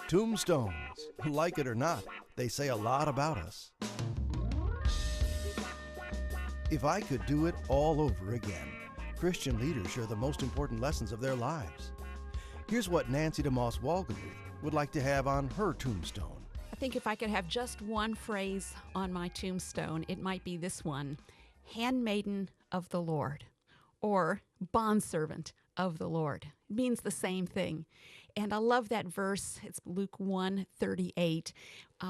Tombstones, like it or not, they say a lot about us. If I could do it all over again, Christian leaders share the most important lessons of their lives. Here's what Nancy DeMoss Walgenreith would like to have on her tombstone. I think if I could have just one phrase on my tombstone, it might be this one: handmaiden of the Lord, or bondservant of the Lord. It means the same thing. And I love that verse. It's Luke 1:38,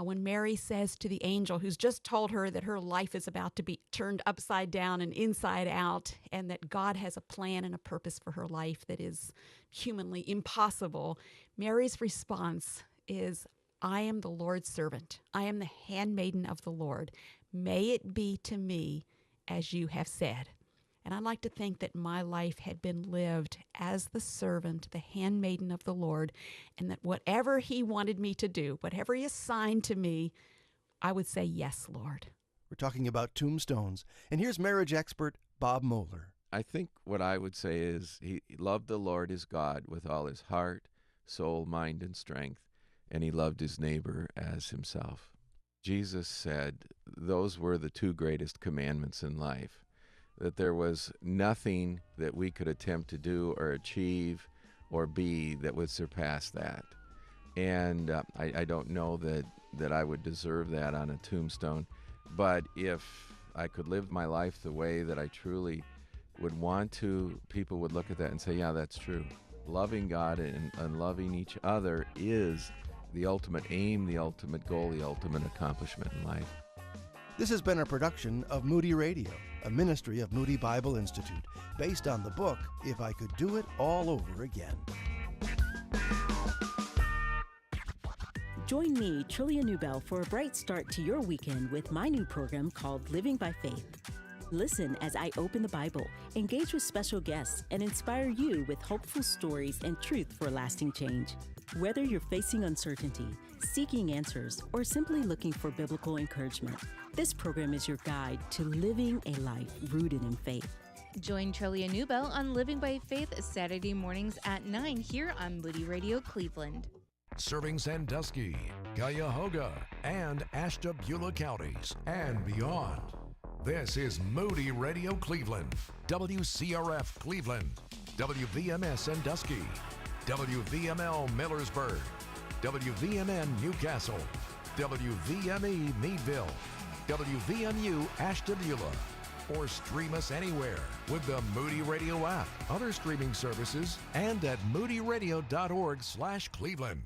when Mary says to the angel who's just told her that her life is about to be turned upside down and inside out, and that God has a plan and a purpose for her life that is humanly impossible. Mary's response is, I am the Lord's servant. I am the handmaiden of the Lord. May it be to me as you have said. And I'd like to think that my life had been lived as the servant, the handmaiden of the Lord, and that whatever he wanted me to do, whatever he assigned to me, I would say, yes, Lord. We're talking about tombstones. And here's marriage expert Bob Moeller. I think what I would say is he loved the Lord his God with all his heart, soul, mind, and strength, and he loved his neighbor as himself. Jesus said those were the two greatest commandments in life, that there was nothing that we could attempt to do or achieve or be that would surpass that. And I don't know that I would deserve that on a tombstone, but if I could live my life the way that I truly would want to, people would look at that and say, yeah, that's true. Loving God and loving each other is the ultimate aim, the ultimate goal, the ultimate accomplishment in life. This has been a production of Moody Radio, a ministry of Moody Bible Institute, based on the book, If I Could Do It All Over Again. Join me, Trillia Newbell, for a bright start to your weekend with my new program called Living by Faith. Listen as I open the Bible, engage with special guests, and inspire you with hopeful stories and truth for lasting change. Whether you're facing uncertainty, seeking answers, or simply looking for biblical encouragement, this program is your guide to living a life rooted in faith. Join Trillia Newbell on Living by Faith Saturday mornings at 9 here on Moody Radio Cleveland. Serving Sandusky, Cuyahoga, and Ashtabula counties and beyond. This is Moody Radio Cleveland, WCRF Cleveland, WVMS Sandusky, WVML Millersburg, WVMN Newcastle, WVME Meadville, WVMU Ashtabula, or stream us anywhere with the Moody Radio app, other streaming services, and at moodyradio.org/Cleveland.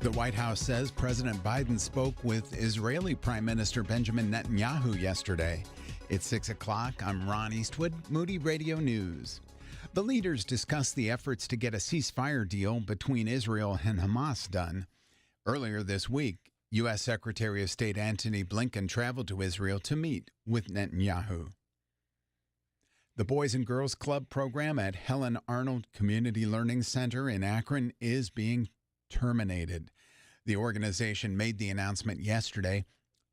The White House says President Biden spoke with Israeli Prime Minister Benjamin Netanyahu yesterday. It's 6 o'clock. I'm Ron Eastwood, Moody Radio News. The leaders discussed the efforts to get a ceasefire deal between Israel and Hamas done. Earlier this week, U.S. Secretary of State Antony Blinken traveled to Israel to meet with Netanyahu. The Boys and Girls Club program at Helen Arnold Community Learning Center in Akron is being terminated. The organization made the announcement yesterday.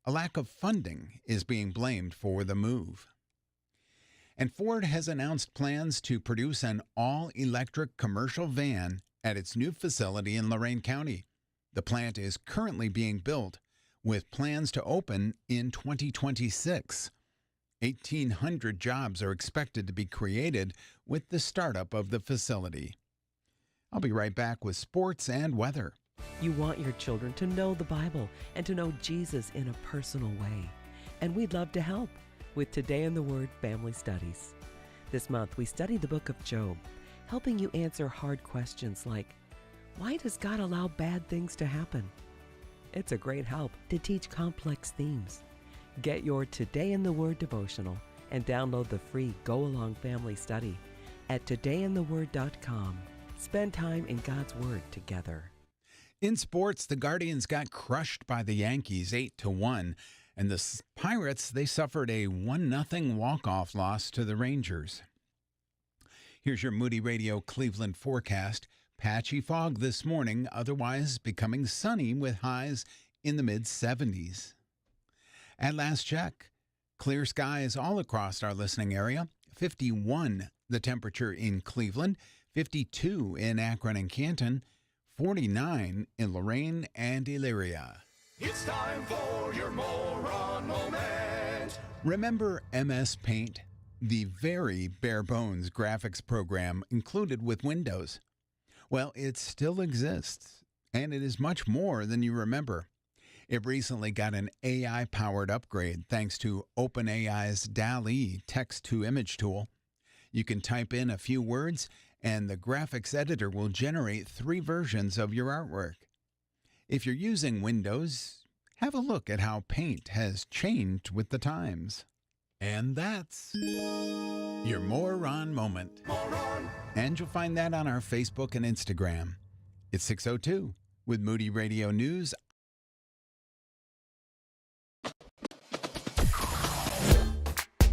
A lack of funding is being blamed for the move. And Ford has announced plans to produce an all-electric commercial van at its new facility in Lorain County. The plant is currently being built with plans to open in 2026. 1,800 jobs are expected to be created with the startup of the facility. I'll be right back with sports and weather. You want your children to know the Bible and to know Jesus in a personal way. And we'd love to help with Today in the Word Family Studies. This month, we study the book of Job, helping you answer hard questions like, why does God allow bad things to happen? It's a great help to teach complex themes. Get your Today in the Word devotional and download the free Go Along Family Study at todayintheword.com. Spend time in God's Word together. In sports, the Guardians got crushed by the Yankees 8-1, and the Pirates, they suffered a 1-0 walk-off loss to the Rangers. Here's your Moody Radio Cleveland forecast. Patchy fog this morning, otherwise becoming sunny with highs in the mid-70s. At last check, clear skies all across our listening area. 51 the temperature in Cleveland, 52 in Akron and Canton, 49 in Lorraine and Elyria. It's time for your moron moment. Remember MS Paint? The very bare-bones graphics program included with Windows. Well, it still exists, and it is much more than you remember. It recently got an AI-powered upgrade thanks to OpenAI's DALL-E text-to-image tool. You can type in a few words, and the graphics editor will generate 3 versions of your artwork. If you're using Windows, have a look at how Paint has changed with the times. And that's your Moron Moment. Moron. And you'll find that on our Facebook and Instagram. It's 6:02 with Moody Radio News.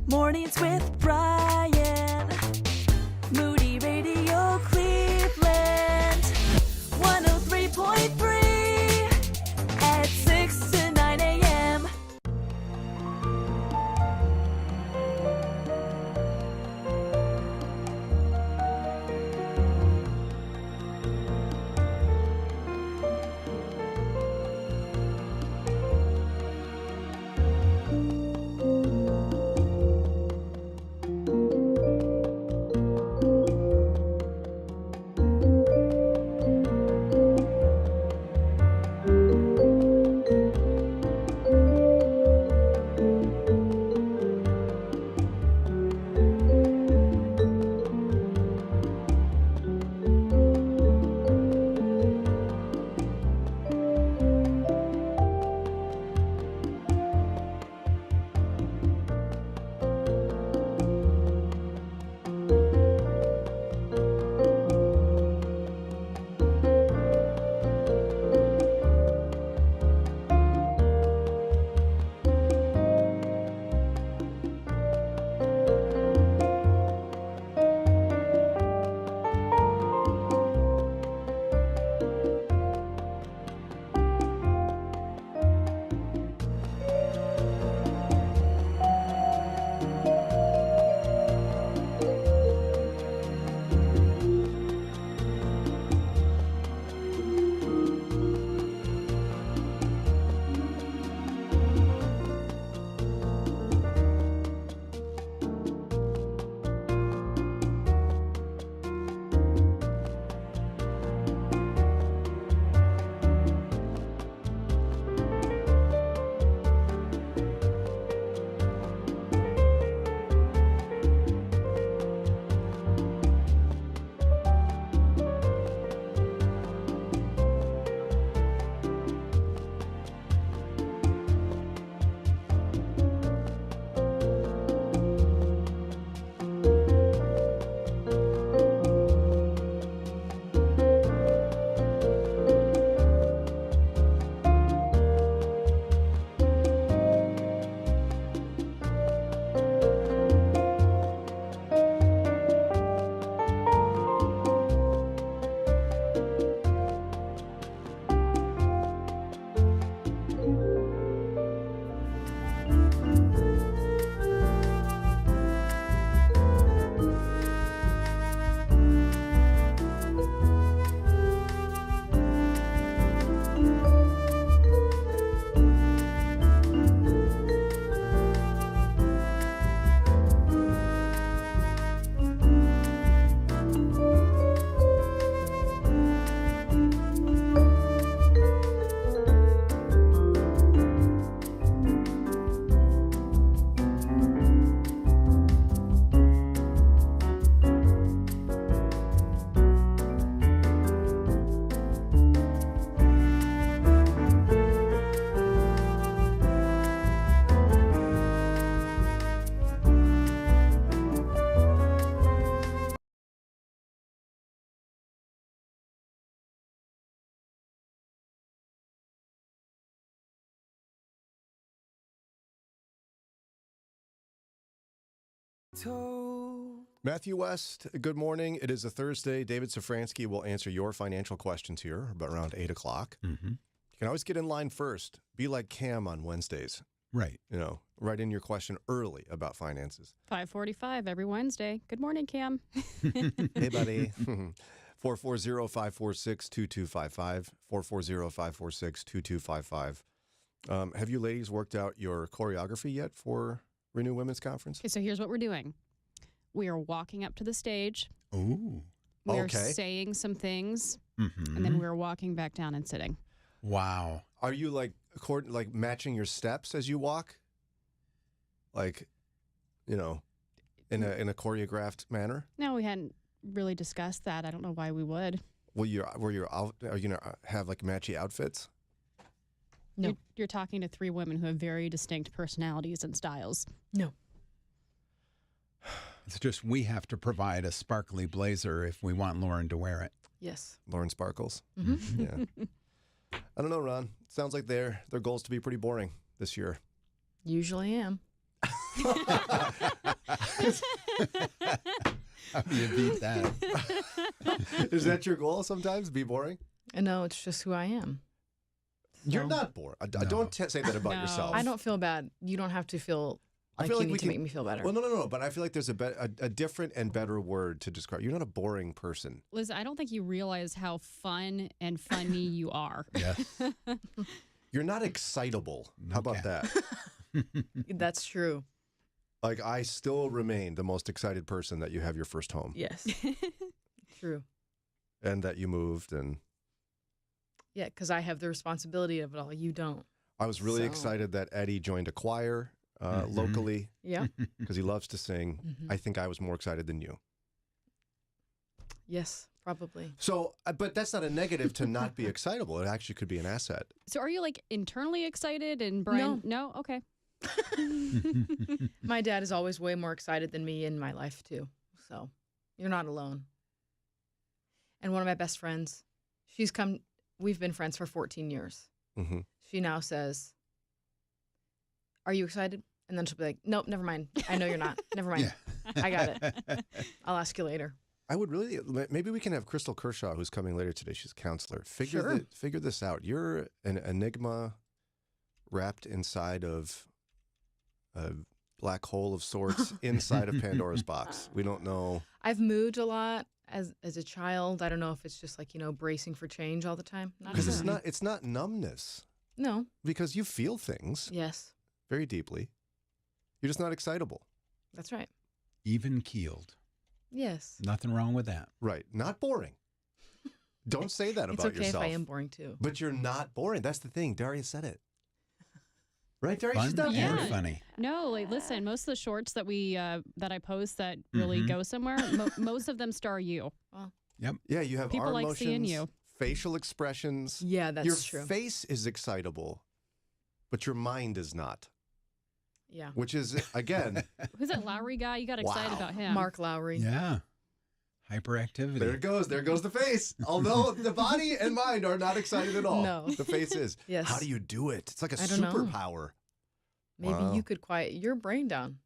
Mornings with Brian. Moody Radio Cleveland. 103.3 at 6 to 9 a.m. Matthew West, good morning. It is a Thursday. David Szfranski will answer your financial questions here about around 8 o'clock. Mm-hmm. You can always get in line first. Be like Cam on Wednesdays. Right. Write in your question early about finances. 5:45 every Wednesday. Good morning, Cam. Hey, buddy. 440-546-2255. 440-546-2255. Have you ladies worked out your choreography yet for Renew Women's Conference? Okay, so here's what we're doing. We are walking up to the stage. Ooh. We're saying some things, and then we're walking back down and sitting. Wow. Are you like matching your steps as you walk? Like, in a choreographed manner? No, we hadn't really discussed that. I don't know why we would. Are you gonna have like matchy outfits? No. You're talking to three women who have very distinct personalities and styles. No. It's just we have to provide a sparkly blazer if we want Lauren to wear it. Yes. Lauren Sparkles. Mm-hmm. Yeah. I don't know, Ron. Sounds like their goal is to be pretty boring this year. Usually am. How do you beat that? Is that your goal sometimes, be boring? No, it's just who I am. You're not bored. I don't say that about yourself. I don't feel bad. You don't have to feel like you need to make me feel better. Well, no. But I feel like there's a different and better word to describe. You're not a boring person. Liz, I don't think you realize how fun and funny you are. Yes. You're not excitable. How about that? That's true. Like, I still remain the most excited person that you have your first home. Yes. True. And that you moved and... Yeah, because I have the responsibility of it all. You don't. I was really excited that Eddie joined a choir locally. Yeah. Because he loves to sing. Mm-hmm. I think I was more excited than you. Yes, probably. So, but that's not a negative to not be excitable. It actually could be an asset. So are you like internally excited and Brian? No? Okay. My dad is always way more excited than me in my life too. So you're not alone. And one of my best friends, we've been friends for 14 years. Mm-hmm. She now says, "Are you excited?" And then she'll be like, "Nope, never mind. I know you're not. Never mind. I got it. I'll ask you later." I would really, maybe we can have Crystal Kershaw, who's coming later today. She's a counselor. Figure this out. You're an enigma wrapped inside of a black hole of sorts inside of Pandora's box. We don't know. I've moved a lot as a child. I don't know if it's just like, bracing for change all the time. Because it's not numbness. No. Because you feel things. Yes. Very deeply. You're just not excitable. That's right. Even keeled. Yes. Nothing wrong with that. Right. Not boring. Don't say that about yourself. It's okay if I am boring too. But you're not boring. That's the thing. Daria said it. Right, Daria? Fun She's not and boring. funny. No, like listen, most of the shorts that that I post that really go somewhere, most of them star you. Well, yep. Yeah, you have people arm like motions, seeing you. facial expressions. Yeah, that's true. Your face is excitable, but your mind is not. Yeah. Which is, again... Who's that Lowry guy? You got excited about him. Mark Lowry. Yeah. Hyperactivity. There it goes. There goes the face. Although the body and mind are not excited at all. No. The face is. Yes. How do you do it? It's like a I don't know. superpower. Maybe you could quiet your brain down.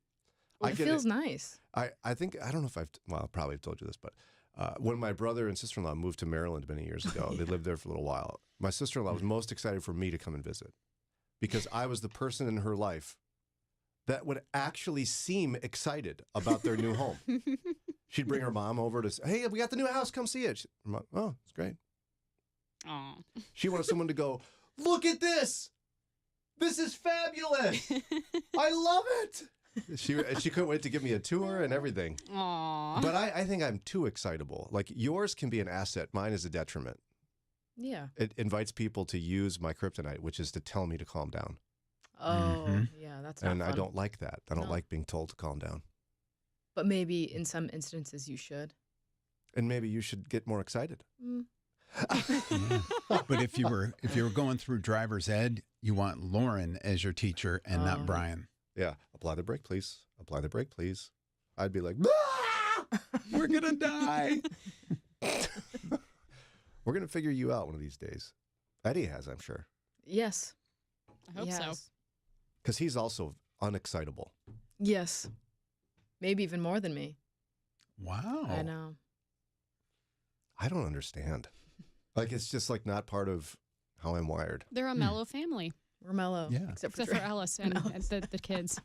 It feels nice. I think, I don't know if I'll probably have told you this, but when my brother and sister-in-law moved to Maryland many years ago, they lived there for a little while. My sister-in-law was most excited for me to come and visit because I was the person in her life that would actually seem excited about their new home. She'd bring her mom over to say, "Hey, we got the new house. Come see it." Oh, it's great. Aw. She wanted someone to go, "Look at this. This is fabulous. I love it." She couldn't wait to give me a tour and everything. Aww. But I think I'm too excitable. Like yours can be an asset. Mine is a detriment. Yeah. It invites people to use my kryptonite, which is to tell me to calm down. Oh, yeah, that's not And fun. I don't like that. I don't like being told to calm down. But maybe in some instances you should. And maybe you should get more excited. But if you were going through driver's ed, you want Lauren as your teacher and not Brian. Yeah. Apply the brake, please. Apply the brake, please. I'd be like, "Ah! We're going to die." We're going to figure you out one of these days. Eddie has, I'm sure. Yes. I hope so. Because he's also unexcitable. Yes. Maybe even more than me. Wow. I know. I don't understand. Like, it's just like not part of how I'm wired. They're a mellow family. We're mellow. Yeah. Except for Ellis and the kids.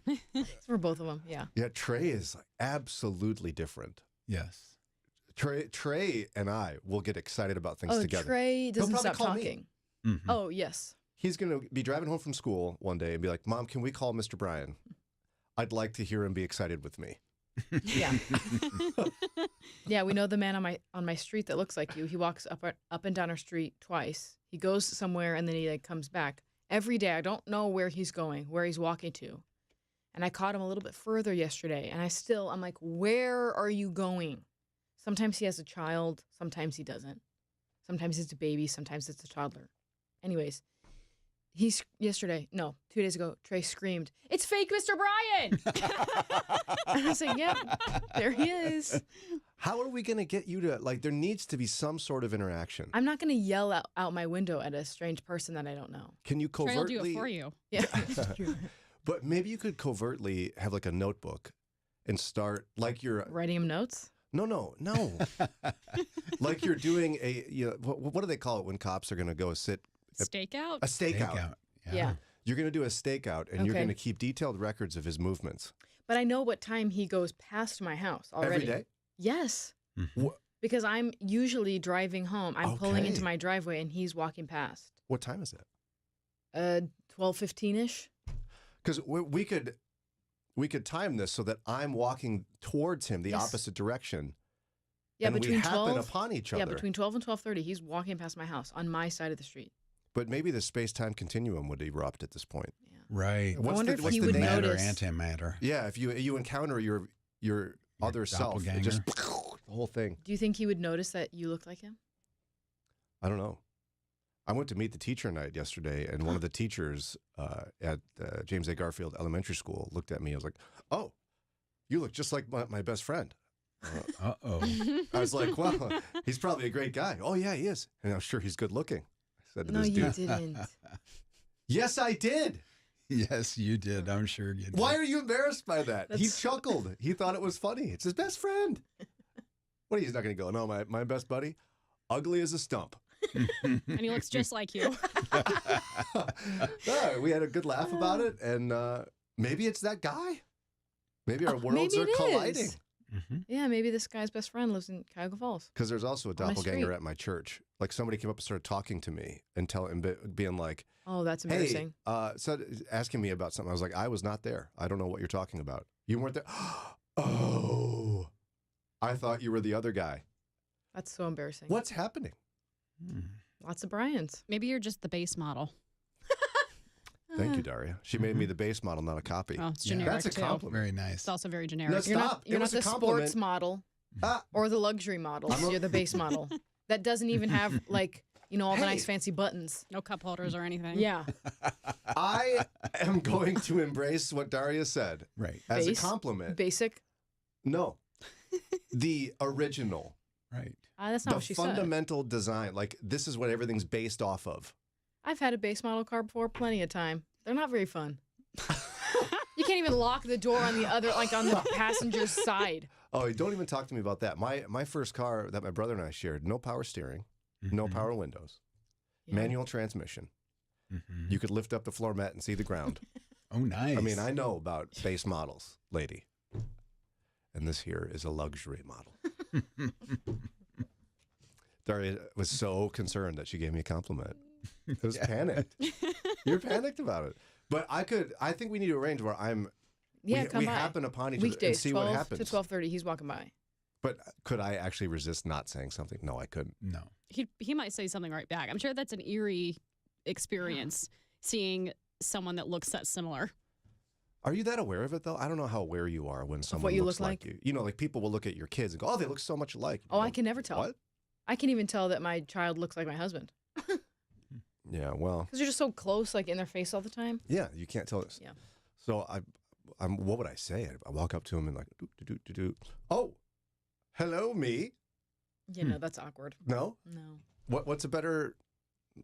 For both of them, yeah. Yeah, Trey is absolutely different. Yes. Trey and I will get excited about things together. Trey doesn't He'll stop probably call talking. me. Mm-hmm. Oh, yes. He's going to be driving home from school one day and be like, Mom, can we call Mr. Brian? I'd like to hear him be excited with me. Yeah. Yeah, we know the man on my street that looks like you. He walks up and down our street twice. He goes somewhere and then he comes back. Every day, I don't know where he's going, where he's walking to. And I caught him a little bit further yesterday, and I'm like, where are you going? Sometimes he has a child, sometimes he doesn't. Sometimes it's a baby, sometimes it's a toddler. Anyways, 2 days ago, Trey screamed, "It's fake Mr. Brian!" And I was like, yep, there he is. How are we going to get you to, there needs to be some sort of interaction. I'm not going to yell out my window at a strange person that I don't know. Can you covertly? Trey will do it for you. Yeah, that's true. But maybe you could covertly have a notebook and start you're writing him notes. No. Like you're doing what do they call it when cops are going to go sit? Stakeout? A stakeout. Yeah. You're going to do a stakeout, and you're going to keep detailed records of his movements. But I know what time he goes past my house already. Every day? Yes. Mm-hmm. Because I'm usually driving home. I'm pulling into my driveway, and he's walking past. What time is it? 12:15-ish. Because we could time this so that I'm walking towards him the opposite direction. Yeah, and between we happen 12 upon each other. Yeah, between 12 and 12:30, he's walking past my house on my side of the street. But maybe the space-time continuum would erupt at this point. Yeah. Right. I wonder if he would matter, notice. Antimatter. Yeah, if you encounter your other self, it just the whole thing. Do you think he would notice that you look like him? I don't know. I went to meet the teacher night yesterday, and one of the teachers at James A. Garfield Elementary School looked at me. I was like, "Oh, you look just like my best friend." Uh-oh. I was like, "Well, he's probably a great guy." "Oh yeah, he is," and I'm sure he's good looking. I said to No, this you dude. didn't. Yes, I did. Yes, you did. I'm sure you did. Why are you embarrassed by that? He chuckled. He thought it was funny. It's his best friend. What? He's not going to go, "No, my best buddy, ugly as a stump." And he looks just like you. No, we had a good laugh about it, and maybe it's that guy. Maybe our worlds are colliding. Mm-hmm. Yeah, maybe this guy's best friend lives in Cuyahoga Falls. Because there's also a On my doppelganger street. at my church. Like somebody came up and started talking to me and being like, Oh, that's "Hey," embarrassing. asking me about something. I was like, "I was not there. I don't know what you're talking about. You weren't there." Oh, I thought you were the other guy. That's so embarrassing. What's happening? Lots of Bryans. Maybe you're just the base model. Thank you, Daria. She made me the base model, not a copy. Oh, it's generic That's a too. compliment. Very nice. It's also very generic. No, You're stop. not, you're It not was a the compliment. sports model Ah. or the luxury model. You're the base model. That doesn't even have all the nice fancy buttons. No cup holders or anything. Yeah. I am going to embrace what Daria said. Right. As Base? a compliment. Basic. No. The original. Right. That's not The what she said. fundamental design. Like, this is what everything's based off of. I've had a base model car before plenty of time. They're not very fun. You can't even lock the door on the other, on the passenger's side. Oh, don't even talk to me about that. My first car that my brother and I shared, no power steering, no power windows, manual transmission. Mm-hmm. You could lift up the floor mat and see the ground. Oh, nice. I mean, I know about base models, lady. And this here is a luxury model. Daria was so concerned that she gave me a compliment. It was panicked. You're panicked about it. But I think we need to arrange where Yeah, we come by. happen upon each Weekdays, other and see 12 what happens. to 12:30, he's walking by. But could I actually resist not saying something? No, I couldn't. No. He might say something right back. I'm sure that's an eerie experience, seeing someone that looks that similar. Are you that aware of it, though? I don't know how aware you are when someone what you looks look like like? you. You know, like people will look at your kids and go, "Oh, they look so much alike." Oh, I can never tell. What? I can even tell that my child looks like my husband. Yeah, well. Because you're just so close, in their face all the time. Yeah, you can't tell this. Yeah. So I'm. What would I say? I walk up to him and do. Oh, hello, me. Yeah, no, that's awkward. No. No. What's a better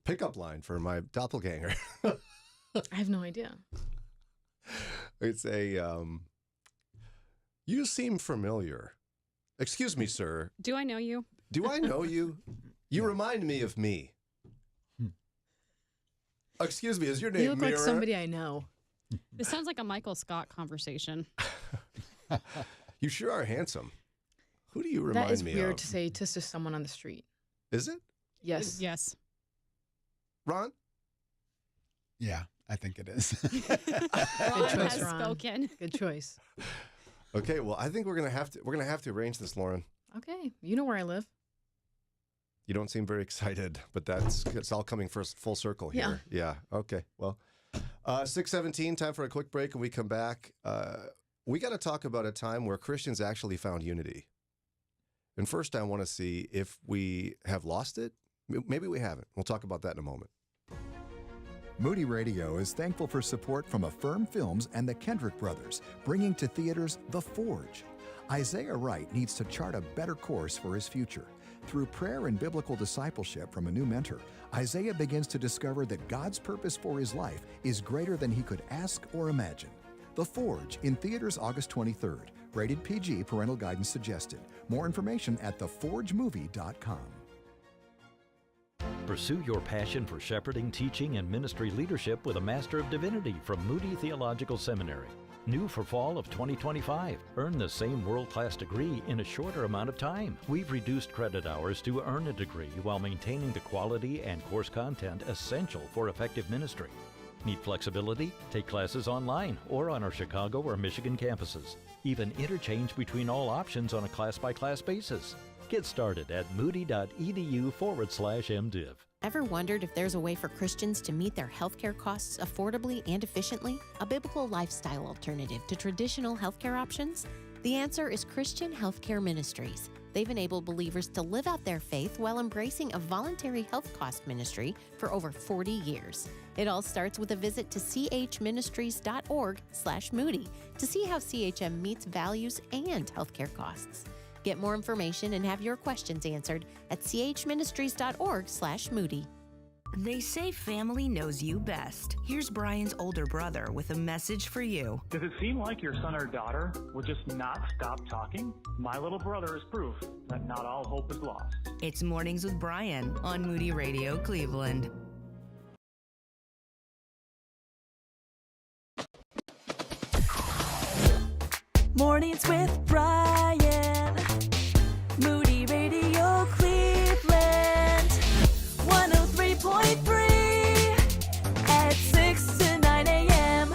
pickup line for my doppelganger? I have no idea. I'd say, you seem familiar. Excuse me, sir. Do I know you? Do I know you? You remind me of me. Excuse me, is your name You look Mirror? like somebody I know. This sounds like a Michael Scott conversation. You sure are handsome. Who do you remind me of? That is weird to say to just someone on the street. Is it? Yes. Yes. Ron? Yeah, I think it is. Ron Good choice, has Ron. spoken. Good choice. Okay, well, I think we're gonna have to arrange this, Lauren. Okay, you know where I live. You don't seem very excited, but it's all coming full circle here. Yeah. Okay. Well, 6:17, time for a quick break, and we come back. We got to talk about a time where Christians actually found unity. And first, I want to see if we have lost it. Maybe we haven't. We'll talk about that in a moment. Moody Radio is thankful for support from Affirm Films and the Kendrick Brothers, bringing to theaters The Forge. Isaiah Wright needs to chart a better course for his future. Through prayer and biblical discipleship from a new mentor, Isaiah begins to discover that God's purpose for his life is greater than he could ask or imagine. The Forge, in theaters August 23rd. Rated PG, parental guidance suggested. More information at theforgemovie.com. Pursue your passion for shepherding, teaching, and ministry leadership with a Master of Divinity from Moody Theological Seminary. New for fall of 2025. Earn the same world-class degree in a shorter amount of time. We've reduced credit hours to earn a degree while maintaining the quality and course content essential for effective ministry. Need flexibility? Take classes online or on our Chicago or Michigan campuses. Even interchange between all options on a class-by-class basis. Get started at moody.edu/MDiv. Ever wondered if there's a way for Christians to meet their healthcare costs affordably and efficiently? A biblical lifestyle alternative to traditional healthcare options? The answer is Christian Healthcare Ministries. They've enabled believers to live out their faith while embracing a voluntary health cost ministry for over 40 years. It all starts with a visit to chministries.org/Moody to see how CHM meets values and healthcare costs. Get more information and have your questions answered at chministries.org/Moody. They say family knows you best. Here's Brian's older brother with a message for you. Does it seem like your son or daughter will just not stop talking? My little brother is proof that not all hope is lost. It's Mornings with Brian on Moody Radio Cleveland. Mornings with Brian. Moody Radio Cleveland. 103.3 at 6 to 9 a.m.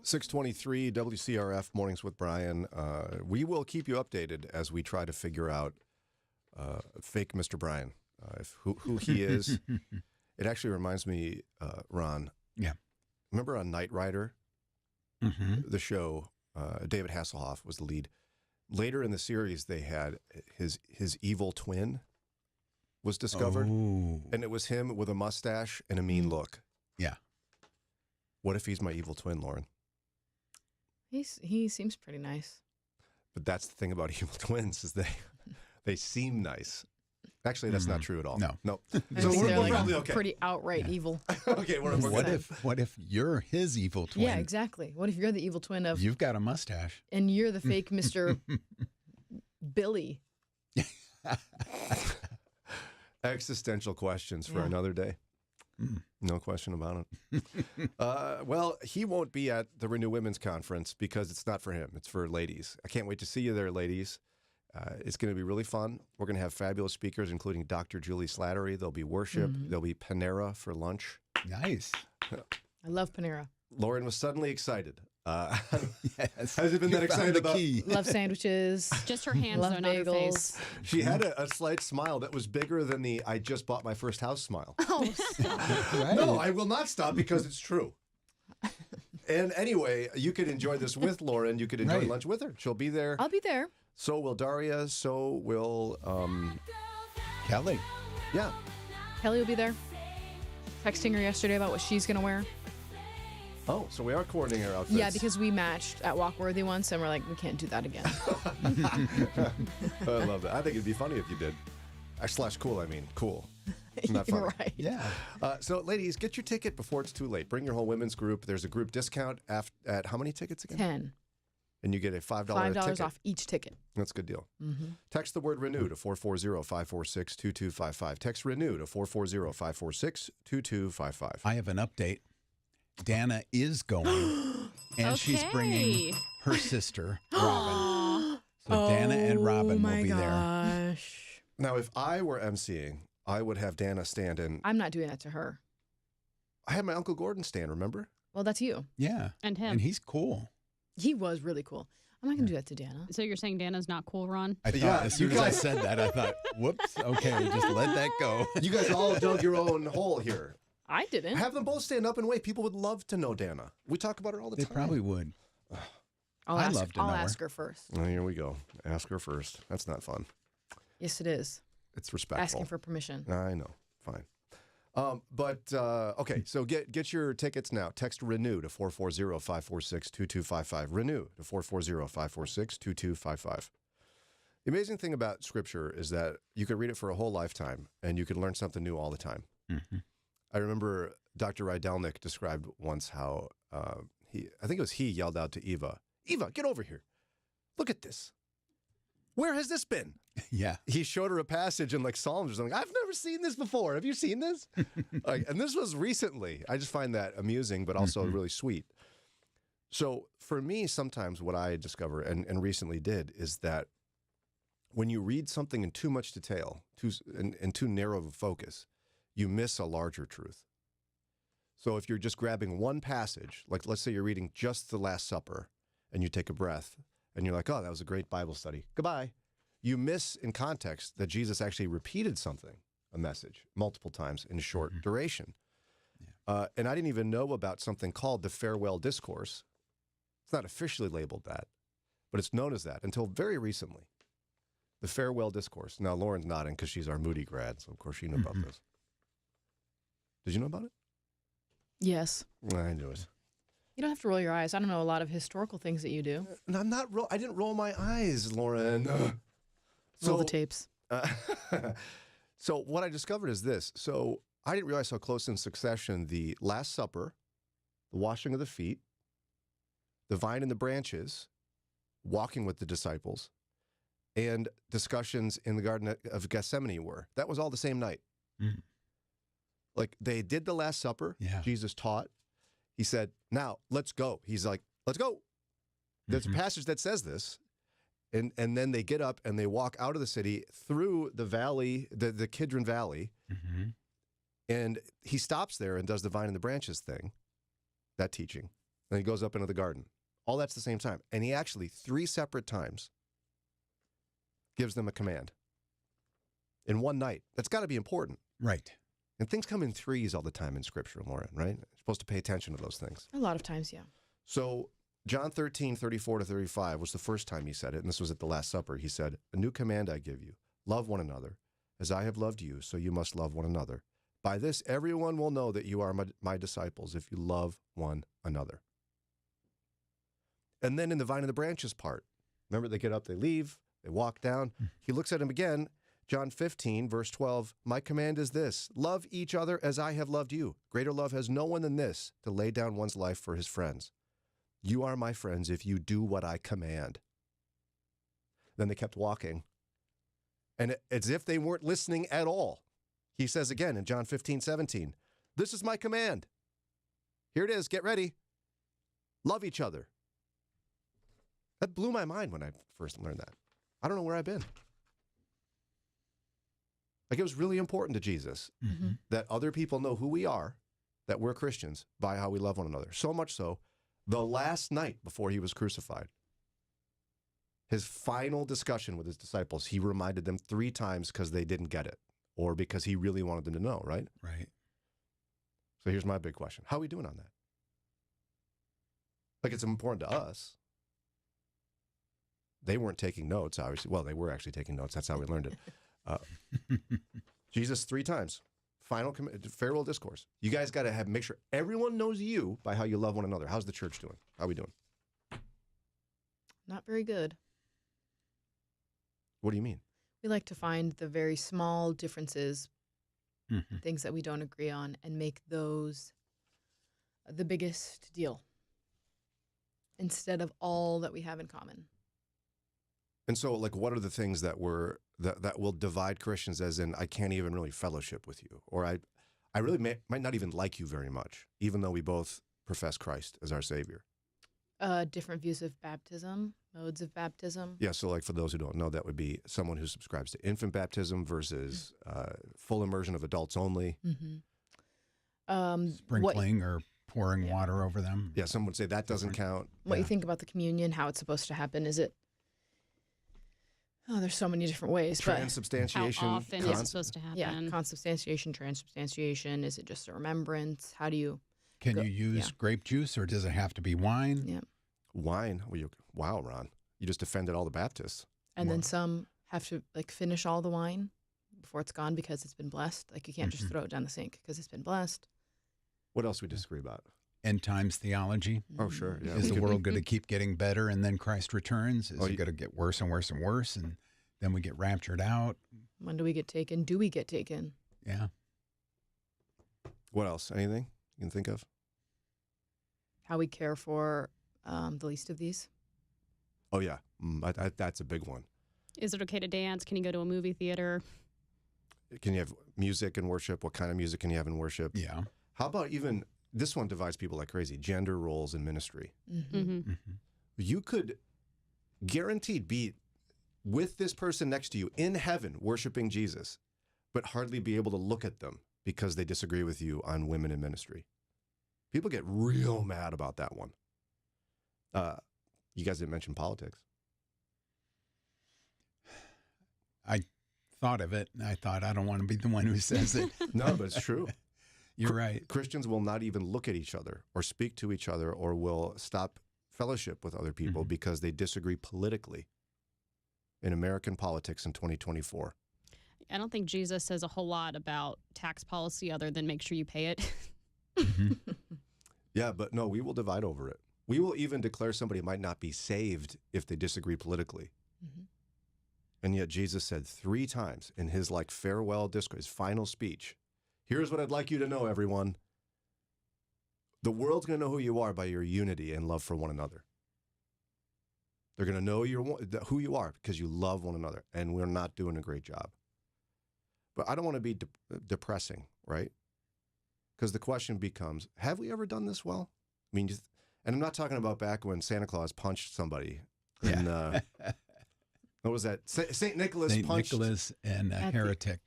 623 WCRF Mornings with Brian. We will keep you updated as we try to figure out fake Mr. Brian, who he is. It actually reminds me, Ron. Yeah. Remember on Knight Rider, the show, David Hasselhoff was the lead. Later in the series, they had his evil twin was discovered, and it was him with a mustache and a mean look. Yeah. What if he's my evil twin, Lauren? He seems pretty nice. But that's the thing about evil twins is they seem nice. Actually, that's not true at all. No. So we're like probably okay. pretty outright evil. Okay, we're what if you're his evil twin? Yeah, exactly. What if you're the evil twin of... You've got a mustache. And you're the fake Mr. Billy. Existential questions for another day. No question about it. Well, he won't be at the Renew Women's Conference because it's not for him. It's for ladies. I can't wait to see you there, ladies. It's going to be really fun. We're going to have fabulous speakers, including Dr. Julie Slattery. There'll be worship. There'll be Panera for lunch. Nice. I love Panera. Lauren was suddenly excited. Yes. Has it been that excited about? Love sandwiches. Just her hands, love though, not her bagels. face. She had a slight smile that was bigger than the I just bought my first house smile. Oh, stop. Right. No, I will not stop because it's true. And anyway, you could enjoy this with Lauren. You could enjoy lunch with her. She'll be there. I'll be there. So will Daria. So will Kelly. Yeah. Kelly will be there. Texting her yesterday about what she's going to wear. Oh, so we are coordinating our outfits. Yeah, because we matched at Walkworthy once, and we're like, we can't do that again. I love that. I think it'd be funny if you did. / cool, I mean. Cool. Not funny. You're right. Yeah. So, ladies, get your ticket before it's too late. Bring your whole women's group. There's a group discount at how many tickets again? 10. And you get a $5 $5 ticket. off each ticket. That's a good deal. Text the word RENEW to 440-546-2255. Text RENEW to 440-546-2255. I have an update. Dana is going, and she's bringing her sister, Robin. So Dana and Robin will be there. Now, if I were emceeing, I would have Dana stand in. I'm not doing that to her. I had my Uncle Gordon stand, remember? Well, that's you. Yeah. And him. And he's cool. He was really cool. I'm not going to do that to Dana. So you're saying Dana's not cool, Ron? I thought, as soon as I said that, I thought, whoops, okay, just let that go. You guys all dug your own hole here. I didn't. Have them both stand up and wait. People would love to know Dana. We talk about her all the They time. probably would. I'll ask her first. Oh, here we go. Ask her first. That's not fun. Yes, it is. It's respectful. Asking for permission. I know. Fine. Okay, so get your tickets now. Text RENEW to 440-546-2255. RENEW to 440-546-2255. The amazing thing about Scripture is that you could read it for a whole lifetime, and you could learn something new all the time. I remember Dr. Rydelnik described once how I think it was he yelled out to Eva, get over here. Look at this. Where has this been? Yeah. He showed her a passage in like Psalms or something. I've never seen this before. Have you seen this? And this was recently. I just find that amusing, but also really sweet. So for me, sometimes what I discover and recently did is that when you read something in too much detail, in too narrow of a focus, you miss a larger truth. So if you're just grabbing one passage, like let's say you're reading just the Last Supper, and you take a breath, and you're like, oh, that was a great Bible study. Goodbye. You miss in context that Jesus actually repeated something, a message, multiple times in short duration. Yeah. And I didn't even know about something called the farewell discourse. It's not officially labeled that, but it's known as that until very recently. The farewell discourse. Now, Lauren's nodding because she's our Moody grad, so of course she knew about this. Did you know about it? Yes. I knew it. You don't have to roll your eyes. I don't know a lot of historical things that you do. No, I'm not. I didn't roll my eyes, Lauren. Roll the tapes. So what I discovered is this. So I didn't realize how close in succession the Last Supper, the washing of the feet, the vine and the branches, walking with the disciples, and discussions in the Garden of Gethsemane were. That was all the same night. Like they did the Last Supper. Yeah. Jesus taught. He said, now let's go. He's like, let's go. There's a passage that says this. And then they get up and they walk out of the city through the valley, the Kidron Valley. And he stops there and does the vine and the branches thing, that teaching. Then he goes up into the garden. All that's the same time. And he actually, 3 separate times, gives them a command in one night. That's got to be important. Right. And things come in threes all the time in Scripture, Lauren, right? You're supposed to pay attention to those things. A lot of times, yeah. So John 13:34-35 was the first time he said it, and this was at the Last Supper. He said, "A new command I give you, love one another. As I have loved you, so you must love one another. By this, everyone will know that you are my disciples if you love one another." And then in the vine and the branches part, remember, they get up, they leave, they walk down. He looks at him again. John 15, verse 12, "My command is this, love each other as I have loved you. Greater love has no one than this, to lay down one's life for his friends. You are my friends if you do what I command." Then they kept walking. And as if they weren't listening at all, he says again in John 15:17, "This is my command. Here it is, get ready. Love each other." That blew my mind when I first learned that. I don't know where I've been. Like, it was really important to Jesus that other people know who we are, that we're Christians, by how we love one another. So much so, the last night before he was crucified, his final discussion with his disciples, he reminded them 3 times because they didn't get it, or because he really wanted them to know, right? Right. So here's my big question. How are we doing on that? Like, it's important to us. They weren't taking notes, obviously. Well, they were actually taking notes. That's how we learned it. Jesus 3 times. Final farewell discourse. You guys got to make sure everyone knows you by how you love one another. How's the church doing? How are we doing? Not very good. What do you mean? We like to find the very small differences, things that we don't agree on, and make those the biggest deal instead of all that we have in common. And so, like, what are the things that will divide Christians, as in, I can't even really fellowship with you, or I really might not even like you very much, even though we both profess Christ as our Savior? Different views of baptism, modes of baptism. Yeah, so like for those who don't know, that would be someone who subscribes to infant baptism versus full immersion of adults only. Sprinkling or pouring water over them. Yeah, some would say that doesn't count. What you think about the communion, how it's supposed to happen? Is it? Oh, there's so many different ways. Transubstantiation. How often is it supposed to happen? Yeah, consubstantiation, transubstantiation. Is it just a remembrance? How do you? Can you use grape juice, or does it have to be wine? Yeah. Wine? Wow, Ron. You just offended all the Baptists. And then some have to finish all the wine before it's gone because it's been blessed. Like, you can't just throw it down the sink because it's been blessed. What else we disagree about? End times theology. Oh, sure. Yeah. Is the world going to keep getting better and then Christ returns? Is it going to get worse and worse and worse, and then we get raptured out? When do we get taken? Do we get taken? Yeah. What else? Anything you can think of? How we care for the least of these. Oh, yeah. That's a big one. Is it okay to dance? Can you go to a movie theater? Can you have music in worship? What kind of music can you have in worship? Yeah. How about even, this one divides people like crazy, gender roles in ministry. You could guaranteed be with this person next to you in heaven worshiping Jesus, but hardly be able to look at them because they disagree with you on women in ministry. People get real mad about that one. You guys didn't mention politics. I thought of it, and I thought, I don't want to be the one who says it. No, but it's true. You're right. Christians will not even look at each other or speak to each other, or will stop fellowship with other people because they disagree politically in American politics in 2024. I don't think Jesus says a whole lot about tax policy other than make sure you pay it. Yeah, but no, we will divide over it. We will even declare somebody might not be saved if they disagree politically. And yet Jesus said 3 times in his farewell discourse, his final speech, here's what I'd like you to know, everyone. The world's going to know who you are by your unity and love for one another. They're going to know who you are because you love one another, and we're not doing a great job. But I don't want to be depressing, right? Because the question becomes, have we ever done this well? I mean, and I'm not talking about back when Santa Claus punched somebody. Yeah. What was that? St. Nicholas punched. St. Nicholas and a heretic.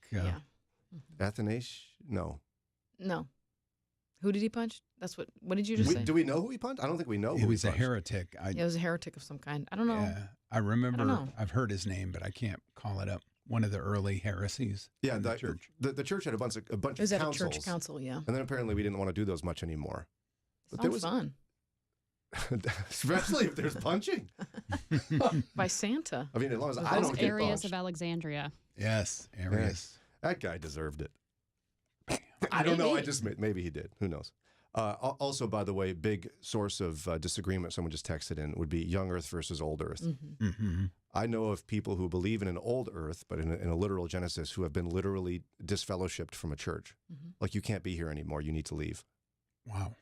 Athanasius? No. No. Who did he punch? What did you just say? Do we know who he punched? I don't think we know who He was a punched. heretic. It was a heretic of some kind. I don't know. Yeah, I remember. I don't know. I've heard his name, but I can't call it up. One of the early heresies. Yeah, in the church. The church had a bunch of It was at a councils. church council, yeah. And then apparently we didn't want to do those much anymore. But Sounds fun. Especially if there's punching. By Santa. I mean, as long as I Those don't get areas punched. of Alexandria. Yes, Arius. That guy deserved it. I don't know. Maybe he did. Who knows? Also, by the way, big source of disagreement someone just texted in would be young Earth versus old Earth. Mm-hmm. Mm-hmm. I know of people who believe in an old Earth, but in a literal Genesis, who have been literally disfellowshipped from a church. Mm-hmm. Like, you can't be here anymore. You need to leave. Wow.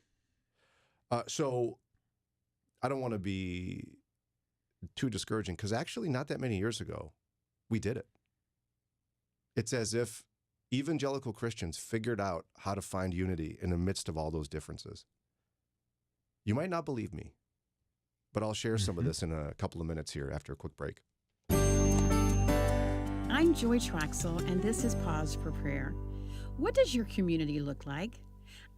So I don't want to be too discouraging, because actually not that many years ago, we did it. It's as if evangelical Christians figured out how to find unity in the midst of all those differences. You might not believe me, but I'll share some of this in a couple of minutes here after a quick break. I'm Joy Traxel, and this is Pause for Prayer. What does your community look like?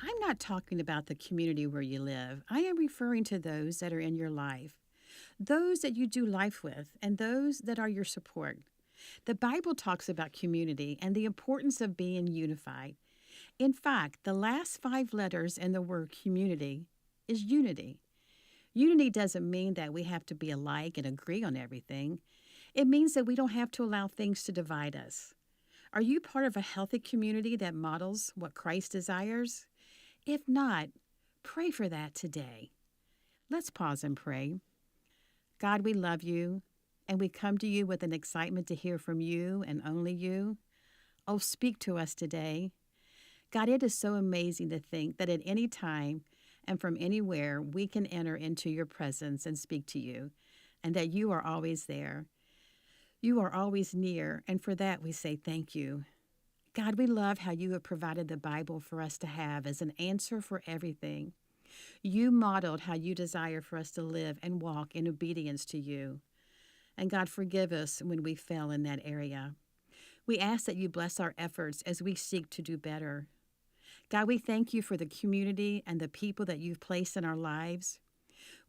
I'm not talking about the community where you live. I am referring to those that are in your life, those that you do life with, and those that are your support. The Bible talks about community and the importance of being unified. In fact, the last 5 letters in the word community is unity. Unity doesn't mean that we have to be alike and agree on everything. It means that we don't have to allow things to divide us. Are you part of a healthy community that models what Christ desires? If not, pray for that today. Let's pause and pray. God, we love you, and we come to you with an excitement to hear from you and only you. Oh, speak to us today. God, it is so amazing to think that at any time and from anywhere we can enter into your presence and speak to you, and that you are always there. You are always near, and for that we say thank you. God, we love how you have provided the Bible for us to have as an answer for everything. You modeled how you desire for us to live and walk in obedience to you. And God, forgive us when we fail in that area. We ask that you bless our efforts as we seek to do better. God, we thank you for the community and the people that you've placed in our lives.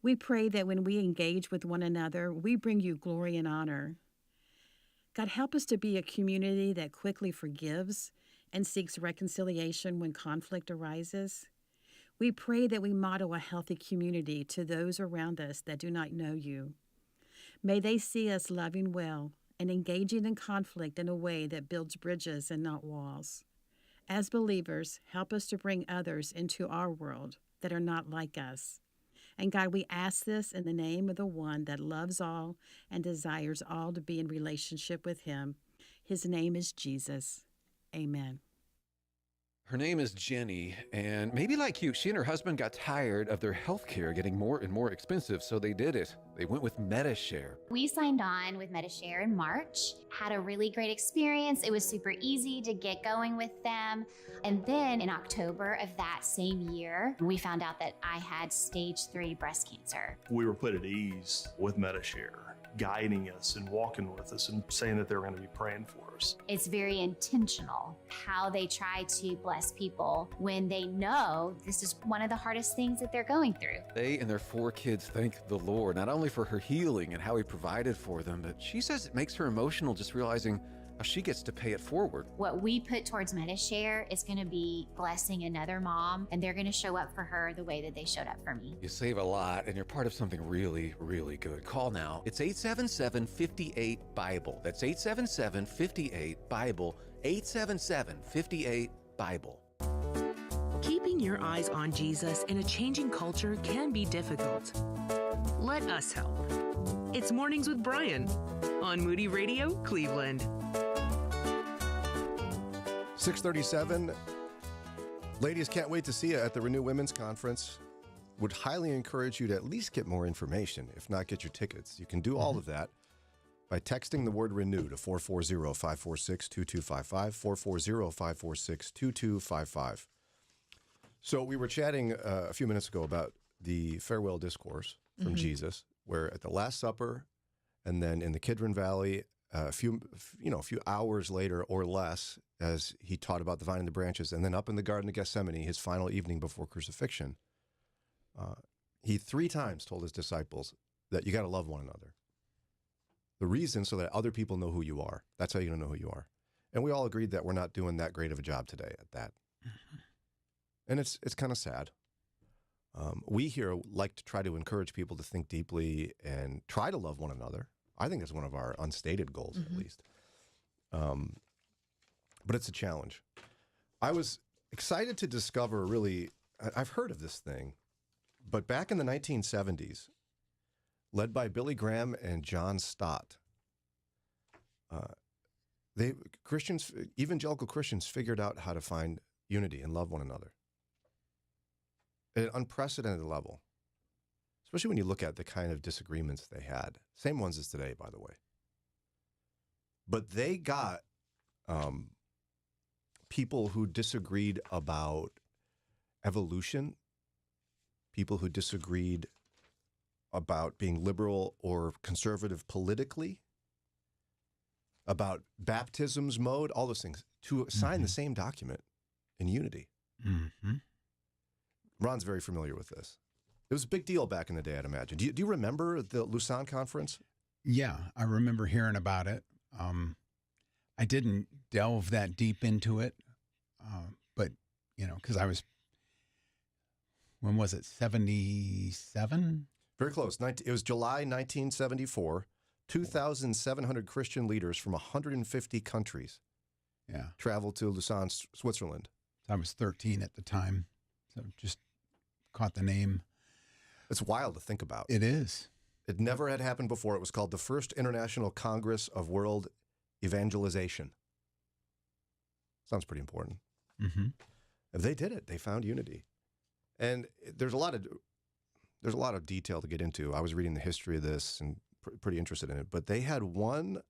We pray that when we engage with one another, we bring you glory and honor. God, help us to be a community that quickly forgives and seeks reconciliation when conflict arises. We pray that we model a healthy community to those around us that do not know you. May they see us loving well and engaging in conflict in a way that builds bridges and not walls. As believers, help us to bring others into our world that are not like us. And God, we ask this in the name of the one that loves all and desires all to be in relationship with him. His name is Jesus. Amen. Her name is Jenny, and maybe like you, she and her husband got tired of their health care getting more and more expensive, so they did it. They went with MediShare. We signed on with MediShare in March, had a really great experience. It was super easy to get going with them. And then in October of that same year, we found out that I had stage 3 breast cancer. We were put at ease with MediShare, guiding us and walking with us and saying that they were going to be praying for us. It's very intentional how they try to bless people when they know this is one of the hardest things that they're going through. They and their 4 kids thank the Lord, not only for her healing and how he provided for them, but she says it makes her emotional just realizing how she gets to pay it forward. What we put towards MediShare is going to be blessing another mom, and they're going to show up for her the way that they showed up for me. You save a lot, and you're part of something really, really good. Call now. It's 877-58-BIBLE. That's 877-58-BIBLE. 877-58-BIBLE. Keeping your eyes on Jesus in a changing culture can be difficult. Let us help. It's Mornings with Brian on Moody Radio, Cleveland. 6:37. Ladies, can't wait to see you at the Renew Women's Conference. Would highly encourage you to at least get more information, if not get your tickets. You can do all of that by texting the word RENEW to 440-546-2255, 440-546-2255. So we were chatting a few minutes ago about the farewell discourse from Jesus, where at the Last Supper and then in the Kidron Valley a few hours later or less, as he taught about the vine and the branches, and then up in the Garden of Gethsemane, his final evening before crucifixion, he 3 times told his disciples that you got to love one another. The reason, so that other people know who you are. That's how you're going to know who you are. And we all agreed that we're not doing that great of a job today at that. And it's kind of sad. We here like to try to encourage people to think deeply and try to love one another. I think that's one of our unstated goals, at least. But it's a challenge. I was excited to discover, really, I've heard of this thing, but back in the 1970s, led by Billy Graham and John Stott, evangelical Christians figured out how to find unity and love one another at an unprecedented level, especially when you look at the kind of disagreements they had. Same ones as today, by the way. But they got people who disagreed about evolution, people who disagreed about being liberal or conservative politically, about baptism's mode, all those things, to sign the same document in unity. Ron's very familiar with this. It was a big deal back in the day, I'd imagine. Do you remember the Lausanne Conference? Yeah, I remember hearing about it. I didn't delve that deep into it, but, because I was, when was it, 77? Very close. It was July 1974. 2,700 Christian leaders from 150 countries traveled to Lausanne, Switzerland. I was 13 at the time, so just caught the name. It's wild to think about. It is. It never had happened before. It was called the First International Congress of World Evangelization. Sounds pretty important. They did it. They found unity. And there's a lot of detail to get into. I was reading the history of this and pretty interested in it. But they had one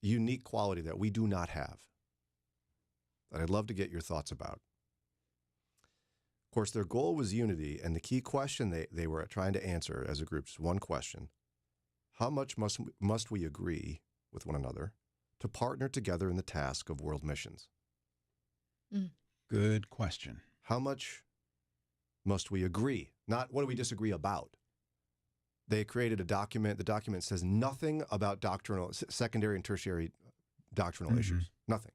unique quality that we do not have that I'd love to get your thoughts about. Of course, their goal was unity, and the key question they were trying to answer as a group, just one question: how much must we agree with one another to partner together in the task of world missions? Good question. How much must we agree? Not what do we disagree about? They created a document. The document says nothing about secondary and tertiary doctrinal issues. Nothing.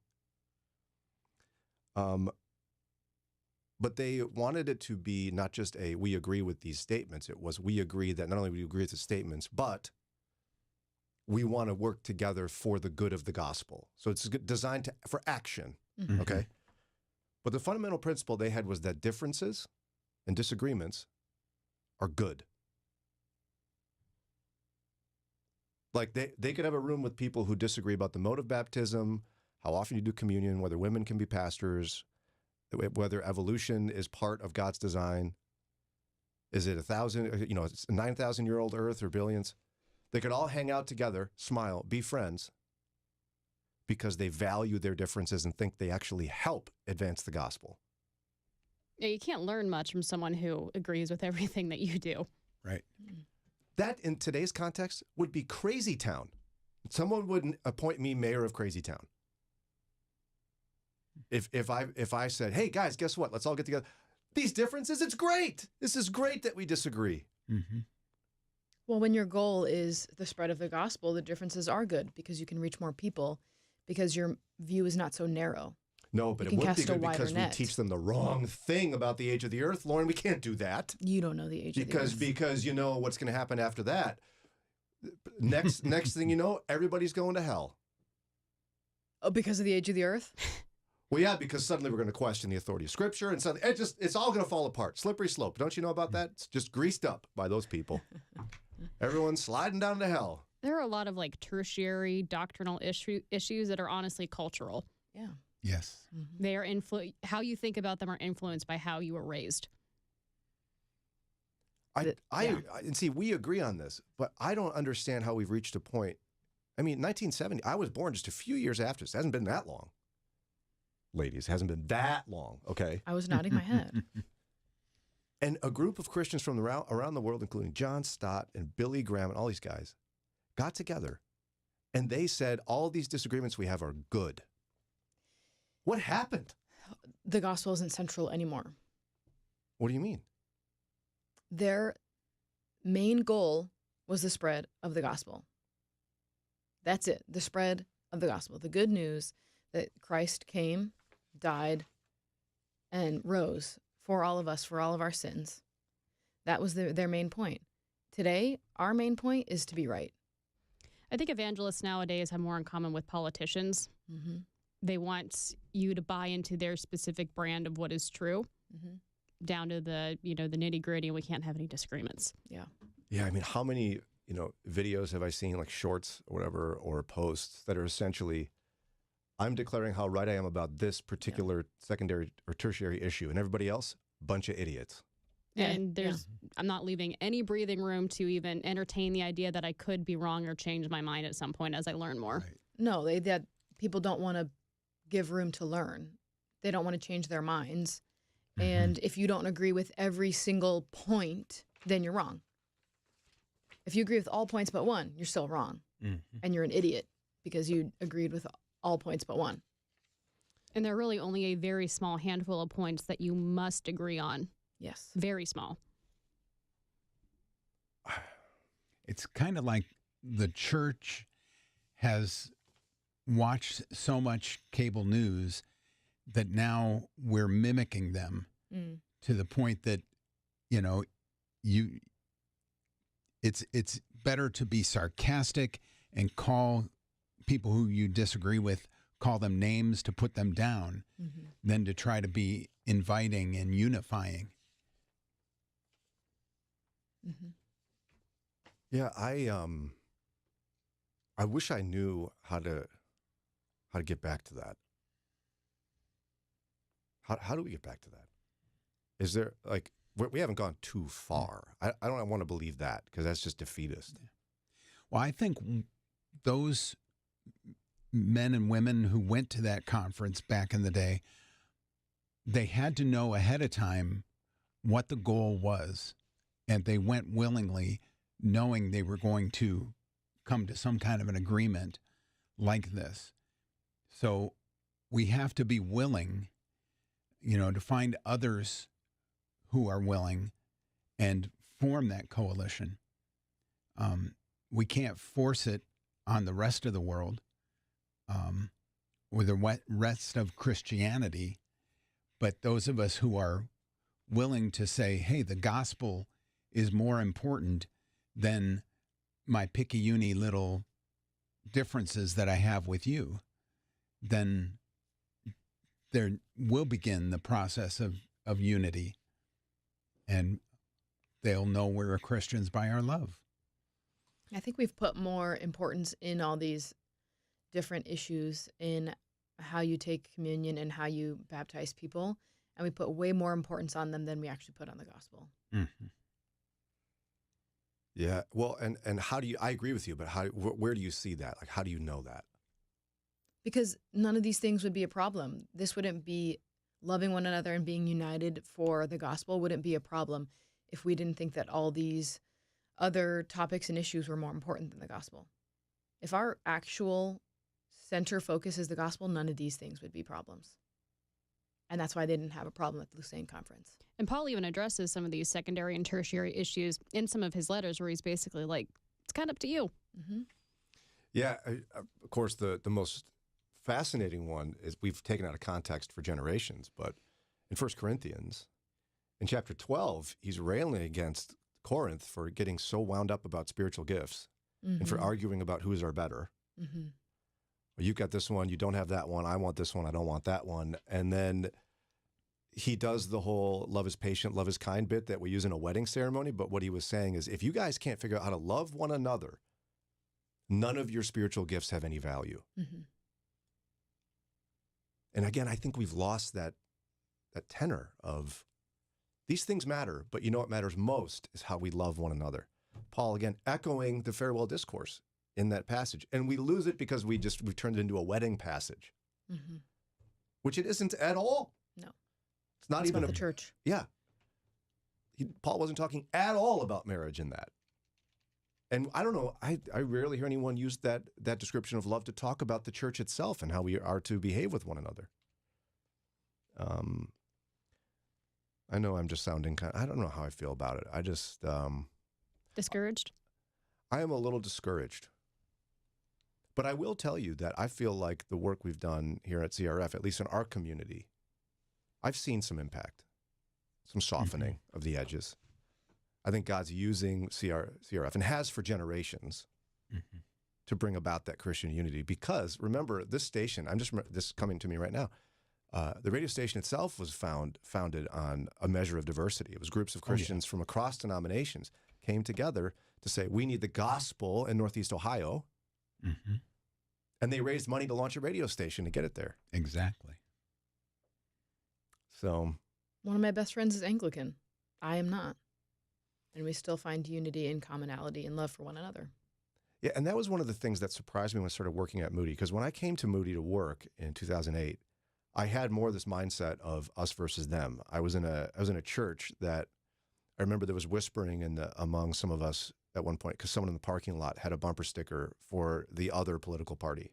But they wanted it to be not just we agree with these statements. It was we agree that not only we agree with the statements, but we want to work together for the good of the gospel. So it's designed for action, okay? But the fundamental principle they had was that differences and disagreements are good. Like they could have a room with people who disagree about the mode of baptism, how often you do communion, whether women can be pastors, whether evolution is part of God's design. Is it 9,000-year-old earth or billions? They could all hang out together, smile, be friends, because they value their differences and think they actually help advance the gospel. Yeah, you can't learn much from someone who agrees with everything that you do. Right. That, in today's context, would be Crazy Town. Someone would appoint me mayor of Crazy Town. If I said, hey, guys, guess what? Let's all get together. These differences, it's great. This is great that we disagree. Well, when your goal is the spread of the gospel, the differences are good because you can reach more people because your view is not so narrow. No, but it wouldn't be good because we teach them the wrong thing about the age of the earth. Lauren, we can't do that. You don't know the age of the earth. Because you know what's going to happen after that. Next thing you know, everybody's going to hell. Oh, because of the age of the earth? Well, yeah, because suddenly we're going to question the authority of Scripture, and suddenly it's all going to fall apart. Slippery slope. Don't you know about that? It's just greased up by those people. Everyone's sliding down to hell. There are a lot of tertiary doctrinal issues that are honestly cultural. Yeah. Yes. They are how you think about them are influenced by how you were raised. And see, we agree on this, but I don't understand how we've reached a point. I mean, 1970, I was born just a few years after this. It hasn't been that long. Ladies, it hasn't been that long, okay? I was nodding my head. And a group of Christians from around the world, including John Stott and Billy Graham and all these guys, got together And they said, all these disagreements we have are good. What happened? The gospel isn't central anymore. What do you mean? Their main goal was the spread of the gospel. That's it, the spread of the gospel, the good news that Christ came, died, and rose for all of us, for all of our sins. That was their main point. Today, our main point is to be right. I think evangelists nowadays have more in common with politicians. Mm-hmm. They want you to buy into their specific brand of what is true, down to the nitty gritty, and we can't have any disagreements. Yeah. Yeah, I mean, how many videos have I seen, like shorts or whatever, or posts that are essentially, I'm declaring how right I am about this particular secondary or tertiary issue, and everybody else, bunch of idiots. And I'm not leaving any breathing room to even entertain the idea that I could be wrong or change my mind at some point as I learn more. Right. No, that people don't want to give room to learn. They don't want to change their minds. And if you don't agree with every single point, then you're wrong. If you agree with all points but one, you're still wrong. And you're an idiot because you agreed with all points but one. And there are really only a very small handful of points that you must agree on. Yes. Very small. It's kind of like the church has watched so much cable news that now we're mimicking them to the point that, it's better to be sarcastic and call people who you disagree with, call them names to put them down than to try to be inviting and unifying. Yeah, I wish I knew how to get back to that. How do we get back to that? Is there, like, we haven't gone too far. I don't want to believe that because that's just defeatist. Well, I think those men and women who went to that conference back in the day, they had to know ahead of time what the goal was, and they went willingly, knowing they were going to come to some kind of an agreement like this. So we have to be willing, to find others who are willing and form that coalition. We can't force it on the rest of the world or the rest of Christianity, but those of us who are willing to say, hey, the gospel is more important than my picky-uni little differences that I have with you, then there will begin the process of unity, and they'll know we're Christians by our love. I think we've put more importance in all these different issues in how you take communion and how you baptize people, and we put way more importance on them than we actually put on the gospel. Yeah, well, and how do you? I agree with you, but where do you see that? Like, how do you know that? Because none of these things would be a problem. This wouldn't be loving one another and being united for the gospel wouldn't be a problem if we didn't think that all these other topics and issues were more important than the gospel. If our actual center focus is the gospel, none of these things would be problems. And that's why they didn't have a problem at the Lucerne Conference. And Paul even addresses some of these secondary and tertiary issues in some of his letters where he's basically like, it's kind of up to you. Yeah, of course, the most fascinating one is we've taken out of context for generations, but in 1 Corinthians, in chapter 12, he's railing against Corinth for getting so wound up about spiritual gifts and for arguing about whose are better. Well, you've got this one, you don't have that one, I want this one, I don't want that one. And then he does the whole love is patient, love is kind bit that we use in a wedding ceremony. But what he was saying is, if you guys can't figure out how to love one another, none of your spiritual gifts have any value. And again, I think we've lost that tenor of these things matter, but you know what matters most is how we love one another. Paul, again, echoing the farewell discourse in that passage. And we lose it because we've turned it into a wedding passage, which it isn't at all. No. It's not even about the church. Yeah. Paul wasn't talking at all about marriage in that. And I don't know, I rarely hear anyone use that description of love to talk about the church itself and how we are to behave with one another. I know I'm just sounding I don't know how I feel about it. I just... Discouraged? I am a little discouraged. But I will tell you that I feel like the work we've done here at CRF, at least in our community, I've seen some impact, some softening of the edges. I think God's using CRF, and has for generations, to bring about that Christian unity. Because, remember, this station, this is coming to me right now, the radio station itself was founded on a measure of diversity. It was groups of Christians from across denominations came together to say, we need the gospel in Northeast Ohio. And they raised money to launch a radio station to get it there. Exactly. So, one of my best friends is Anglican. I am not. And we still find unity and commonality and love for one another. Yeah, and that was one of the things that surprised me when I started working at Moody. Because when I came to Moody to work in 2008, I had more of this mindset of us versus them. I was in a church that I remember there was whispering among some of us at one point, because someone in the parking lot had a bumper sticker for the other political party.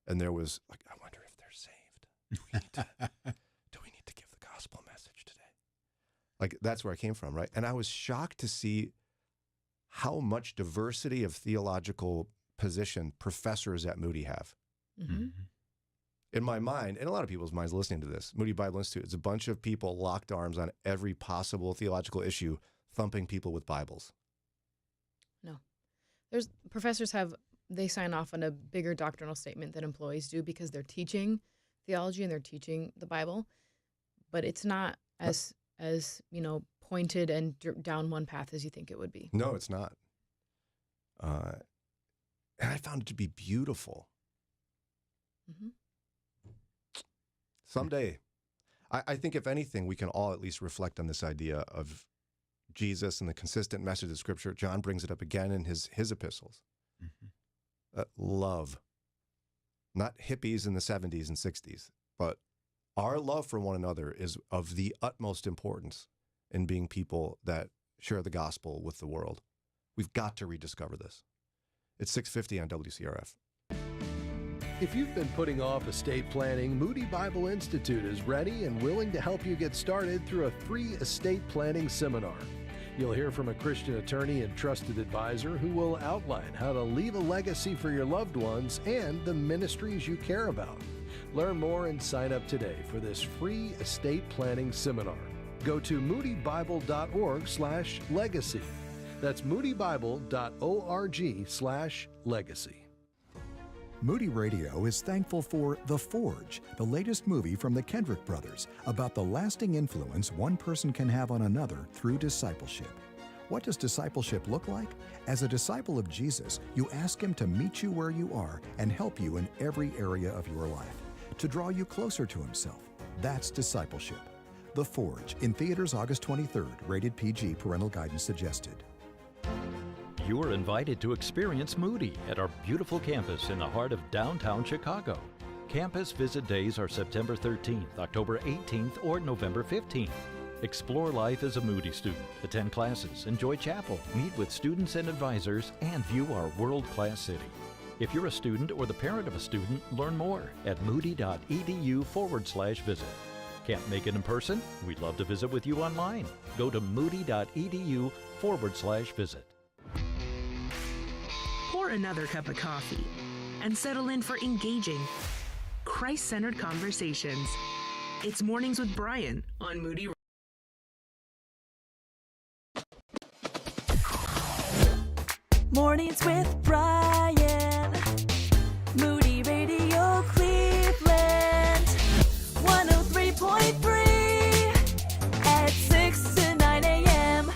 And there was like, I wonder if they're saved. Do we need to give the gospel message today? Like, that's where I came from, right? And I was shocked to see how much diversity of theological position professors at Moody have. In my mind, and a lot of people's minds listening to this, Moody Bible Institute is a bunch of people locked arms on every possible theological issue, thumping people with Bibles. No. Professors they sign off on a bigger doctrinal statement than employees do because they're teaching theology and they're teaching the Bible, but it's not as pointed and down one path as you think it would be. No, it's not. And I found it to be beautiful. Someday, I think if anything, we can all at least reflect on this idea of Jesus and the consistent message of Scripture. John brings it up again in his epistles. Love. Not hippies in the 70s and 60s, but our love for one another is of the utmost importance in being people that share the gospel with the world. We've got to rediscover this. It's 6:50 on WCRF. If you've been putting off estate planning, Moody Bible Institute is ready and willing to help you get started through a free estate planning seminar. You'll hear from a Christian attorney and trusted advisor who will outline how to leave a legacy for your loved ones and the ministries you care about. Learn more and sign up today for this free estate planning seminar. Go to moodybible.org/legacy. That's moodybible.org/legacy. Moody Radio is thankful for The Forge, the latest movie from the Kendrick brothers about the lasting influence one person can have on another through discipleship. What does discipleship look like? As a disciple of Jesus, you ask Him to meet you where you are and help you in every area of your life, to draw you closer to Himself. That's discipleship. The Forge, in theaters August 23rd, rated PG, parental guidance suggested. You are invited to experience Moody at our beautiful campus in the heart of downtown Chicago. Campus visit days are September 13th, October 18th, or November 15th. Explore life as a Moody student, attend classes, enjoy chapel, meet with students and advisors, and view our world-class city. If you're a student or the parent of a student, learn more at moody.edu/visit. Can't make it in person? We'd love to visit with you online. Go to moody.edu/visit. Pour another cup of coffee and settle in for engaging, Christ-centered conversations. It's Mornings with Brian on Moody. Mornings with Brian. Moody Radio Cleveland. 103.3 at 6 to 9 a.m.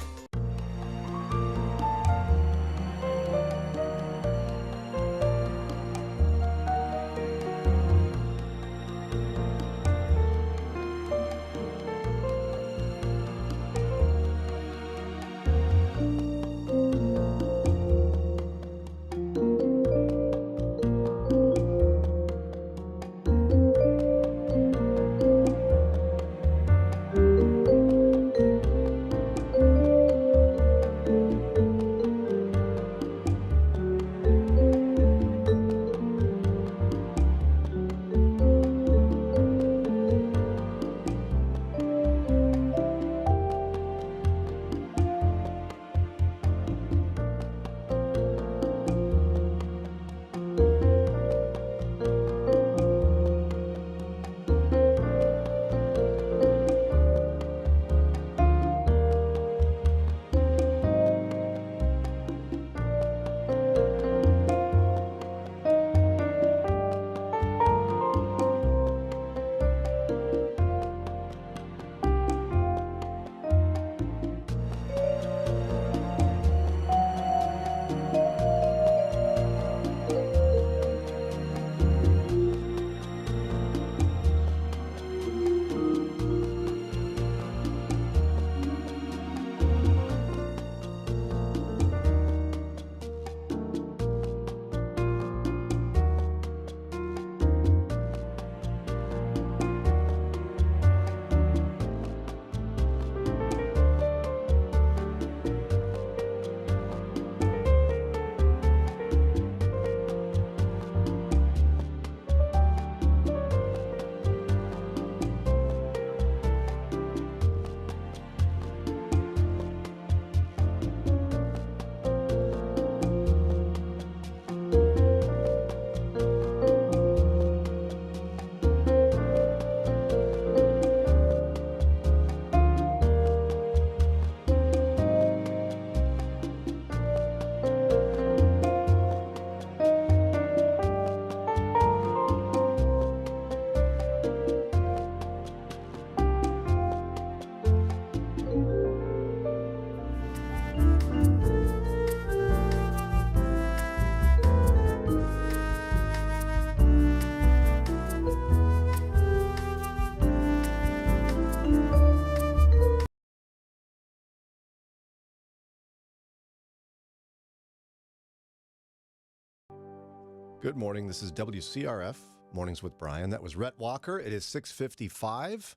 Good morning. This is WCRF, Mornings with Brian. That was Rhett Walker. It is 6:55,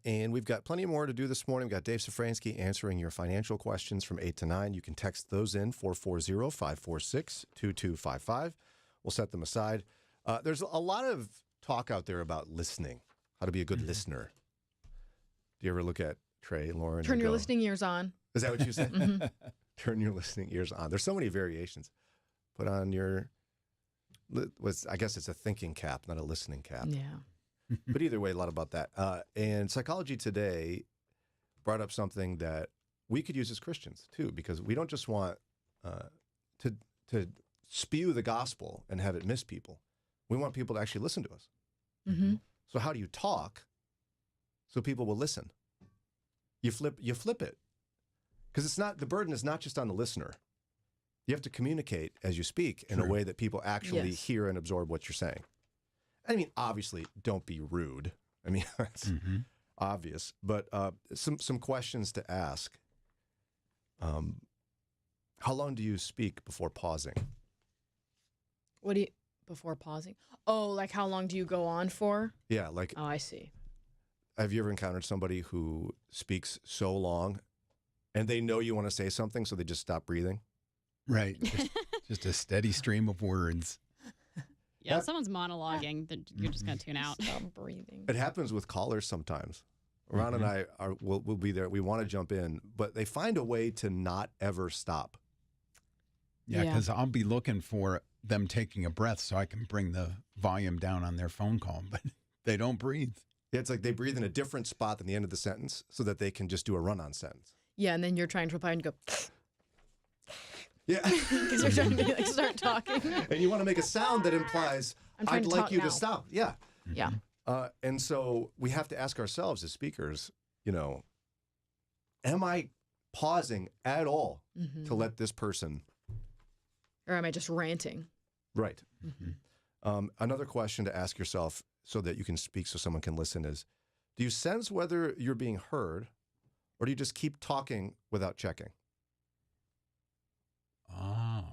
and we've got plenty more to do this morning. We've got Dave Szfranski answering your financial questions from 8 to 9. You can text those in, 440-546-2255. We'll set them aside. There's a lot of talk out there about listening, how to be a good listener. Do you ever look at Trey, Lauren? Turn your listening ears on. Is that what you said? Turn your listening ears on. There's so many variations. Put on your... I guess it's a thinking cap, not a listening cap. Yeah. But either way, a lot about that. And Psychology Today brought up something that we could use as Christians, too, because we don't just want to spew the gospel and have it miss people. We want people to actually listen to us. Mm-hmm. So how do you talk so people will listen? You flip it. Because it's not, the burden is not just on the listener. You have to communicate as you speak in a way that people actually hear and absorb what you're saying. I mean, obviously, don't be rude. I mean, that's obvious. But some questions to ask. How long do you speak before pausing? Before pausing? Oh, like how long do you go on for? Yeah, like... Oh, I see. Have you ever encountered somebody who speaks so long and they know you want to say something, so they just stop breathing? Right. Just a steady stream of words. Yeah, if someone's monologuing, then you're just going to tune out. Stop breathing. It happens with callers sometimes. Ron and I will be there. We want to jump in, but they find a way to not ever stop. Yeah, because I'll be looking for them taking a breath so I can bring the volume down on their phone call, but they don't breathe. Yeah, it's like they breathe in a different spot than the end of the sentence so that they can just do a run-on sentence. Yeah, and then you're trying to reply and you go... Yeah. Because you're trying to like, start talking. And you want to make a sound that implies, I'd like you to stop. Yeah. Yeah. And so we have to ask ourselves as speakers, am I pausing at all to let this person... Or am I just ranting? Right. Another question to ask yourself so that you can speak so someone can listen is, do you sense whether you're being heard or do you just keep talking without checking? Oh.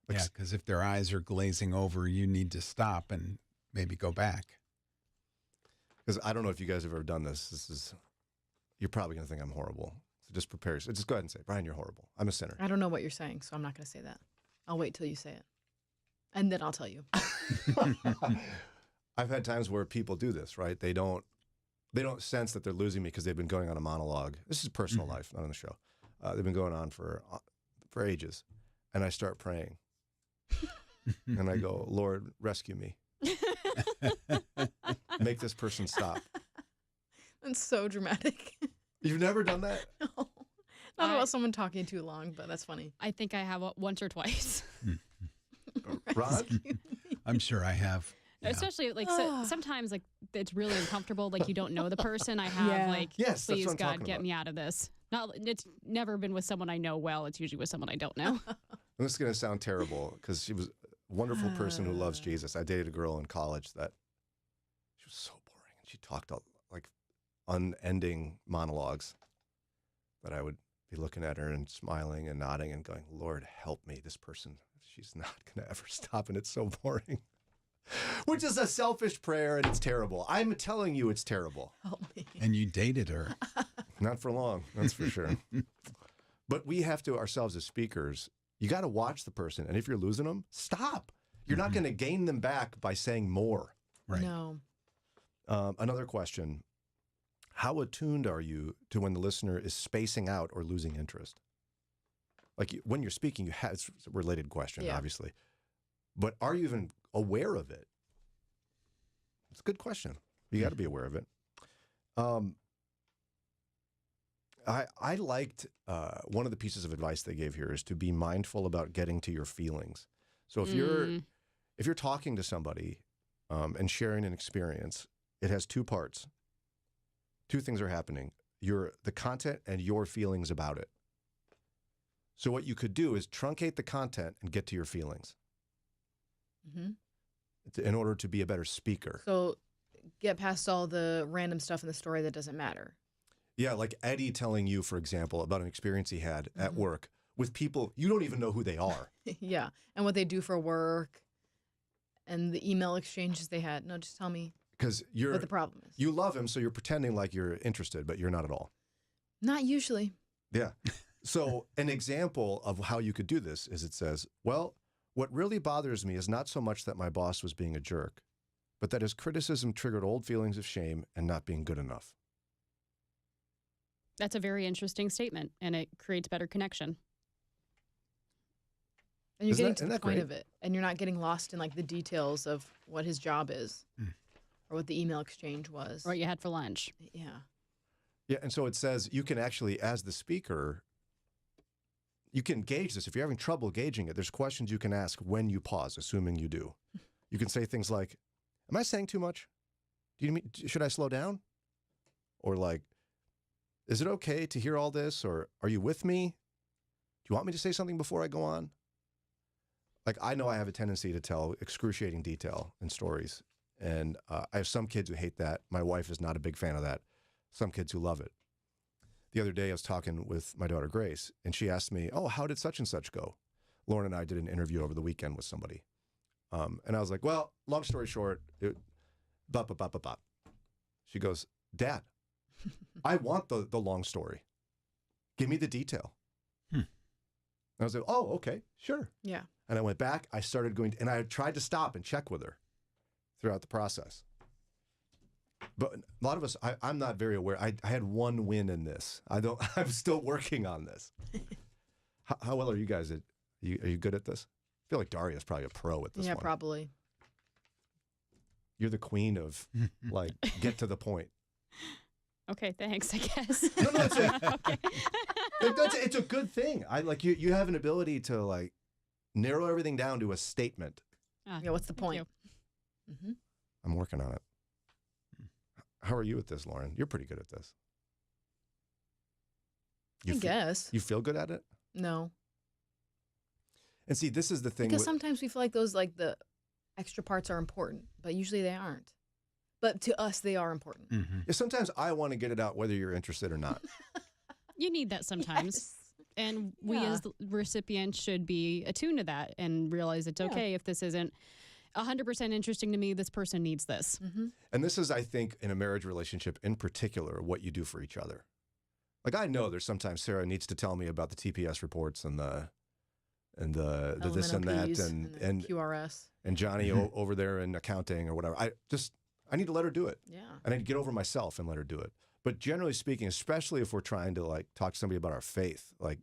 Yeah, because if their eyes are glazing over, you need to stop and maybe go back. Because I don't know if you guys have ever done this. You're probably going to think I'm horrible. So just prepare yourself. Just go ahead and say, Brian, you're horrible. I'm a sinner. I don't know what you're saying, so I'm not going to say that. I'll wait till you say it. And then I'll tell you. I've had times where people do this, right? They don't sense that they're losing me because they've been going on a monologue. This is personal life, not on the show. They've been going on for ages. And I start praying. And I go, Lord, rescue me. Make this person stop. That's so dramatic. You've never done that? No. Not about someone talking too long, but that's funny. I think I have once or twice. Ron? I'm sure I have. Yeah. Especially like sometimes like it's really uncomfortable. Like you don't know the person. I have yes, please God get me out of this. It's never been with someone I know well. It's usually with someone I don't know. This is going to sound terrible because she was a wonderful person who loves Jesus. I dated a girl in college that she was so boring. And she talked like unending monologues that I would be looking at her and smiling and nodding and going, Lord, help me. This person, she's not going to ever stop. And it's so boring. Which is a selfish prayer, and it's terrible. I'm telling you it's terrible. Help me. And you dated her. Not for long, that's for sure. But we have to, ourselves as speakers, you got to watch the person. And if you're losing them, stop. You're not going to gain them back by saying more. Right. No. Another question. How attuned are you to when the listener is spacing out or losing interest? Like when you're speaking, it's a related question, obviously. But are you even aware of it? It's a good question. You got to be aware of it. I liked one of the pieces of advice they gave here is to be mindful about getting to your feelings. So if you're talking to somebody and sharing an experience, it has two parts. Two things are happening. The content and your feelings about it. So what you could do is truncate the content and get to your feelings. In order to be a better speaker. So get past all the random stuff in the story that doesn't matter. Yeah, like Eddie telling you, for example, about an experience he had at work with people you don't even know who they are. Yeah. And what they do for work and the email exchanges they had. No, just tell me Because what the problem is. You love him, so you're pretending like you're interested, but you're not at all. Not usually. Yeah. So an example of how you could do this is it says, well, what really bothers me is not so much that my boss was being a jerk, but that his criticism triggered old feelings of shame and not being good enough. That's a very interesting statement, and it creates better connection. And you're getting to the point of it, and you're not getting lost in like the details of what his job is or what the email exchange was. Or what you had for lunch. Yeah. Yeah, and so it says you can actually, as the speaker, you can gauge this. If you're having trouble gauging it, there's questions you can ask when you pause, assuming you do. You can say things like, am I saying too much? Should I slow down? Or like, is it okay to hear all this? Or are you with me? Do you want me to say something before I go on? Like, I know I have a tendency to tell excruciating detail in stories. And I have some kids who hate that. My wife is not a big fan of that. Some kids who love it. The other day I was talking with my daughter Grace, and she asked me, oh, how did such and such go? Lauren and I did an interview over the weekend with somebody. And I was like, well, long story short, bop. She goes, Dad, I want the long story. Give me the detail. And I was like, oh, okay, sure. Yeah. And I went back, I started going, and I tried to stop and check with her throughout the process. But a lot of us, I'm not very aware. I had one win in this. I'm still working on this. How well are you guys are you good at this? I feel like Daria's probably a pro at this one. Yeah, probably. You're the queen of, like, get to the point. Okay, thanks, I guess. No, it's a good thing. You have an ability to, like, narrow everything down to a statement. Yeah, what's the point? Mm-hmm. I'm working on it. How are you at this, Lauren? You're pretty good at this. I guess. You feel good at it? No. And see, this is the thing. Because sometimes we feel like those, like, the extra parts are important, but usually they aren't. But to us, they are important. Mm-hmm. Yeah, sometimes I want to get it out whether you're interested or not. You need that sometimes. Yes. And we as recipients should be attuned to that and realize it's okay if this isn't 100% interesting to me. This person needs this. Mm-hmm. And this is, I think, in a marriage relationship in particular, what you do for each other. Like, I know there's sometimes Sarah needs to tell me about the TPS reports and the this and that and QRS and Johnny over there in accounting or whatever. I need to let her do it. Yeah. I need to get over myself and let her do it. But generally speaking, especially if we're trying to, like, talk to somebody about our faith, like,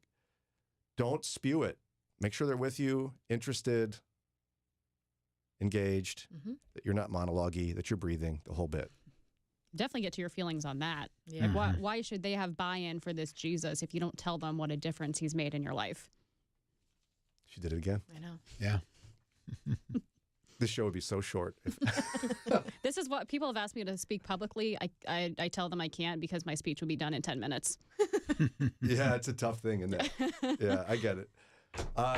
don't spew it. Make sure they're with you, interested, engaged, that you're not monologue-y, that you're breathing, the whole bit. Definitely get to your feelings on that. Yeah. Like, why should they have buy-in for this Jesus if you don't tell them what a difference he's made in your life? She did it again. I know. Yeah. This show would be so short. This is what people have asked me to speak publicly. I tell them I can't because my speech would be done in 10 minutes. Yeah, it's a tough thing, isn't it? Yeah, I get it.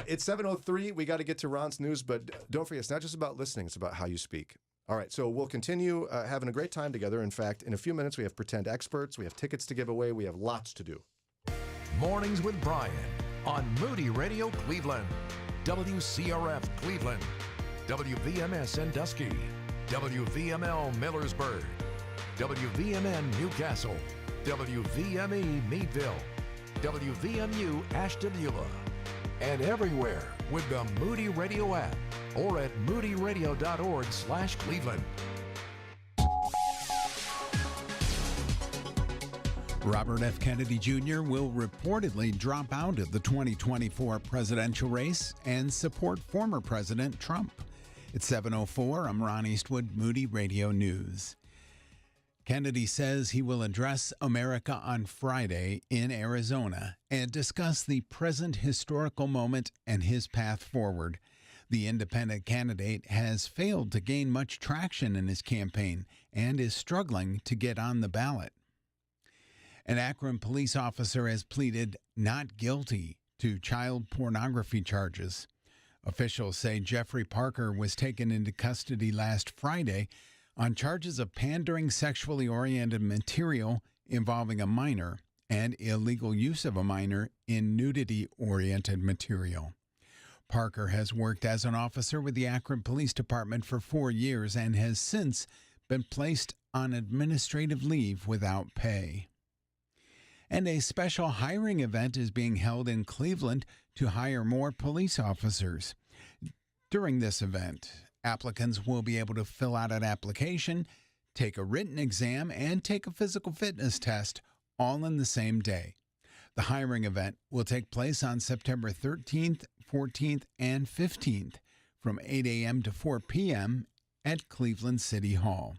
It's 7:03. We got to get to Ron's news, but don't forget, it's not just about listening. It's about how you speak. All right, so we'll continue having a great time together. In fact, in a few minutes, we have Pretend Experts. We have tickets to give away. We have lots to do. Mornings with Brian on Moody Radio Cleveland, WCRF Cleveland, WVMS Sandusky, WVML Millersburg, WVMN Newcastle, WVME Meadville, WVMU Ashtabula, and everywhere with the Moody Radio app or at moodyradio.org/Cleveland. Robert F. Kennedy Jr. will reportedly drop out of the 2024 presidential race and support former President Trump. It's 7:04. I'm Ron Eastwood, Moody Radio News. Kennedy says he will address America on Friday in Arizona and discuss the present historical moment and his path forward. The independent candidate has failed to gain much traction in his campaign and is struggling to get on the ballot. An Akron police officer has pleaded not guilty to child pornography charges. Officials say Jeffrey Parker was taken into custody last Friday on charges of pandering sexually oriented material involving a minor and illegal use of a minor in nudity-oriented material. Parker has worked as an officer with the Akron Police Department for 4 years and has since been placed on administrative leave without pay. And a special hiring event is being held in Cleveland to hire more police officers. During this event, applicants will be able to fill out an application, take a written exam, and take a physical fitness test all in the same day. The hiring event will take place on September 13th, 14th, and 15th from 8 a.m. to 4 p.m. at Cleveland City Hall.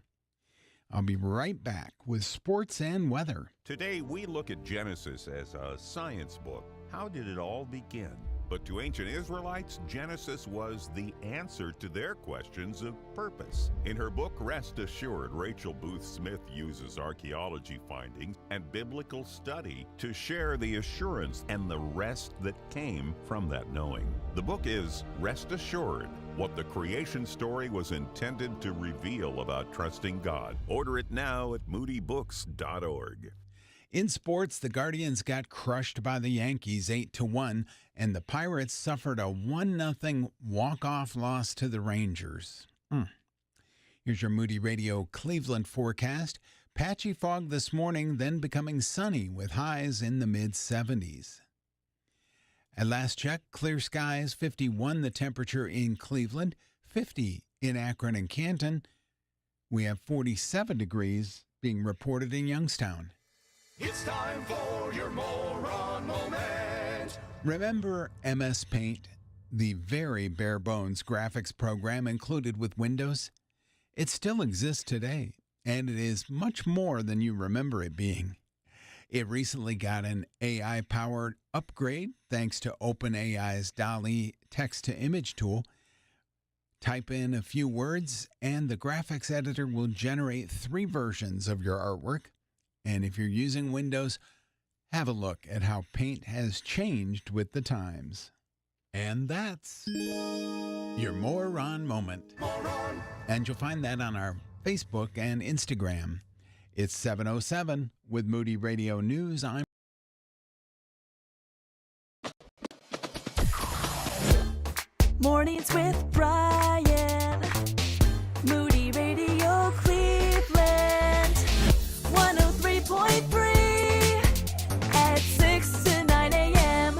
I'll be right back with sports and weather. Today, we look at Genesis as a science book. How did it all begin? But to ancient Israelites, Genesis was the answer to their questions of purpose. In her book, Rest Assured, Rachel Booth Smith uses archaeology findings and biblical study to share the assurance and the rest that came from that knowing. The book is Rest Assured, what the creation story was intended to reveal about trusting God. Order it now at moodybooks.org. In sports, the Guardians got crushed by the Yankees 8-1, and the Pirates suffered a 1-0 walk-off loss to the Rangers. Here's your Moody Radio Cleveland forecast. Patchy fog this morning, then becoming sunny with highs in the mid-70s. At last check, clear skies, 51 the temperature in Cleveland, 50 in Akron and Canton. We have 47 degrees being reported in Youngstown. It's time for your moron moment. Remember MS Paint, the very bare bones graphics program included with Windows? It still exists today, and it is much more than you remember it being. It recently got an AI-powered upgrade thanks to OpenAI's DALL-E text-to-image tool. Type in a few words, and the graphics editor will generate 3 versions of your artwork. And if you're using Windows, have a look at how Paint has changed with the times. And that's your Moron Moment. Moron. And you'll find that on our Facebook and Instagram. It's 7:07 with Moody Radio News. I'm Mornings with Brian. Moody Radio Cleveland. 103.3 at 6 to 9 a.m.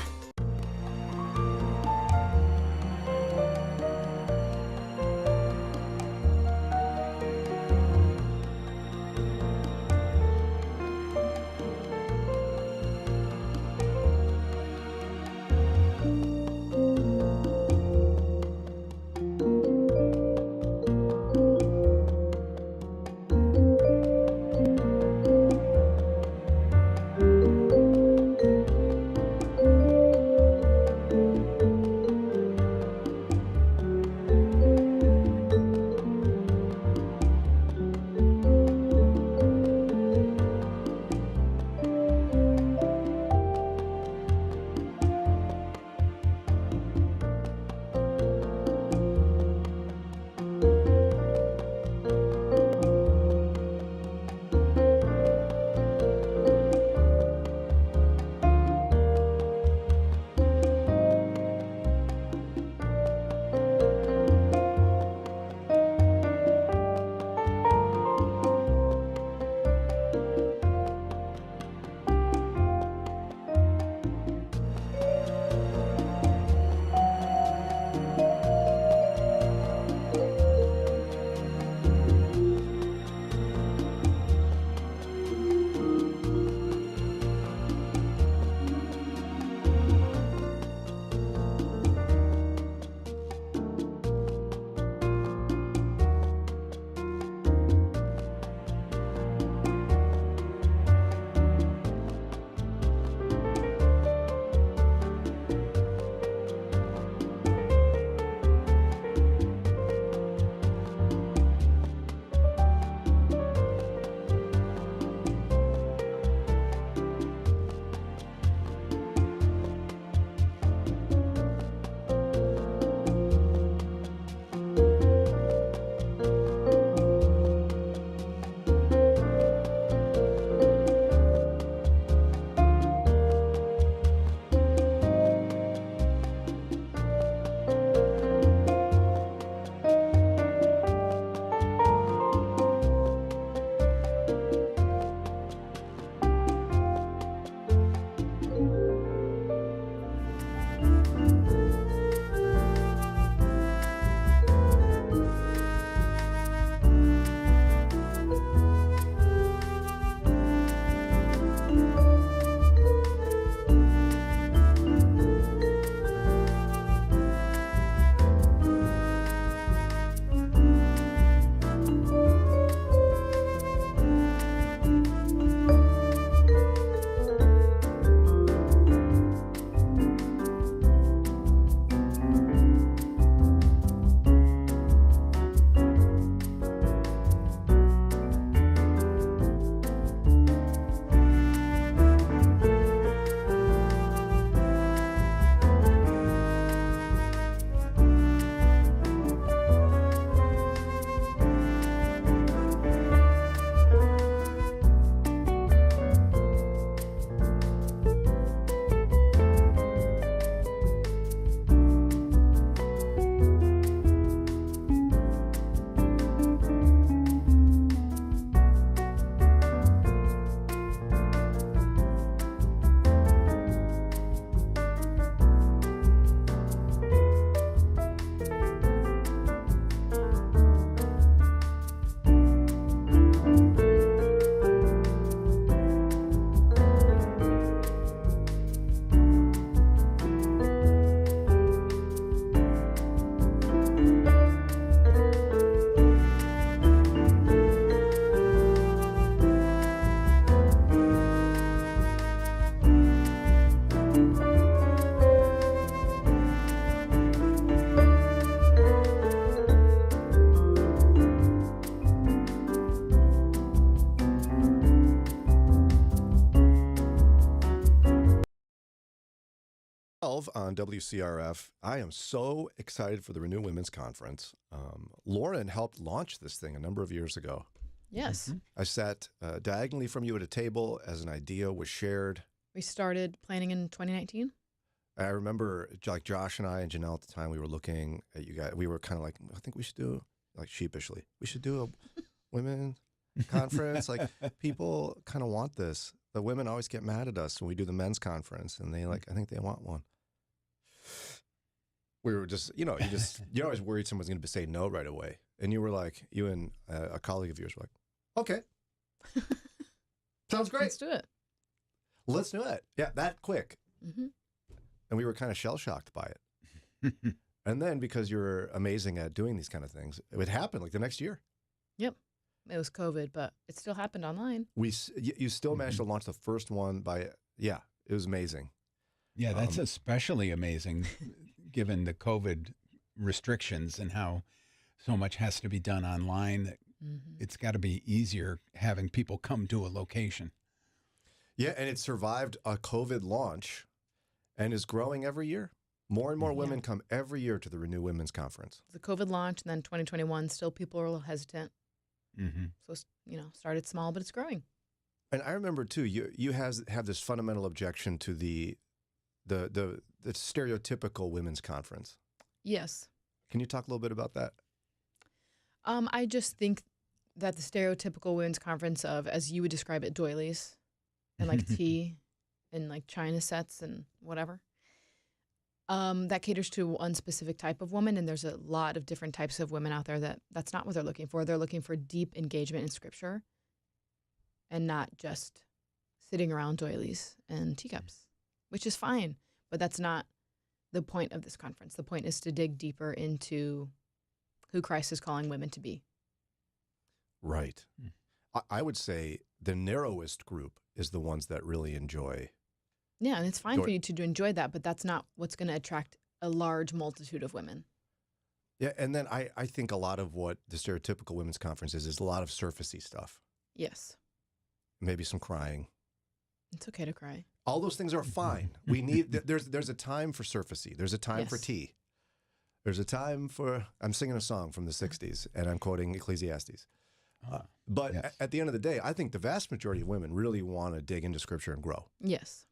12 on WCRF. I am so excited for the Renew Women's Conference. Lauren helped launch this thing a number of years ago. Yes. I sat diagonally from you at a table as an idea was shared. We started planning in 2019. I remember like Josh and I and Janelle at the time, we were looking at you guys. We were kind of like, I think we should do, like sheepishly, we should do a women conference. Like people kind of want this. The women always get mad at us when we do the men's conference, and they like, I think they want one. We were just, you're always worried someone's going to say no right away. And you were like, you and a colleague of yours were like, okay. Sounds great. Let's do it. Let's do it. Yeah, that quick. Mm-hmm. And we were kind of shell-shocked by it. And then because you're amazing at doing these kind of things, it would happen like the next year. Yep. It was COVID, but it still happened online. You still managed to launch the first one it was amazing. Yeah, that's especially amazing given the COVID restrictions and how so much has to be done online. It's got to be easier having people come to a location. Yeah, and it survived a COVID launch and is growing every year. More and more women come every year to the Renew Women's Conference. The COVID launch, and then 2021, still people are a little hesitant. So, started small, but it's growing. And I remember, too, you have this fundamental objection to the stereotypical women's conference. Yes. Can you talk a little bit about that? I just think that the stereotypical women's conference of, as you would describe it, doilies and like tea and like china sets and whatever, that caters to one specific type of woman. And there's a lot of different types of women out there that's not what they're looking for. They're looking for deep engagement in scripture and not just sitting around doilies and teacups, which is fine. But that's not the point of this conference. The point is to dig deeper into who Christ is calling women to be. Right. I would say the narrowest group is the ones that really enjoy. Yeah, and it's fine for you to enjoy that, but that's not what's going to attract a large multitude of women. Yeah, and then I think a lot of what the stereotypical women's conference is a lot of surfacey stuff. Yes. Maybe some crying. It's okay to cry. All those things are fine. We need there's a time for surfacey. There's a time for tea. There's a time for, I'm singing a song from the 60s, and I'm quoting Ecclesiastes. But at the end of the day, I think the vast majority of women really want to dig into Scripture and grow. Yes.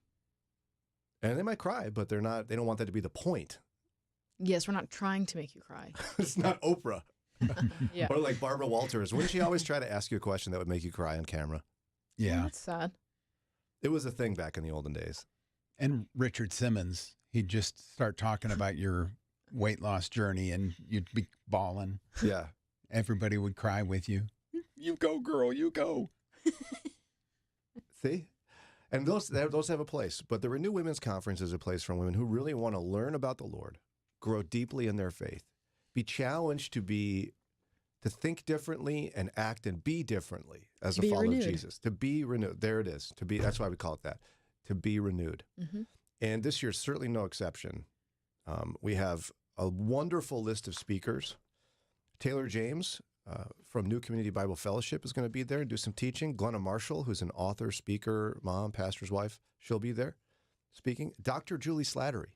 And they might cry, but they don't want that to be the point. Yes, we're not trying to make you cry. It's not Oprah. Yeah. Or like Barbara Walters. Wouldn't she always try to ask you a question that would make you cry on camera? Yeah. That's sad. It was a thing back in the olden days. And Richard Simmons, he'd just start talking about your weight loss journey and you'd be bawling. Yeah. Everybody would cry with you. You go, girl, you go. See? And those have a place. But the Renew Women's Conference is a place for women who really want to learn about the Lord, grow deeply in their faith, be challenged to think differently and act and be differently as a follower of Jesus. To be renewed. There it is. That's why we call it that. To be renewed. Mm-hmm. And this year's certainly no exception. We have a wonderful list of speakers. Taylor James from New Community Bible Fellowship is going to be there and do some teaching. Glenna Marshall, who's an author, speaker, mom, pastor's wife, she'll be there speaking. Dr. Julie Slattery,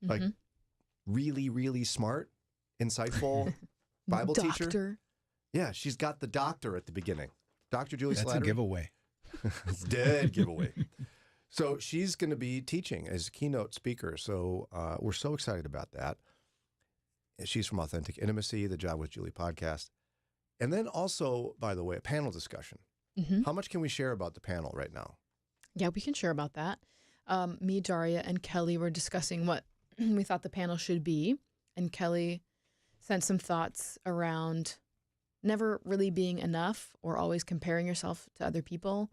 like really, really smart, insightful Bible teacher. Yeah, she's got the doctor at the beginning. Dr. Julie Slattery. That's a giveaway. It's dead giveaway. So she's going to be teaching as a keynote speaker. So we're so excited about that. She's from Authentic Intimacy, the Job with Julie podcast. And then also, by the way, a panel discussion. Mm-hmm. How much can we share about the panel right now? Yeah, we can share about that. Me, Daria, and Kelly were discussing what we thought the panel should be. And Kelly sent some thoughts around never really being enough or always comparing yourself to other people.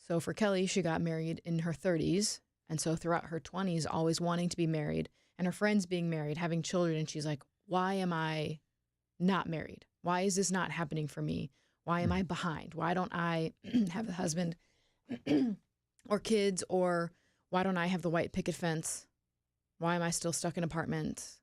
So for Kelly, she got married in her 30s. And so throughout her 20s, always wanting to be married and her friends being married, having children. And she's like, why am I not married? Why is this not happening for me? Why am I behind? Why don't I have a husband or kids? Or why don't I have the white picket fence? Why am I still stuck in apartments?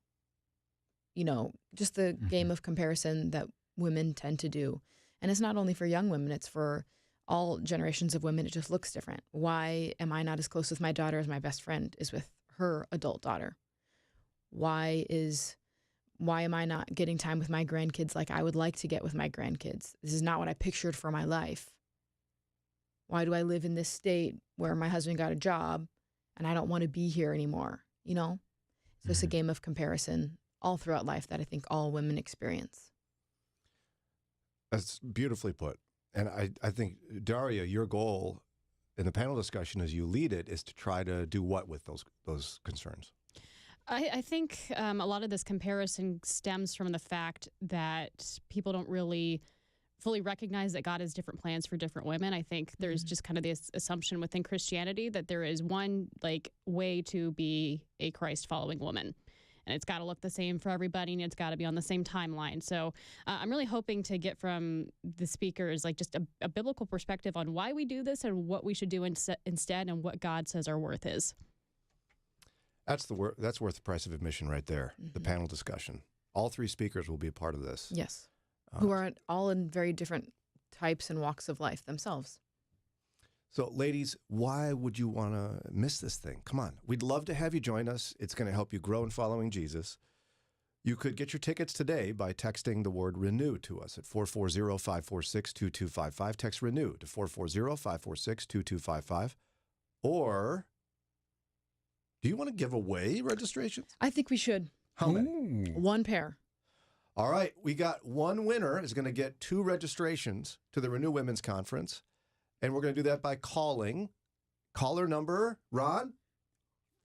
You know, just the game of comparison that women tend to do. And it's not only for young women, it's for all generations of women. It just looks different. Why am I not as close with my daughter as my best friend is with her adult daughter? Why am I not getting time with my grandkids like I would like to get with my grandkids? This is not what I pictured for my life. Why do I live in this state where my husband got a job and I don't want to be here anymore? You know? So it's a game of comparison all throughout life that I think all women experience. That's beautifully put. And I think, Daria, your goal in the panel discussion as you lead it is to try to do what with those concerns? I think a lot of this comparison stems from the fact that people don't really fully recognize that God has different plans for different women. I think there's just kind of this assumption within Christianity that there is one way to be a Christ-following woman. And it's got to look the same for everybody, and it's got to be on the same timeline. So I'm really hoping to get from the speakers just a biblical perspective on why we do this and what we should do instead and what God says our worth is. That's worth the price of admission right there, the panel discussion. All three speakers will be a part of this. Yes, who are all in very different types and walks of life themselves. So, ladies, why would you want to miss this thing? Come on. We'd love to have you join us. It's going to help you grow in following Jesus. You could get your tickets today by texting the word RENEW to us at 440-546-2255. Text RENEW to 440-546-2255. Or, do you want to give away registrations? I think we should. How many? One pair. All right. We got one winner is going to get 2 registrations to the Renew Women's Conference. And we're going to do that by calling caller number, Ron?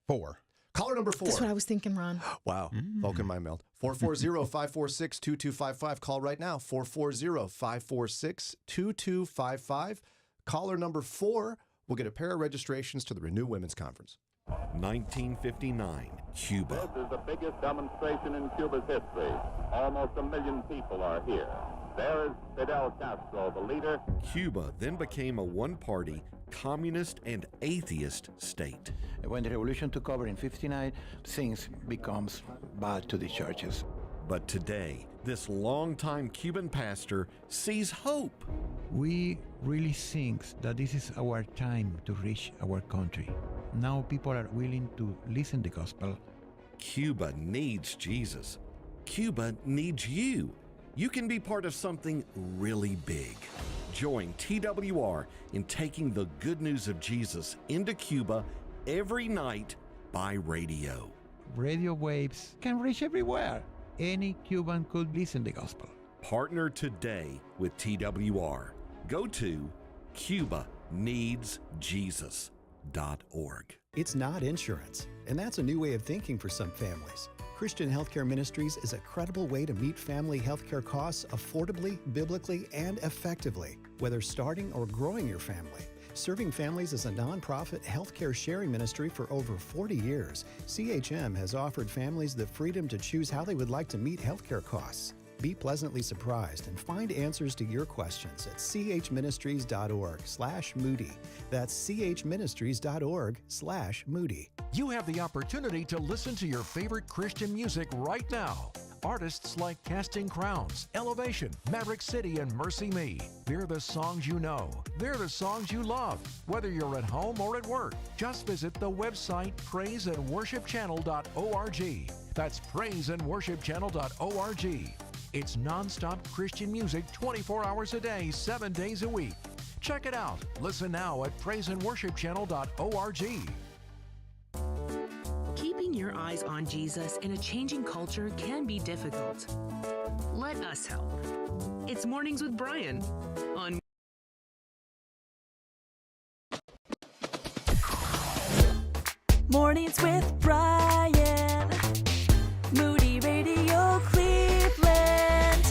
4. Caller number 4. That's what I was thinking, Ron. Wow. Vulcan mind meld. 440-546-2255. Call right now. 440-546-2255. Caller number 4 will get a pair of registrations to the Renew Women's Conference. 1959, Cuba. This is the biggest demonstration in Cuba's history. Almost 1 million people are here. There is Fidel Castro, the leader. Cuba then became a one-party, communist and atheist state. When the revolution took over in 59, things becomes bad to the churches. But today, this longtime Cuban pastor sees hope. We really think that this is our time to reach our country. Now people are willing to listen to the gospel. Cuba needs Jesus. Cuba needs you. You can be part of something really big. Join TWR in taking the good news of Jesus into Cuba every night by radio. Radio waves can reach everywhere. Any Cuban could listen to the gospel. Partner today with TWR. Go to CubaNeedsJesus.org. It's not insurance, and that's a new way of thinking for some families. Christian Healthcare Ministries is a credible way to meet family healthcare costs affordably, biblically, and effectively, whether starting or growing your family. Serving families as a nonprofit healthcare sharing ministry for over 40 years, CHM has offered families the freedom to choose how they would like to meet healthcare costs. Be pleasantly surprised and find answers to your questions at chministries.org/Moody. That's chministries.org/Moody. You have the opportunity to listen to your favorite Christian music right now. Artists like Casting Crowns, Elevation, Maverick City, and Mercy Me. They're the songs you know. They're the songs you love. Whether you're at home or at work, just visit the website praiseandworshipchannel.org. That's praiseandworshipchannel.org. It's nonstop Christian music 24 hours a day, 7 days a week. Check it out. Listen now at praiseandworshipchannel.org. Keeping your eyes on Jesus in a changing culture can be difficult. Let us help. It's Mornings with Brian on Mornings with Brian. Moody Radio Cleveland.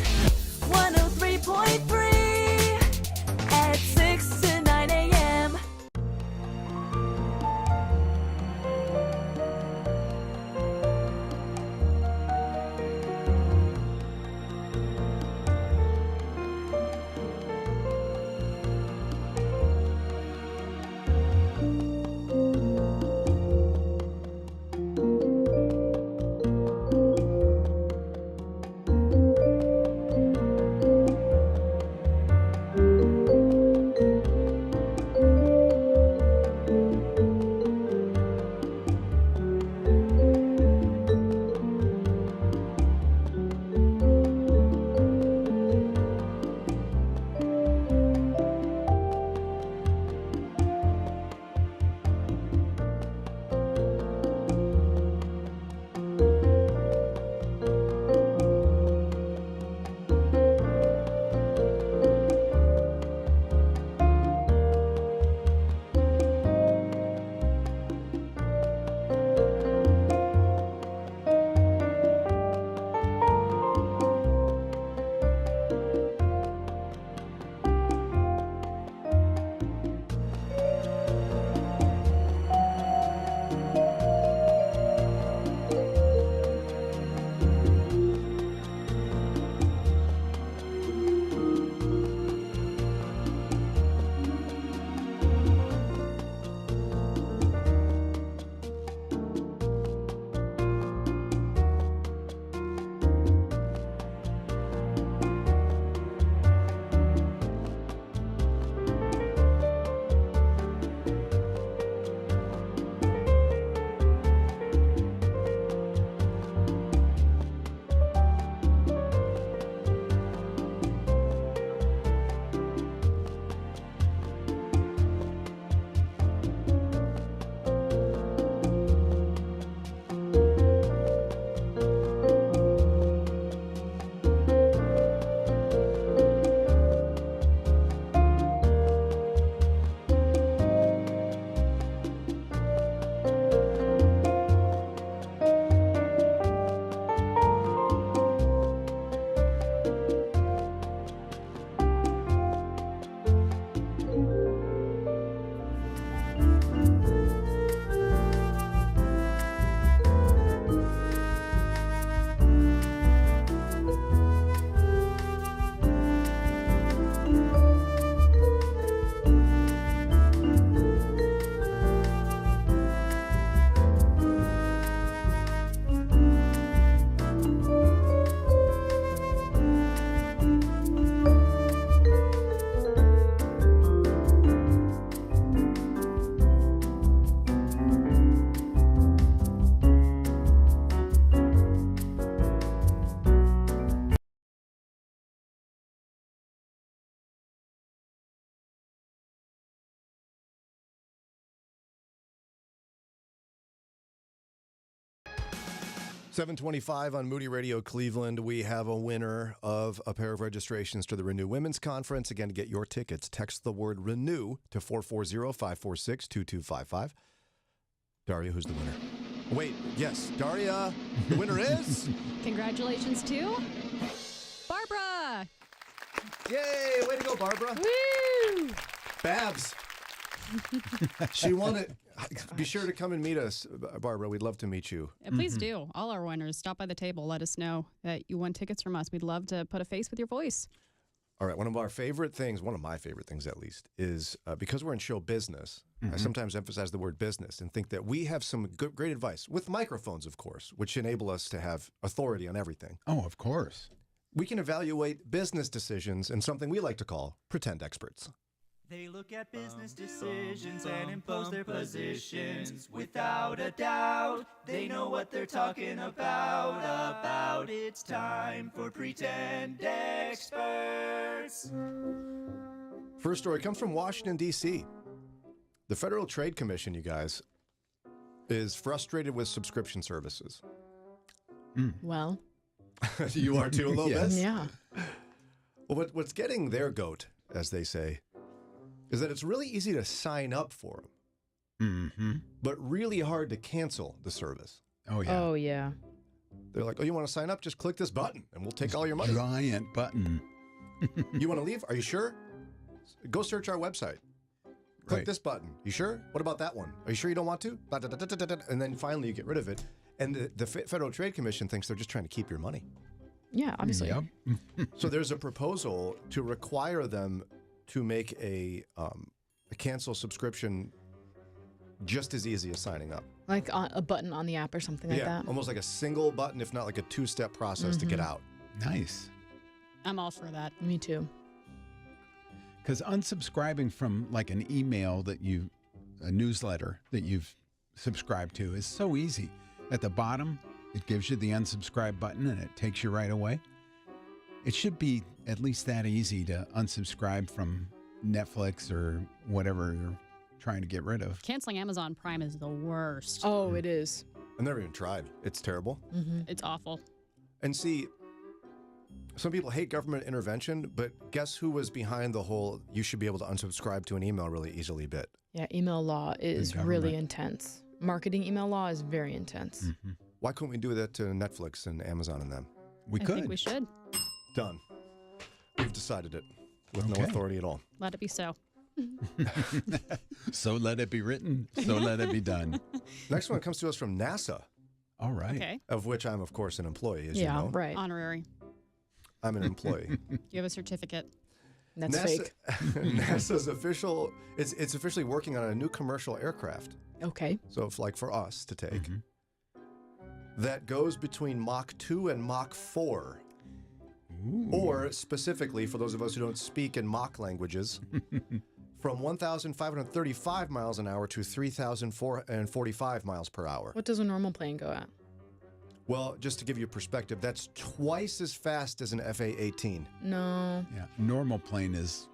103.3 at 6 to 9 a.m. 725 on Moody Radio Cleveland. We have a winner of a pair of registrations to the Renew Women's Conference. Again, to get your tickets, text the word RENEW to 440-546-2255. Daria, who's the winner? Wait, yes, Daria, the winner is... Congratulations to Barbara. Yay, way to go, Barbara. Woo! Babs. She won it. Be sure to come and meet us, Barbara. We'd love to meet you. Please do. All our winners, stop by the table. Let us know that you won tickets from us. We'd love to put a face with your voice. All right. One of my favorite things at least, is because we're in show business, I sometimes emphasize the word business and think that we have some great advice with microphones, of course, which enable us to have authority on everything. Oh, of course. We can evaluate business decisions in something we like to call pretend experts. They look at business decisions and impose their positions. Without a doubt, they know what they're talking about. It's time for Pretend Experts. First story comes from Washington, D.C. The Federal Trade Commission, you guys, is frustrated with subscription services. Well. You are too, a little bit? Yeah. Well, what's getting their goat, as they say, is that it's really easy to sign up for them, but really hard to cancel the service. Oh, yeah. Oh, yeah. They're like, oh, you want to sign up? Just click this button, and we'll take all your money. Giant button. You want to leave? Are you sure? Go search our website. Click this button. You sure? What about that one? Are you sure you don't want to? And then finally you get rid of it. And the Federal Trade Commission thinks they're just trying to keep your money. Yeah, obviously. Yep. So there's a proposal to require them to make a cancel subscription just as easy as signing up. Like a button on the app or something like that. Almost like a single button, if not like a two-step process to get out. Nice. I'm all for that. Me too. Because unsubscribing from like an email a newsletter that you've subscribed to is so easy. At the bottom, it gives you the unsubscribe button and it takes you right away. It should be at least that easy to unsubscribe from Netflix or whatever you're trying to get rid of. Canceling Amazon Prime is the worst. Oh, it is. I've never even tried. It's terrible. It's awful. And see, some people hate government intervention, but guess who was behind the whole you should be able to unsubscribe to an email really easily bit? Yeah, email law is really intense. Marketing email law is very intense. Why couldn't we do that to Netflix and Amazon and them? I think we should. Done. We've decided it with no authority at all. Let it be so. So let it be written. So let it be done. Next one comes to us from NASA. All right. Okay. Of which I'm, of course, an employee, as you know. Right. Honorary. I'm an employee. You have a certificate. That's fake. NASA's it's officially working on a new commercial aircraft. Okay. So if, like for us to take, that goes between Mach 2 and Mach 4. Ooh. Or specifically, for those of us who don't speak in Mach languages, from 1,535 miles an hour to 3,445 miles per hour. What does a normal plane go at? Well, just to give you perspective, that's twice as fast as an FA-18. No. Yeah. Normal plane is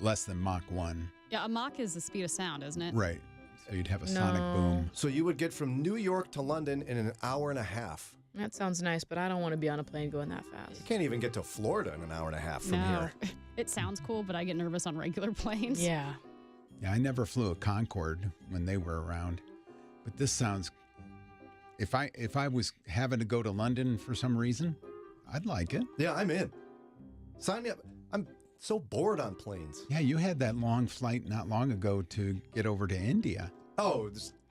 less than Mach 1. Yeah, a Mach is the speed of sound, isn't it? Right. So you'd have a sonic boom. So you would get from New York to London in an hour and a half. That sounds nice, but I don't want to be on a plane going that fast. You can't even get to Florida in an hour and a half from here. It sounds cool, but I get nervous on regular planes. Yeah. Yeah, I never flew a Concorde when they were around. But this sounds... If I was having to go to London for some reason, I'd like it. Yeah, I'm in. Sign me up. I'm so bored on planes. Yeah, you had that long flight not long ago to get over to India. Oh,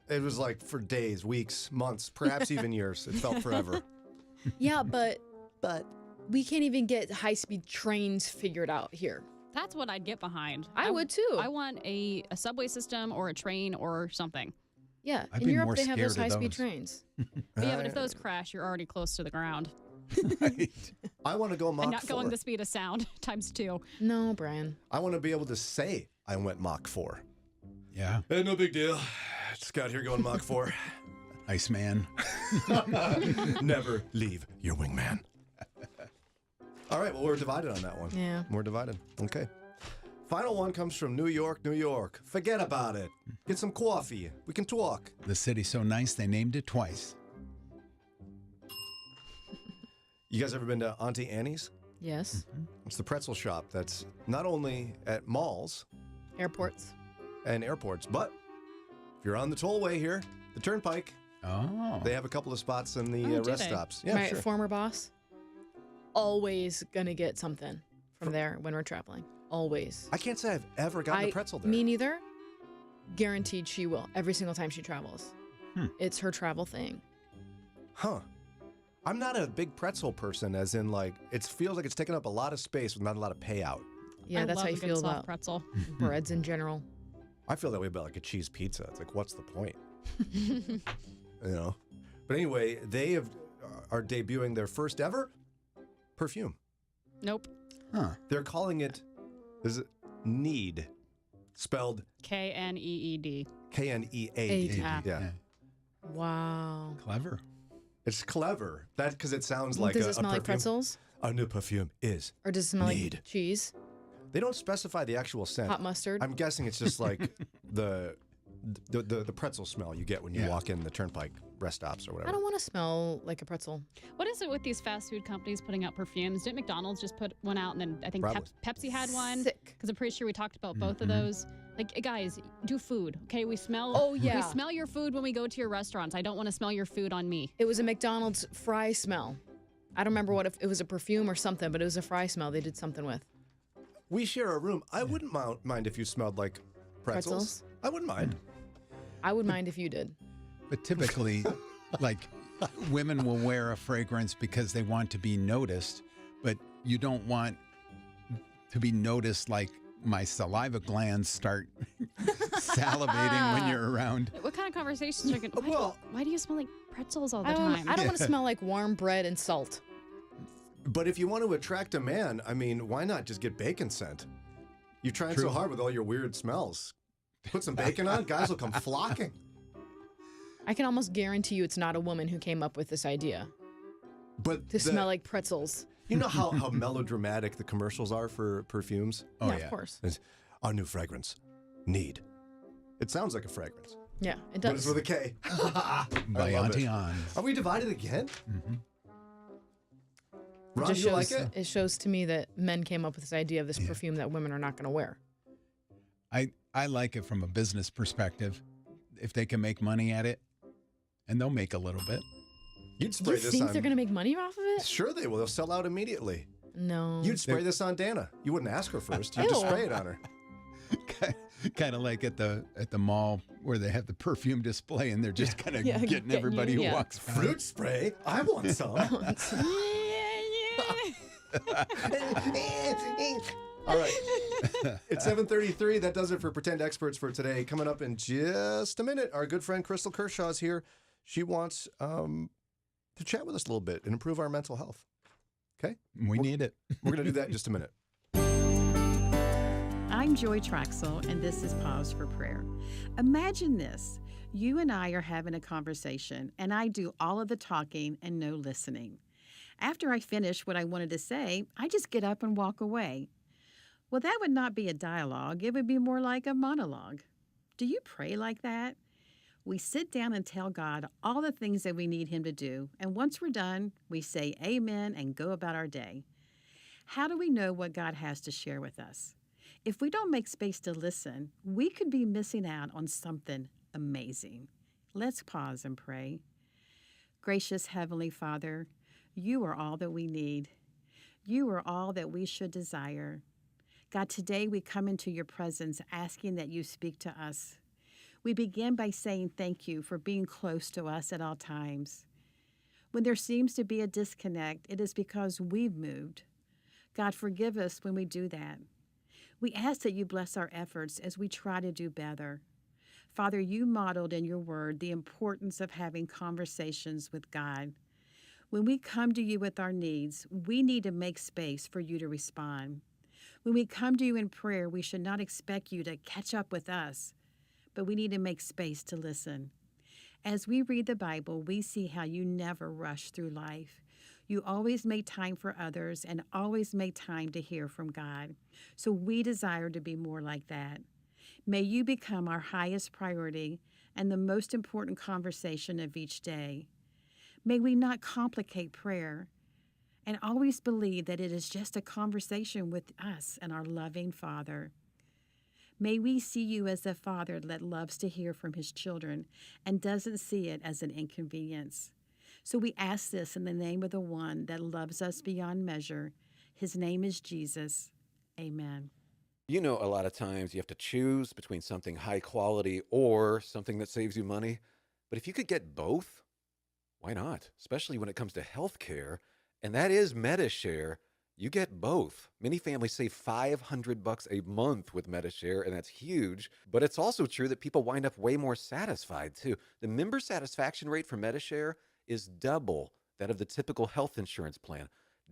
it was like for days, weeks, months, perhaps even years. It felt forever. Yeah, but we can't even get high-speed trains figured out here. That's what I'd get behind. I would too. I want a subway system or a train or something. Yeah, I'd in be Europe more they have those scared of high-speed those. trains. But yeah, but if those crash, you're already close to the ground. Right. I want to go Mach 4. And not going the speed of sound times 2. No, Brian. I want to be able to say I went Mach 4. Yeah. No big deal. Just got here going Mach 4. Iceman. Never leave your wingman. All right, well, we're divided on that one. Yeah. We're divided. Okay. Final one comes from New York, New York. Forget about it. Get some coffee. We can talk. The city's so nice they named it twice. You guys ever been to Auntie Annie's? Yes. It's the pretzel shop that's not only at malls, Airports. and airports, but if you're on the tollway here, the Turnpike, they have a couple of spots in the rest stops. Yeah, My sure. former boss, always gonna get something from there when we're traveling. Always. I can't say I've ever gotten a pretzel there. Me neither. Guaranteed she will every single time she travels. It's her travel thing. Huh. I'm not a big pretzel person, as in, like, it feels like it's taking up a lot of space with not a lot of payout. Yeah, I that's love how you a good feel soft about pretzel. breads in general. I feel that way about, like, a cheese pizza. It's like, what's the point? You know? But anyway, they are debuting their first ever perfume. Nope. Huh. They're calling it, is it Need, spelled K-N-E-E-D. K-N-E-A-D. Yeah. Wow. Clever. It's clever. That because it sounds like Does a it smell like perfume. pretzels? A new perfume is Or does it smell Need. like cheese? They don't specify the actual scent. Hot mustard? I'm guessing it's just like the pretzel smell you get when you walk in the Turnpike rest stops or whatever. I don't want to smell like a pretzel. What is it with these fast food companies putting out perfumes? Didn't McDonald's just put one out, and then I think Probably. Pepsi had one? Sick. Because I'm pretty sure we talked about both of those. Like, guys, do food, okay? We smell. Oh, yeah. We smell your food when we go to your restaurants. I don't want to smell your food on me. It was a McDonald's fry smell. I don't remember if it was a perfume or something, but it was a fry smell they did something with. We share a room. I wouldn't mind if you smelled like pretzels. I wouldn't mind. I would mind if you did. But typically, like, women will wear a fragrance because they want to be noticed, but you don't want to be noticed like my saliva glands start salivating when you're around. What kind of conversations are going to... Why do you smell like pretzels all the I time? don't want to smell like warm bread and salt. But if you want to attract a man, I mean, why not just get bacon scent? You're trying so hard with all your weird smells. Put some bacon on, guys will come flocking. I can almost guarantee you it's not a woman who came up with this idea. But to smell like pretzels. You know how melodramatic the commercials are for perfumes? Oh, yeah, of course. It's our new fragrance, Need. It sounds like a fragrance. Yeah, it But does. it's with a K. By I love Auntie it. Anne's. Are we divided again? Mm-hmm. Ron, It just you shows, like it? shows to me that men came up with this idea of this perfume that women are not going to wear. I like it from a business perspective. If they can make money at it, and they'll make a little bit. You'd spray You this think on. they're going to make money off of it? Sure they will. They'll sell out immediately. No. You'd spray this on Dana. You wouldn't ask her first. You'd just Ew. spray it on her. Kind of like at the mall where they have the perfume display and they're just kind of getting getting everybody you, who yeah. walks by. Fruit spray? I want some. All right. It's 7:33. That does it for Pretend Experts for today. Coming up in just a minute, our good friend Crystal Kershaw is here. She wants to chat with us a little bit and improve our mental health. Okay? We need it. We're going to do that in just a minute. I'm Joy Traxel, and this is Pause for Prayer. Imagine this. You and I are having a conversation, and I do all of the talking and no listening. After I finish what I wanted to say, I just get up and walk away. Well, that would not be a dialogue. It would be more like a monologue. Do you pray like that? We sit down and tell God all the things that we need Him to do, and once we're done, we say amen and go about our day. How do we know what God has to share with us? If we don't make space to listen, we could be missing out on something amazing. Let's pause and pray. Gracious Heavenly Father, You are all that we need. You are all that we should desire. God, today we come into Your presence asking that You speak to us. We begin by saying thank You for being close to us at all times. When there seems to be a disconnect, it is because we've moved. God, forgive us when we do that. We ask that You bless our efforts as we try to do better. Father, You modeled in Your word the importance of having conversations with God. When we come to You with our needs, we need to make space for You to respond. When we come to You in prayer, we should not expect You to catch up with us, but we need to make space to listen. As we read the Bible, we see how You never rush through life. You always make time for others and always make time to hear from God. So we desire to be more like that. May You become our highest priority and the most important conversation of each day. May we not complicate prayer, and always believe that it is just a conversation with us and our loving Father. May we see you as a father that loves to hear from his children and doesn't see it as an inconvenience. So we ask this in the name of the one that loves us beyond measure. His name is Jesus. Amen. You know, a lot of times you have to choose between something high quality or something that saves you money. But if you could get both, why not? Especially when it comes to healthcare, and that is MediShare. You get both. Many families save $500 a month with MediShare, and that's huge. But it's also true that people wind up way more satisfied too. The member satisfaction rate for MediShare is double that of the typical health insurance plan.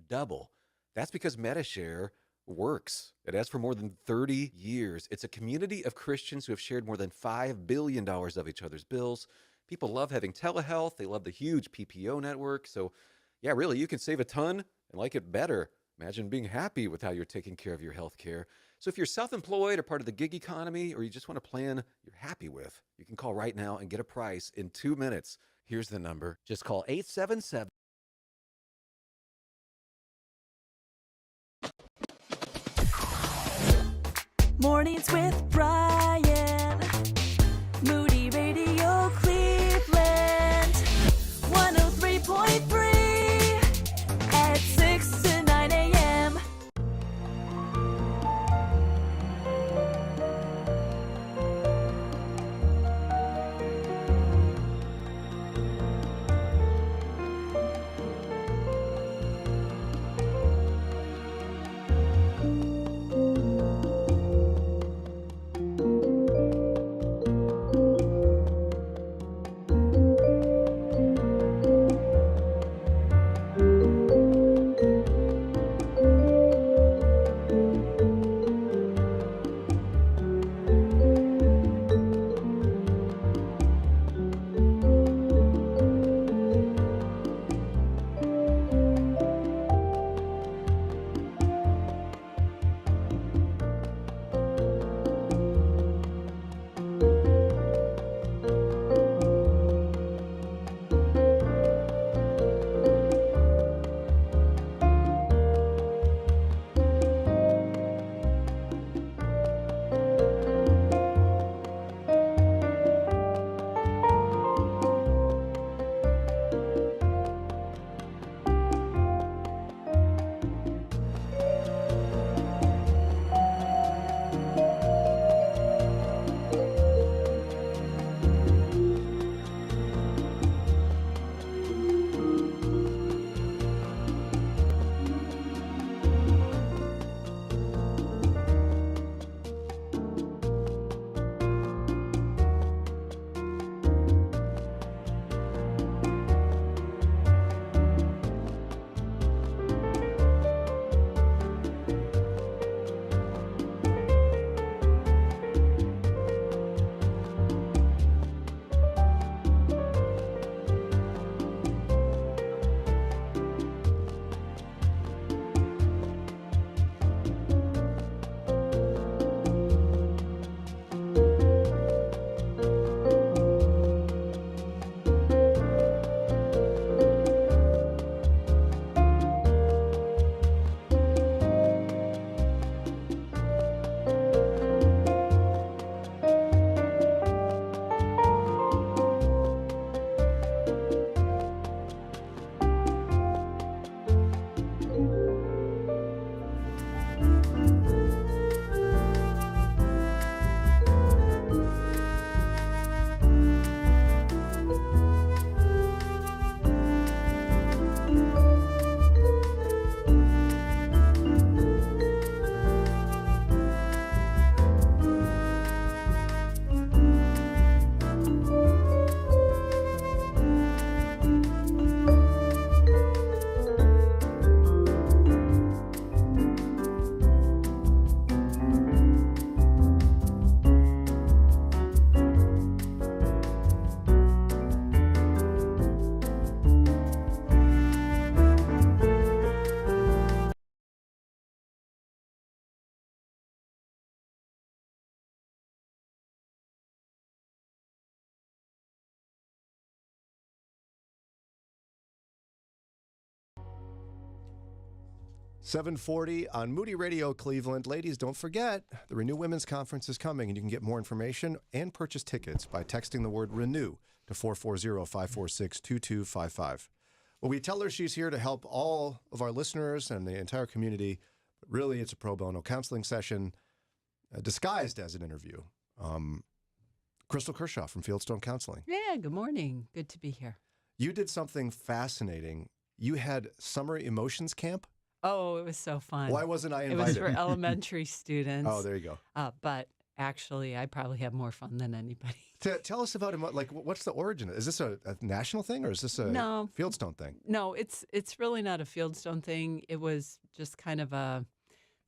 Double. That's because MediShare works. It has for more than 30 years. It's a community of Christians who have shared more than $5 billion of each other's bills. People love having telehealth. They love the huge PPO network. So yeah, really, you can save a ton and like it better. Imagine being happy with how you're taking care of your health care. So if you're self-employed or part of the gig economy, or you just want a plan you're happy with, you can call right now and get a price in 2 minutes. Here's the number. Just call 877. Mornings with Brian. Moody Radio Cleveland. 103.3 at 6 to 9 a.m. 7:40 on Moody Radio Cleveland. Ladies, don't forget, the Renew Women's Conference is coming, and you can get more information and purchase tickets by texting the word RENEW to 440-546-2255. Well, we tell her she's here to help all of our listeners and the entire community. But really, it's a pro bono counseling session disguised as an interview. Crystal Kershaw from Fieldstone Counseling. Yeah, good morning. Good to be here. You did something fascinating. You had summer emotions camp? Oh, it was so fun. Why wasn't I invited? It was for elementary students. Oh, there you go. But actually, I probably have more fun than anybody. Tell us about it. Like, what's the origin? Is this a national thing or is this a Fieldstone thing? No, it's really not a Fieldstone thing. It was just kind of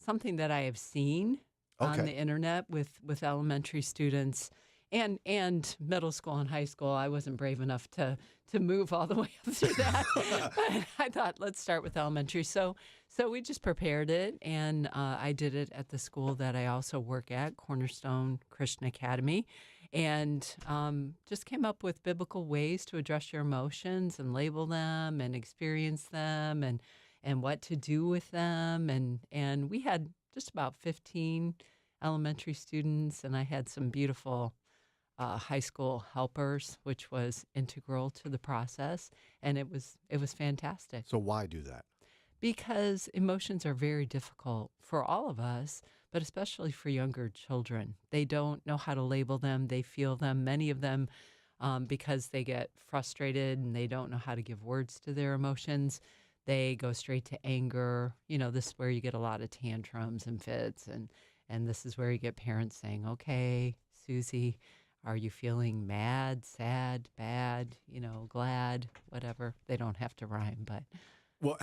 something that I have seen on the internet with elementary students and middle school and high school. I wasn't brave enough to move all the way up through that. But I thought, let's start with elementary. So we just prepared it, and I did it at the school that I also work at, Cornerstone Christian Academy, and just came up with biblical ways to address your emotions and label them and experience them and what to do with them. And we had just about 15 elementary students, and I had some beautiful high school helpers, which was integral to the process, and it was fantastic. So why do that? Because emotions are very difficult for all of us, but especially for younger children. They don't know how to label them. They feel them. Many of them, because they get frustrated and they don't know how to give words to their emotions, they go straight to anger. This is where you get a lot of tantrums and fits, and this is where you get parents saying, okay, Susie, are you feeling mad, sad, bad, glad, whatever? They don't have to rhyme, but... Well,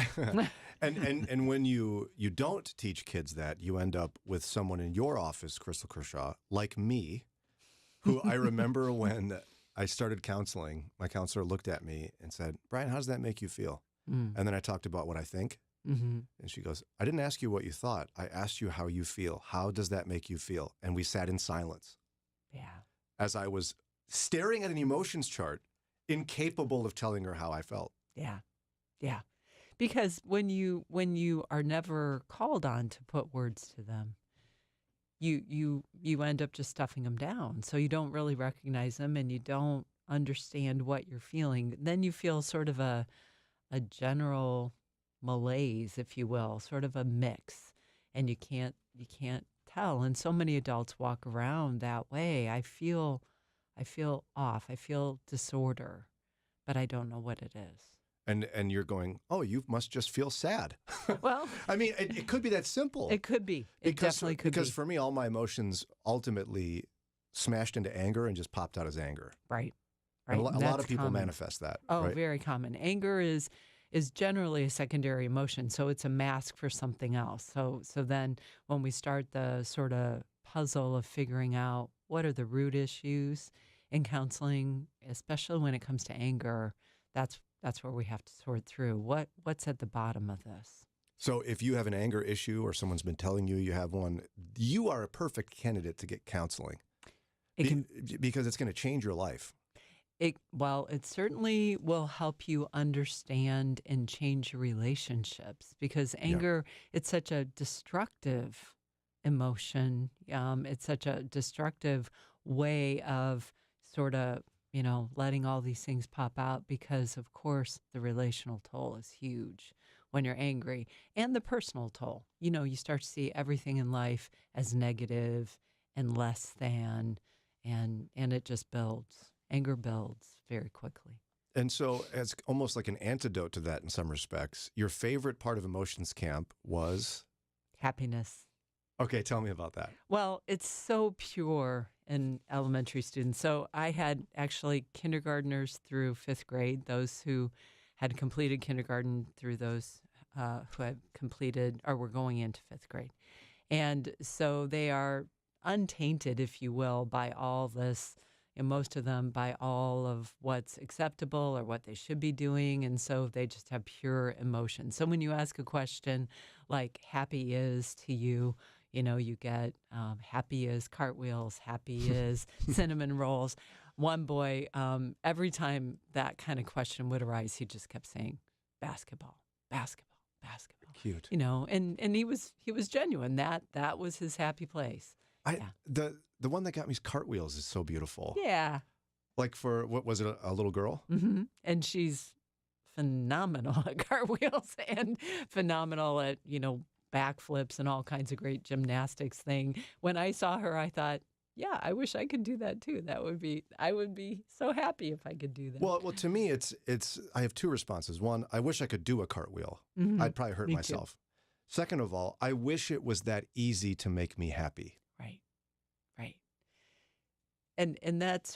and when you don't teach kids that, you end up with someone in your office, Crystal Kershaw, like me, who I remember when I started counseling, my counselor looked at me and said, Brian, how does that make you feel? And then I talked about what I think. And she goes, I didn't ask you what you thought. I asked you how you feel. How does that make you feel? And we sat in silence. Yeah. As I was staring at an emotions chart, incapable of telling her how I felt. Yeah. Yeah. Because when you are never called on to put words to them, you end up just stuffing them down. So you don't really recognize them and you don't understand what you're feeling. Then you feel sort of a general malaise, if you will, sort of a mix, and you can't tell. And so many adults walk around that way. I feel off. I feel disorder, but I don't know what it is. And you're going, oh, you must just feel sad. Well, I mean, it could be that simple. It could be. It definitely could be. Because for me, all my emotions ultimately smashed into anger and just popped out as anger. Right. And a lot of people common. Manifest that. Oh, right? Very common. Anger is generally a secondary emotion, so it's a mask for something else. So then when we start the sort of puzzle of figuring out what are the root issues in counseling, especially when it comes to anger, that's where we have to sort through what's at the bottom of this. So if you have an anger issue or someone's been telling you have one, you are a perfect candidate to get counseling. Because it's going to change your life. It certainly will help you understand and change your relationships, because anger, it's such a destructive emotion. It's such a destructive way of sort of, letting all these things pop out, because, of course, the relational toll is huge when you're angry, and the personal toll. You start to see everything in life as negative and less than, and it just builds. Anger builds very quickly. And so, as almost like an antidote to that in some respects, your favorite part of emotions camp was? Happiness. Okay, tell me about that. Well, it's so pure in elementary students. So I had actually kindergartners through 5th grade, those who had completed kindergarten through those who had completed or were going into 5th grade. And so they are untainted, if you will, by all this, and most of them by all of what's acceptable or what they should be doing. And so they just have pure emotion. So when you ask a question like happy is to you, you get happy is cartwheels, happy is cinnamon rolls. One boy, every time that kind of question would arise, he just kept saying basketball, basketball, basketball. Cute. And he was genuine. That was his happy place. The one that got me is cartwheels is so beautiful. Yeah. Like for, what was it, a little girl? Mm-hmm. And she's phenomenal at cartwheels and phenomenal at, backflips and all kinds of great gymnastics thing. When I saw her, I thought, yeah, I wish I could do that too. I would be so happy if I could do that. Well, to me, it's. I have two responses. One, I wish I could do a cartwheel. Mm-hmm. I'd probably hurt Me myself. Too. Second of all, I wish it was that easy to make me happy. Right. And that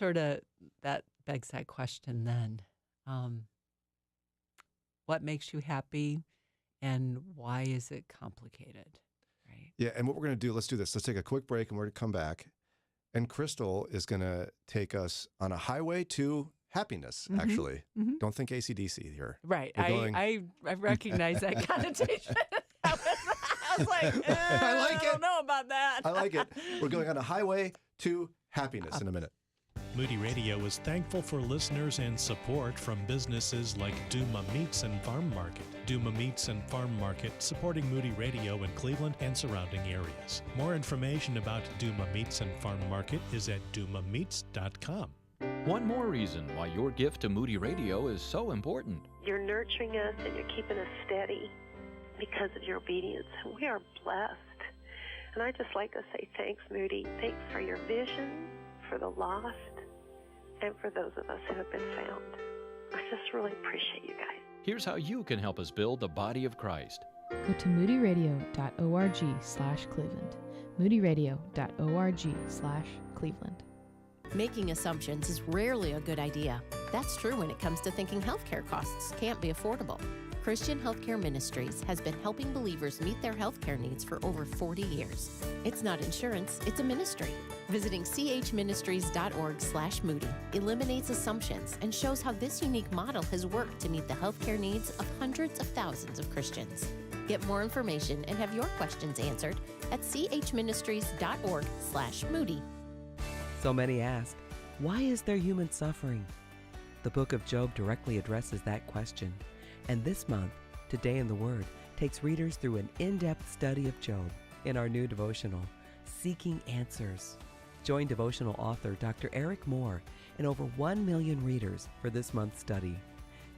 begs that question then. What makes you happy and why is it complicated? Right. Yeah, and what we're going to do, let's do this. Let's take a quick break and we're going to come back. And Crystal is going to take us on a highway to happiness, actually. Mm-hmm. Don't think AC/DC here. Right. I recognize that connotation. I was like, I don't know about that. I like it. We're going on a highway to happiness in a minute. Moody Radio is thankful for listeners and support from businesses like Duma Meats and Farm Market. Duma Meats and Farm Market, supporting Moody Radio in Cleveland and surrounding areas. More information about Duma Meats and Farm Market is at dumameats.com. One more reason why your gift to Moody Radio is so important. You're nurturing us and you're keeping us steady because of your obedience. And we are blessed. And I just like to say thanks, Moody. Thanks for your vision, for the lost, and for those of us who have been found. I just really appreciate you guys. Here's how you can help us build the body of Christ. Go to moodyradio.org/Cleveland. moodyradio.org/Cleveland. Making assumptions is rarely a good idea. That's true when it comes to thinking healthcare costs can't be affordable. Christian Healthcare Ministries has been helping believers meet their healthcare needs for over 40 years. It's not insurance, it's a ministry. Visiting chministries.org/Moody eliminates assumptions and shows how this unique model has worked to meet the healthcare needs of hundreds of thousands of Christians. Get more information and have your questions answered at chministries.org/Moody. So many ask, why is there human suffering? The book of Job directly addresses that question. And this month, Today in the Word takes readers through an in-depth study of Job in our new devotional, Seeking Answers. Join devotional author Dr. Eric Moore and over 1 million readers for this month's study.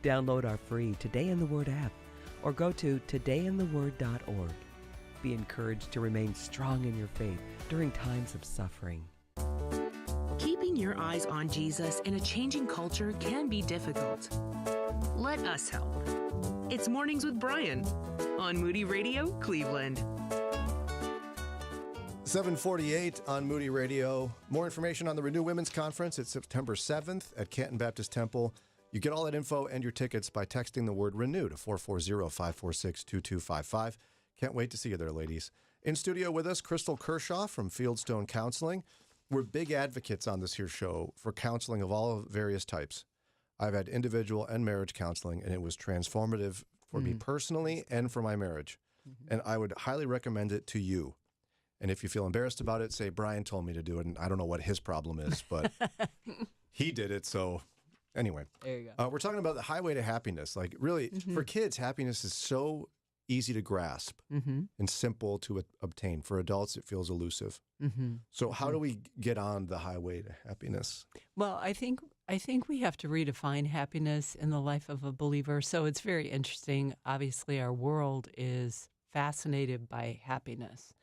Download our free Today in the Word app or go to todayintheword.org. Be encouraged to remain strong in your faith during times of suffering. Keeping your eyes on Jesus in a changing culture can be difficult. Let us help. It's Mornings with Brian on Moody Radio, Cleveland. 7:48 on Moody Radio. More information on the Renew Women's Conference. It's September 7th at Canton Baptist Temple. You get all that info and your tickets by texting the word RENEW to 440-546-2255. Can't wait to see you there, ladies. In studio with us, Crystal Kershaw from Fieldstone Counseling. We're big advocates on this here show for counseling of all various types. I've had individual and marriage counseling, and it was transformative for me personally and for my marriage. And I would highly recommend it to you. And if you feel embarrassed about it, say, Brian told me to do it, and I don't know what his problem is, but he did it, so anyway. There you go. We're talking about the highway to happiness. Like, really, for kids, happiness is so easy to grasp and simple to obtain. For adults, it feels elusive. So how do we get on the highway to happiness? Well, I think we have to redefine happiness in the life of a believer. So it's very interesting. Obviously, our world is fascinated by happiness,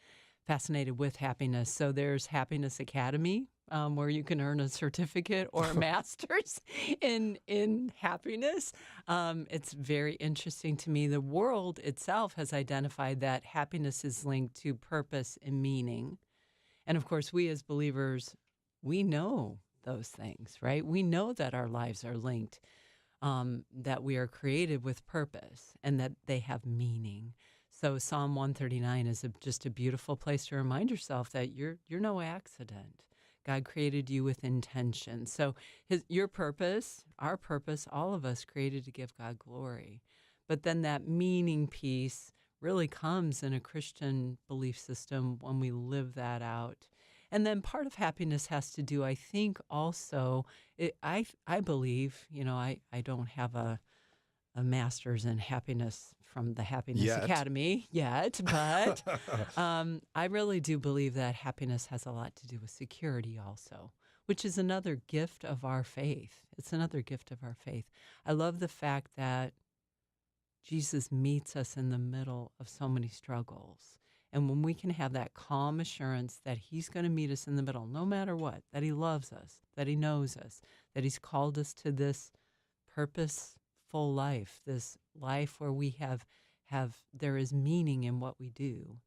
fascinated with happiness. So there's Happiness Academy, where you can earn a certificate or a master's in happiness. It's very interesting to me. The world itself has identified that happiness is linked to purpose and meaning. And of course, we as believers, we know those things, right? We know that our lives are linked, that we are created with purpose and that they have meaning. So Psalm 139 is just a beautiful place to remind yourself that you're no accident. God created you with intention. So your purpose, our purpose, all of us created to give God glory. But then that meaning piece really comes in a Christian belief system when we live that out. And then part of happiness has to do, I think, also, I believe, I don't have a master's in happiness from the Happiness Yet. Academy yet, but I really do believe that happiness has a lot to do with security also, which is another gift of our faith. It's another gift of our faith. I love the fact that Jesus meets us in the middle of so many struggles. And when we can have that calm assurance that he's going to meet us in the middle, no matter what, that he loves us, that he knows us, that he's called us to this purposeful life, this life where we have there is meaning in what we do,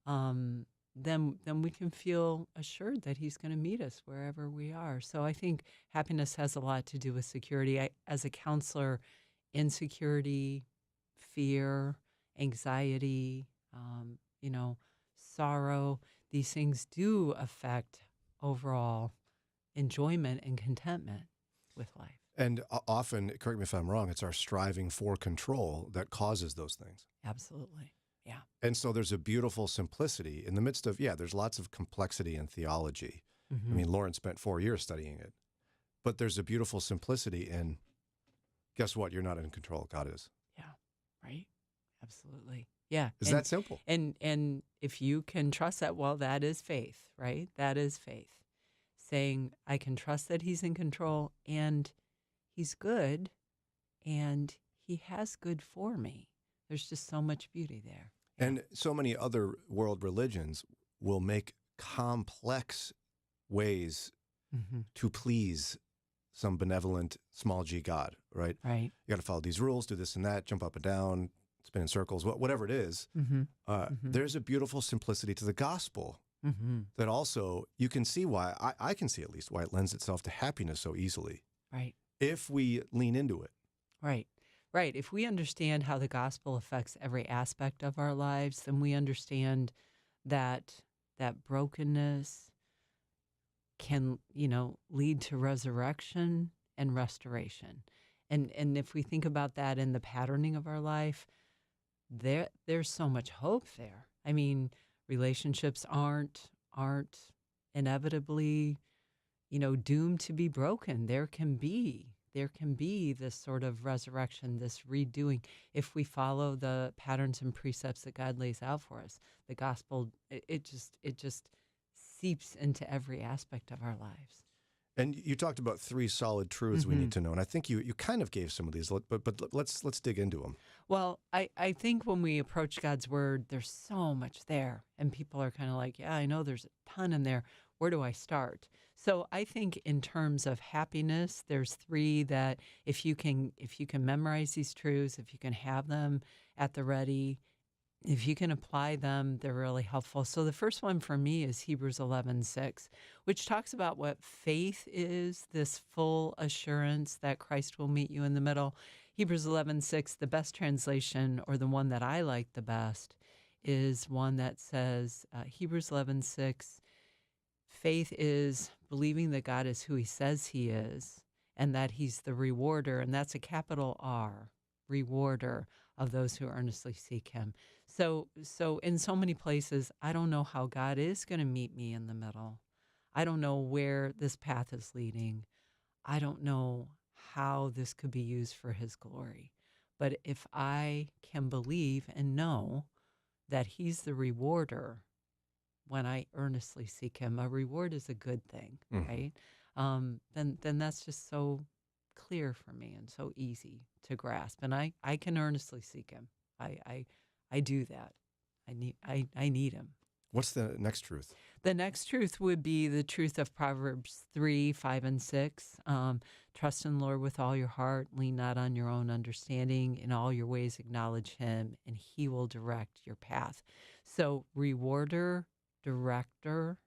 then we can feel assured that he's going to meet us wherever we are. So I think happiness has a lot to do with security. As a counselor, insecurity, fear, anxiety, sorrow, these things do affect overall enjoyment and contentment with life. And often, correct me if I'm wrong, it's our striving for control that causes those things. Absolutely. Yeah. And so there's a beautiful simplicity in the midst of, there's lots of complexity in theology. Mm-hmm. I mean, Lauren spent 4 years studying it. But there's a beautiful simplicity in, guess what? You're not in control. God is. Yeah. Right. Absolutely. Yeah. Is that simple? And if you can trust that, well, that is faith, right? That is faith. Saying, I can trust that he's in control and he's good and he has good for me. There's just so much beauty there. And so many other world religions will make complex ways to please some benevolent small g God, right? Right. You got to follow these rules, do this and that, jump up and down, spin in circles, whatever it is. There's a beautiful simplicity to the gospel that also you can see why, I can see at least why it lends itself to happiness so easily. Right. If we lean into it. Right. Right. If we understand how the gospel affects every aspect of our lives, then we understand that brokenness can, lead to resurrection and restoration. And if we think about that in the patterning of our life, there's so much hope there. I mean, relationships aren't inevitably, doomed to be broken. There can be this sort of resurrection, this redoing, if we follow the patterns and precepts that God lays out for us. The gospel, it just seeps into every aspect of our lives. And you talked about 3 solid truths we need to know, and I think you kind of gave some of these, but let's dig into them. Well, I think when we approach God's word, there's so much there, and people are kind of like, yeah, I know there's a ton in there. Where do I start? So I think in terms of happiness, there's 3 that if you can memorize these truths, if you can have them at the ready, if you can apply them, they're really helpful. So the first one for me is Hebrews 11:6, which talks about what faith is, this full assurance that Christ will meet you in the middle. Hebrews 11:6, the best translation, or the one that I like the best, is one that says, Hebrews 11:6, faith is believing that God is who he says he is and that he's the rewarder, and that's a capital R, rewarder of those who earnestly seek him. So in so many places, I don't know how God is going to meet me in the middle. I don't know where this path is leading. I don't know how this could be used for his glory. But if I can believe and know that he's the rewarder when I earnestly seek him, a reward is a good thing, right? Then that's just so clear for me and so easy to grasp. And I can earnestly seek him. I do that. I need him. What's the next truth? The next truth would be the truth of Proverbs 3, 5, and 6. Trust in the Lord with all your heart. Lean not on your own understanding. In all your ways acknowledge him, and he will direct your path. So rewarder, director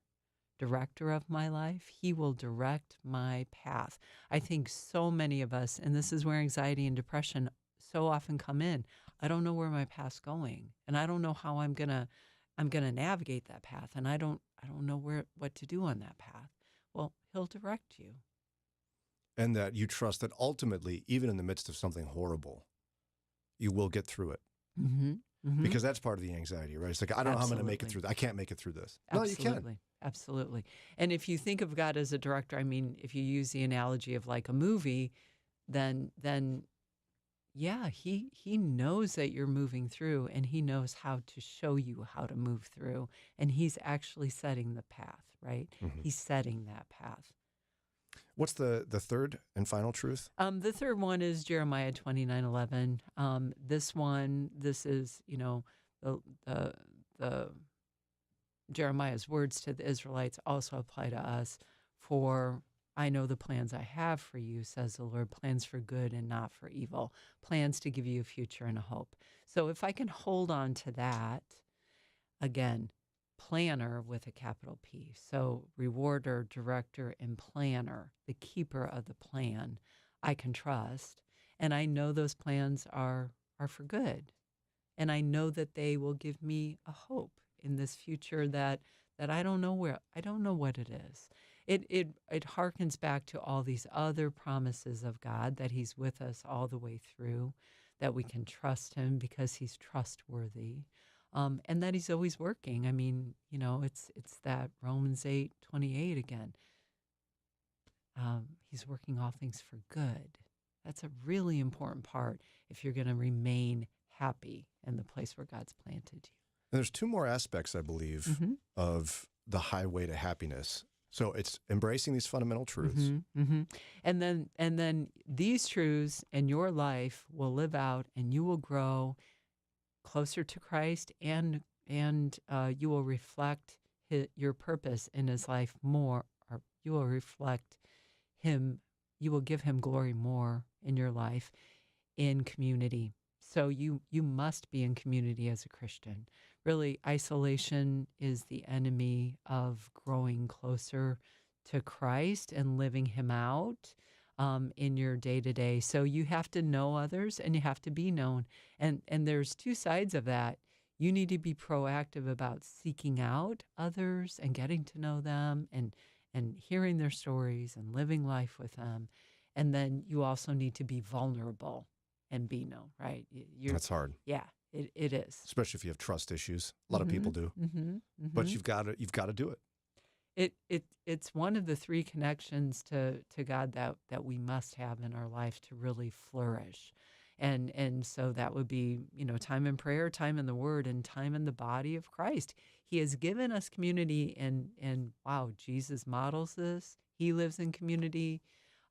of my life, he will direct my path. I think so many of us, and this is where anxiety and depression so often come in. I don't know where my path's going, and I don't know how I'm gonna navigate that path, and I don't know what to do on that path. Well, he'll direct you. And that you trust that ultimately, even in the midst of something horrible, you will get through it. Because that's part of the anxiety, right? It's like, I don't know how I'm going to make it through. I can't make it through this. Absolutely. No, you can. Absolutely. And if you think of God as a director, I mean, if you use the analogy of like a movie, then yeah, he knows that you're moving through, and he knows how to show you how to move through, and he's actually setting the path, right? He's setting that path. What's the third and final truth? The third one is Jeremiah 29:11. This is, the Jeremiah's words to the Israelites also apply to us. For I know the plans I have for you, says the Lord, plans for good and not for evil, plans to give you a future and a hope. So if I can hold on to that, again, planner with a capital P. So rewarder, director, and planner, the keeper of the plan, I can trust. And I know those plans are for good. And I know that they will give me a hope in this future that I don't know what it is. It harkens back to all these other promises of God, that he's with us all the way through, that we can trust him because he's trustworthy, and that he's always working. I mean, it's that Romans 8:28 again. He's working all things for good. That's a really important part if you're going to remain happy in the place where God's planted you. And there's two more aspects, I believe, of the highway to happiness. So it's embracing these fundamental truths. And then these truths in your life will live out, and you will grow closer to Christ, and you will reflect your purpose in his life more, or you will reflect him. You will give him glory more in your life, in community. So you must be in community as a Christian. Really, isolation is the enemy of growing closer to Christ and living him out in your day-to-day. So you have to know others, and you have to be known. And there's two sides of that. You need to be proactive about seeking out others and getting to know them and hearing their stories and living life with them. And then you also need to be vulnerable and be known, right? That's hard. Yeah, it is. Especially if you have trust issues. A lot of people do. But you've got to do it. It's one of the three connections to God that we must have in our life to really flourish. And so that would be, time in prayer, time in the Word, and time in the body of Christ. He has given us community, and wow, Jesus models this. He lives in community.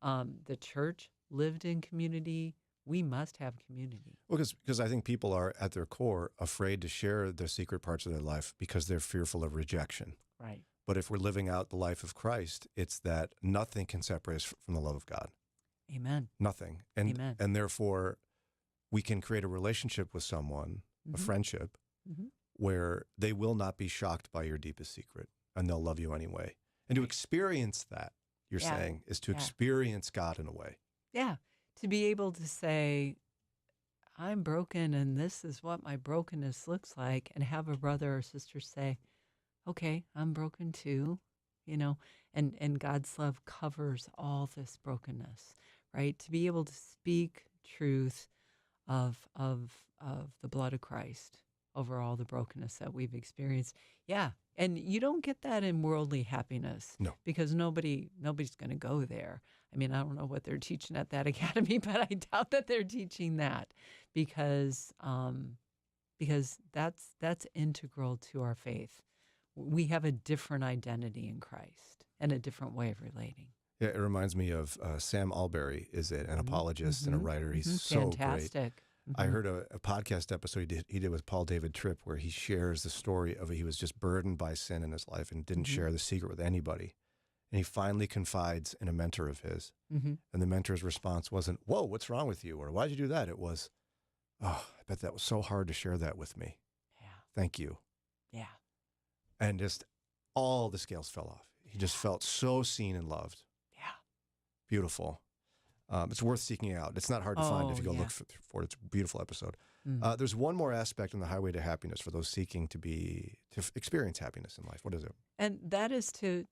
The church lived in community. We must have community. Well, because I think people are, at their core, afraid to share the secret parts of their life because they're fearful of rejection. Right. But if we're living out the life of Christ, it's that nothing can separate us from the love of God. Amen. Nothing. Amen. And therefore, we can create a relationship with someone, a friendship, where they will not be shocked by your deepest secret, and they'll love you anyway. And to experience that, you're saying, is to experience God in a way. Yeah. To be able to say, I'm broken, and this is what my brokenness looks like, and have a brother or sister say, okay, I'm broken too, and God's love covers all this brokenness, right? To be able to speak truth of the blood of Christ over all the brokenness that we've experienced. Yeah. And you don't get that in worldly happiness. No. Because nobody's going to go there. I mean, I don't know what they're teaching at that academy, but I doubt that they're teaching that because that's integral to our faith. We have a different identity in Christ and a different way of relating. Yeah, it reminds me of Sam Alberry is an apologist and a writer. He's so fantastic. Great. I heard a podcast episode he did with Paul David Tripp where he shares the story of he was just burdened by sin in his life and didn't share the secret with anybody. And he finally confides in a mentor of his. And the mentor's response wasn't, whoa, what's wrong with you? Or why'd you do that? It was, oh, I bet that was so hard to share that with me. Yeah. Thank you. Yeah. And just all the scales fell off. He just felt so seen and loved. Yeah. Beautiful. It's worth seeking out. It's not hard to find if you go look for it. It's a beautiful episode. There's one more aspect in the highway to happiness for those seeking to experience happiness in life. What is it? And that is to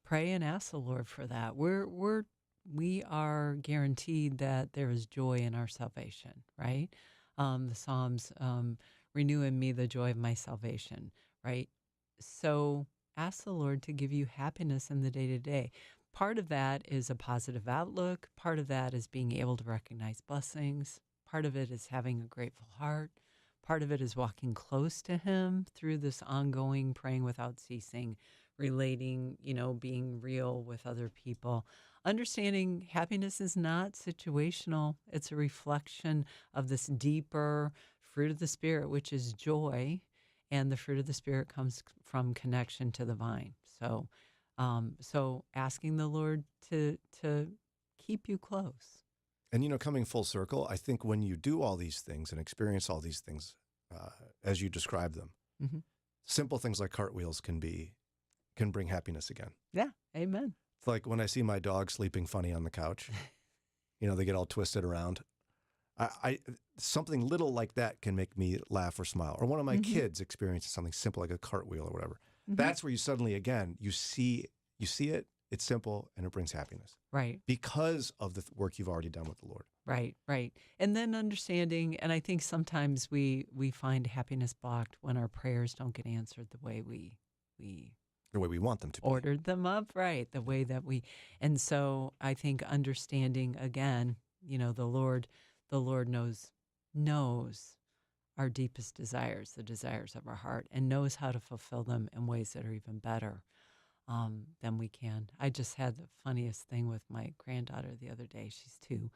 pray and ask the Lord for that. We are guaranteed that there is joy in our salvation, right? The Psalms, renew in me the joy of my salvation, right? So ask the Lord to give you happiness in the day-to-day. Part of that is a positive outlook. Part of that is being able to recognize blessings. Part of it is having a grateful heart. Part of it is walking close to him through this ongoing praying without ceasing, relating, being real with other people. Understanding happiness is not situational. It's a reflection of this deeper fruit of the Spirit, which is joy. And the fruit of the Spirit comes from connection to the vine. So asking the Lord to keep you close. And, coming full circle, I think when you do all these things and experience all these things as you describe them, simple things like cartwheels can bring happiness again. Yeah, amen. It's like when I see my dog sleeping funny on the couch, they get all twisted around. Something little like that can make me laugh or smile. Or one of my kids experiences something simple like a cartwheel or whatever. That's where you suddenly, again, you see it, it's simple, and it brings happiness. Right. Because of the work you've already done with the Lord. Right. And then understanding, and I think sometimes we find happiness blocked when our prayers don't get answered the way we want them to be. Ordered them up, right, the way that and so I think understanding, again, the Lord knows our deepest desires, the desires of our heart, and knows how to fulfill them in ways that are even better than we can. I just had the funniest thing with my granddaughter the other day. She's 2,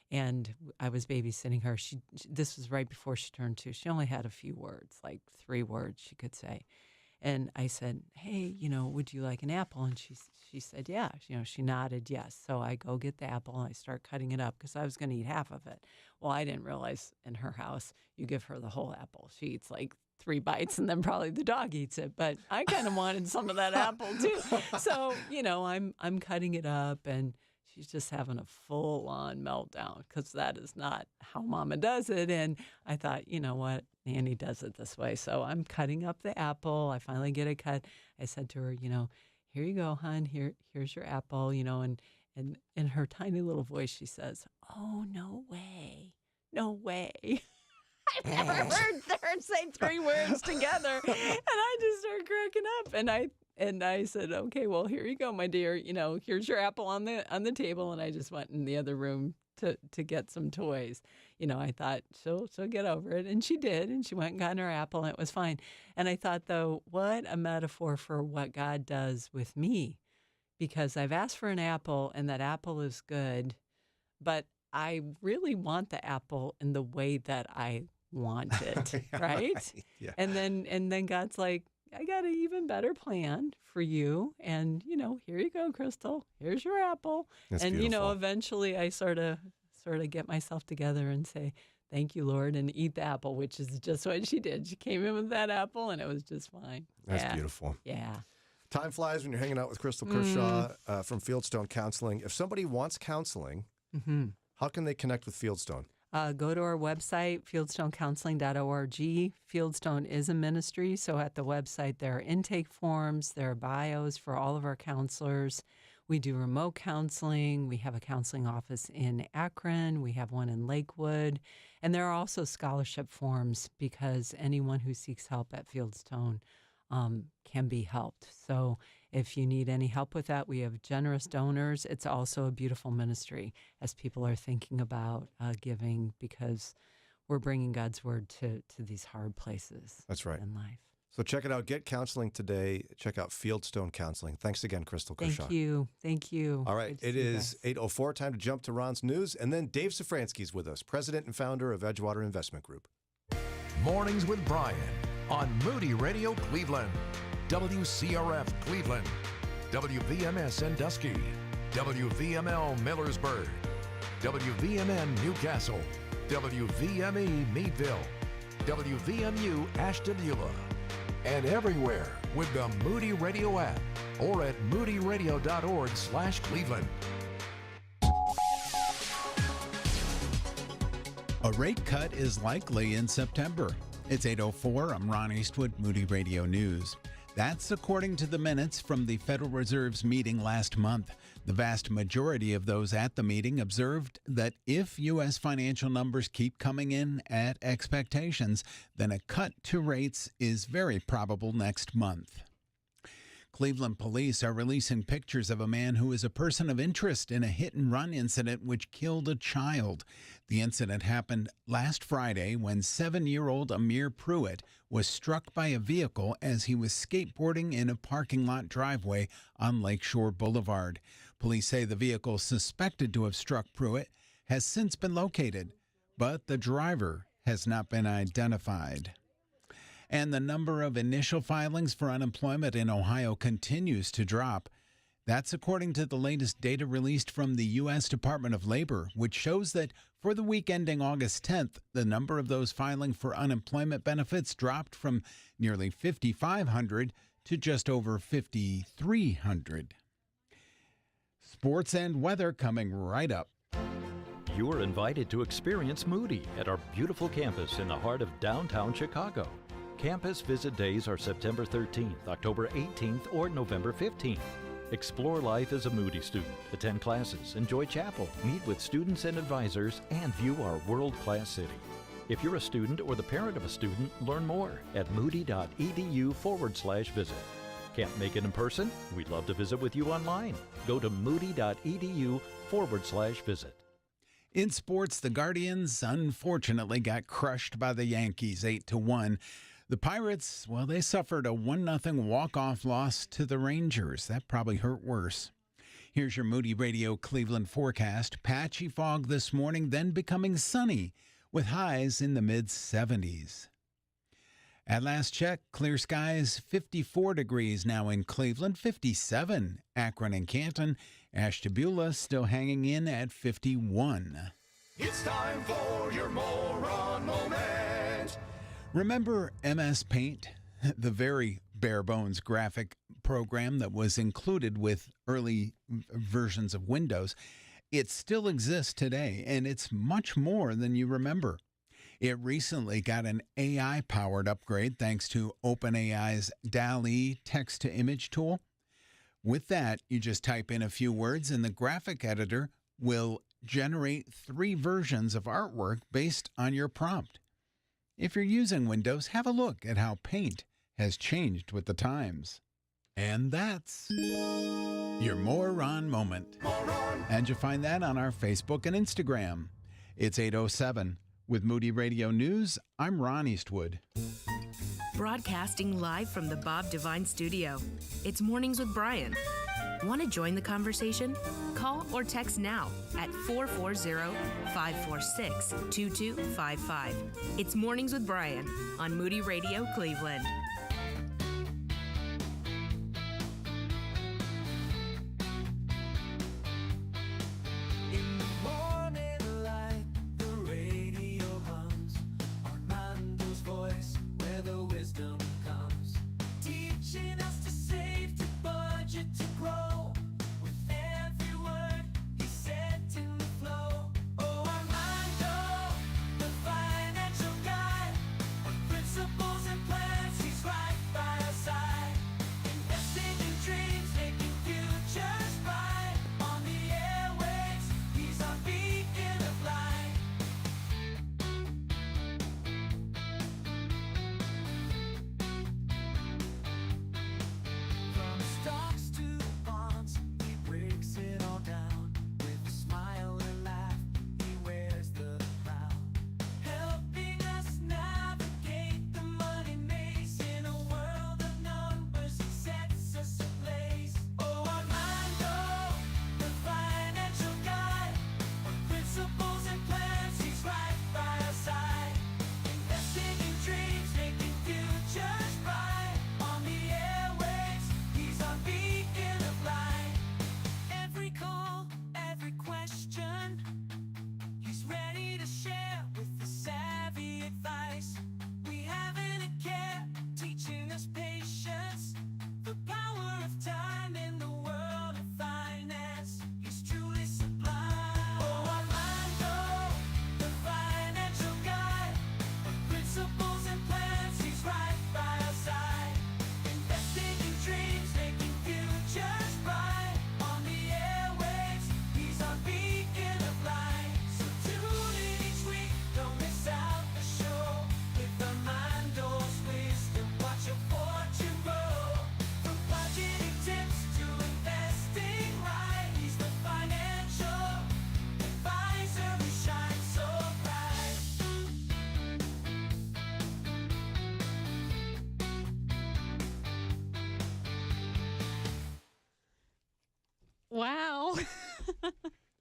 and I was babysitting her. This was right before she turned 2. She only had a few words, like 3 words she could say. And I said, hey, would you like an apple? And she said, yeah. She nodded yes. So I go get the apple and I start cutting it up because I was going to eat half of it. Well, I didn't realize in her house, you give her the whole apple. She eats like 3 bites and then probably the dog eats it. But I kind of wanted some of that apple too. So, I'm cutting it up and she's just having a full-on meltdown because that is not how Mama does it. And I thought, you know what? Nanny does it this way. So I'm cutting up the apple. I finally get it cut. I said to her, here you go, hon. Here's your apple, and in her tiny little voice, she says, oh, no way. No way. I've never heard her say 3 words together. And I just started cracking up. And I said, okay, well, here you go, my dear. Here's your apple on the table. And I just went in the other room to get some toys. I thought she'll get over it. And she did. And she went and got her apple and it was fine. And I thought, though, what a metaphor for what God does with me. Because I've asked for an apple and that apple is good, but I really want the apple in the way that I want it, right? Yeah. And then God's like, I got an even better plan for you. And, here you go, Crystal. Here's your apple. That's and, beautiful. Eventually I sort of get myself together and say, thank you, Lord, and eat the apple, which is just what she did. She came in with that apple and it was just fine. That's beautiful. Yeah. Time flies when you're hanging out with Crystal Kershaw from Fieldstone Counseling. If somebody wants counseling, how can they connect with Fieldstone? Go to our website, fieldstonecounseling.org. Fieldstone is a ministry, so at the website there are intake forms, there are bios for all of our counselors. We do remote counseling. We have a counseling office in Akron. We have one in Lakewood. And there are also scholarship forms because anyone who seeks help at Fieldstone can be helped. So if you need any help with that, we have generous donors. It's also a beautiful ministry as people are thinking about giving because we're bringing God's word to these hard places. That's right. In life. So check it out. Get counseling today. Check out Fieldstone Counseling. Thanks again, Crystal Kershaw. Thank you. All right. It is 8:04. Time to jump to Ron's news. And then Dave Szfranski is with us, president and founder of Edgewater Investment Group. Mornings with Brian on Moody Radio Cleveland, WCRF Cleveland, WVMS Sandusky, WVML Millersburg, WVMN Newcastle, WVME Meadville, WVMU Ashtabula, and everywhere with the Moody Radio app or at moodyradio.org/Cleveland. A rate cut is likely in September. It's 8:04. I'm Ron Eastwood, Moody Radio News. That's according to the minutes from the Federal Reserve's meeting last month. The vast majority of those at the meeting observed that if U.S. financial numbers keep coming in at expectations, then a cut to rates is very probable next month. Cleveland police are releasing pictures of a man who is a person of interest in a hit-and-run incident which killed a child. The incident happened last Friday when 7-year-old Amir Pruitt was struck by a vehicle as he was skateboarding in a parking lot driveway on Lakeshore Boulevard. Police say the vehicle suspected to have struck Pruitt has since been located, but the driver has not been identified. And the number of initial filings for unemployment in Ohio continues to drop. That's according to the latest data released from the U.S. Department of Labor, which shows that for the week ending August 10th, the number of those filing for unemployment benefits dropped from nearly 5,500 to just over 5,300. Sports and weather coming right up. You are invited to experience Moody at our beautiful campus in the heart of downtown Chicago. Campus visit days are September 13th, October 18th, or November 15th. Explore life as a Moody student, attend classes, enjoy chapel, meet with students and advisors, and view our world-class city. If you're a student or the parent of a student, learn more at moody.edu/visit. Can't make it in person? We'd love to visit with you online. Go to moody.edu/visit. In sports, the Guardians unfortunately got crushed by the Yankees 8-1. The Pirates, well, they suffered a 1-0 walk-off loss to the Rangers. That probably hurt worse. Here's your Moody Radio Cleveland forecast. Patchy fog this morning, then becoming sunny with highs in the mid-70s. At last check, clear skies, 54 degrees now in Cleveland, 57 Akron and Canton. Ashtabula still hanging in at 51. It's time for your moron moment. Remember MS Paint, the very bare-bones graphic program that was included with early versions of Windows? It still exists today, and it's much more than you remember. It recently got an AI-powered upgrade thanks to OpenAI's DALL-E text-to-image tool. With that, you just type in a few words, and the graphic editor will generate 3 versions of artwork based on your prompt. If you're using Windows, have a look at how Paint has changed with the times. And that's your Moron Moment. And you'll find that on our Facebook and Instagram. It's 8:07. With Moody Radio News, I'm Ron Eastwood. Broadcasting live from the Bob Devine Studio. It's Mornings with Brian. Want to join the conversation? Call or text now at 440-546-2255. It's Mornings with Brian on Moody Radio Cleveland. Principles and plans he's right.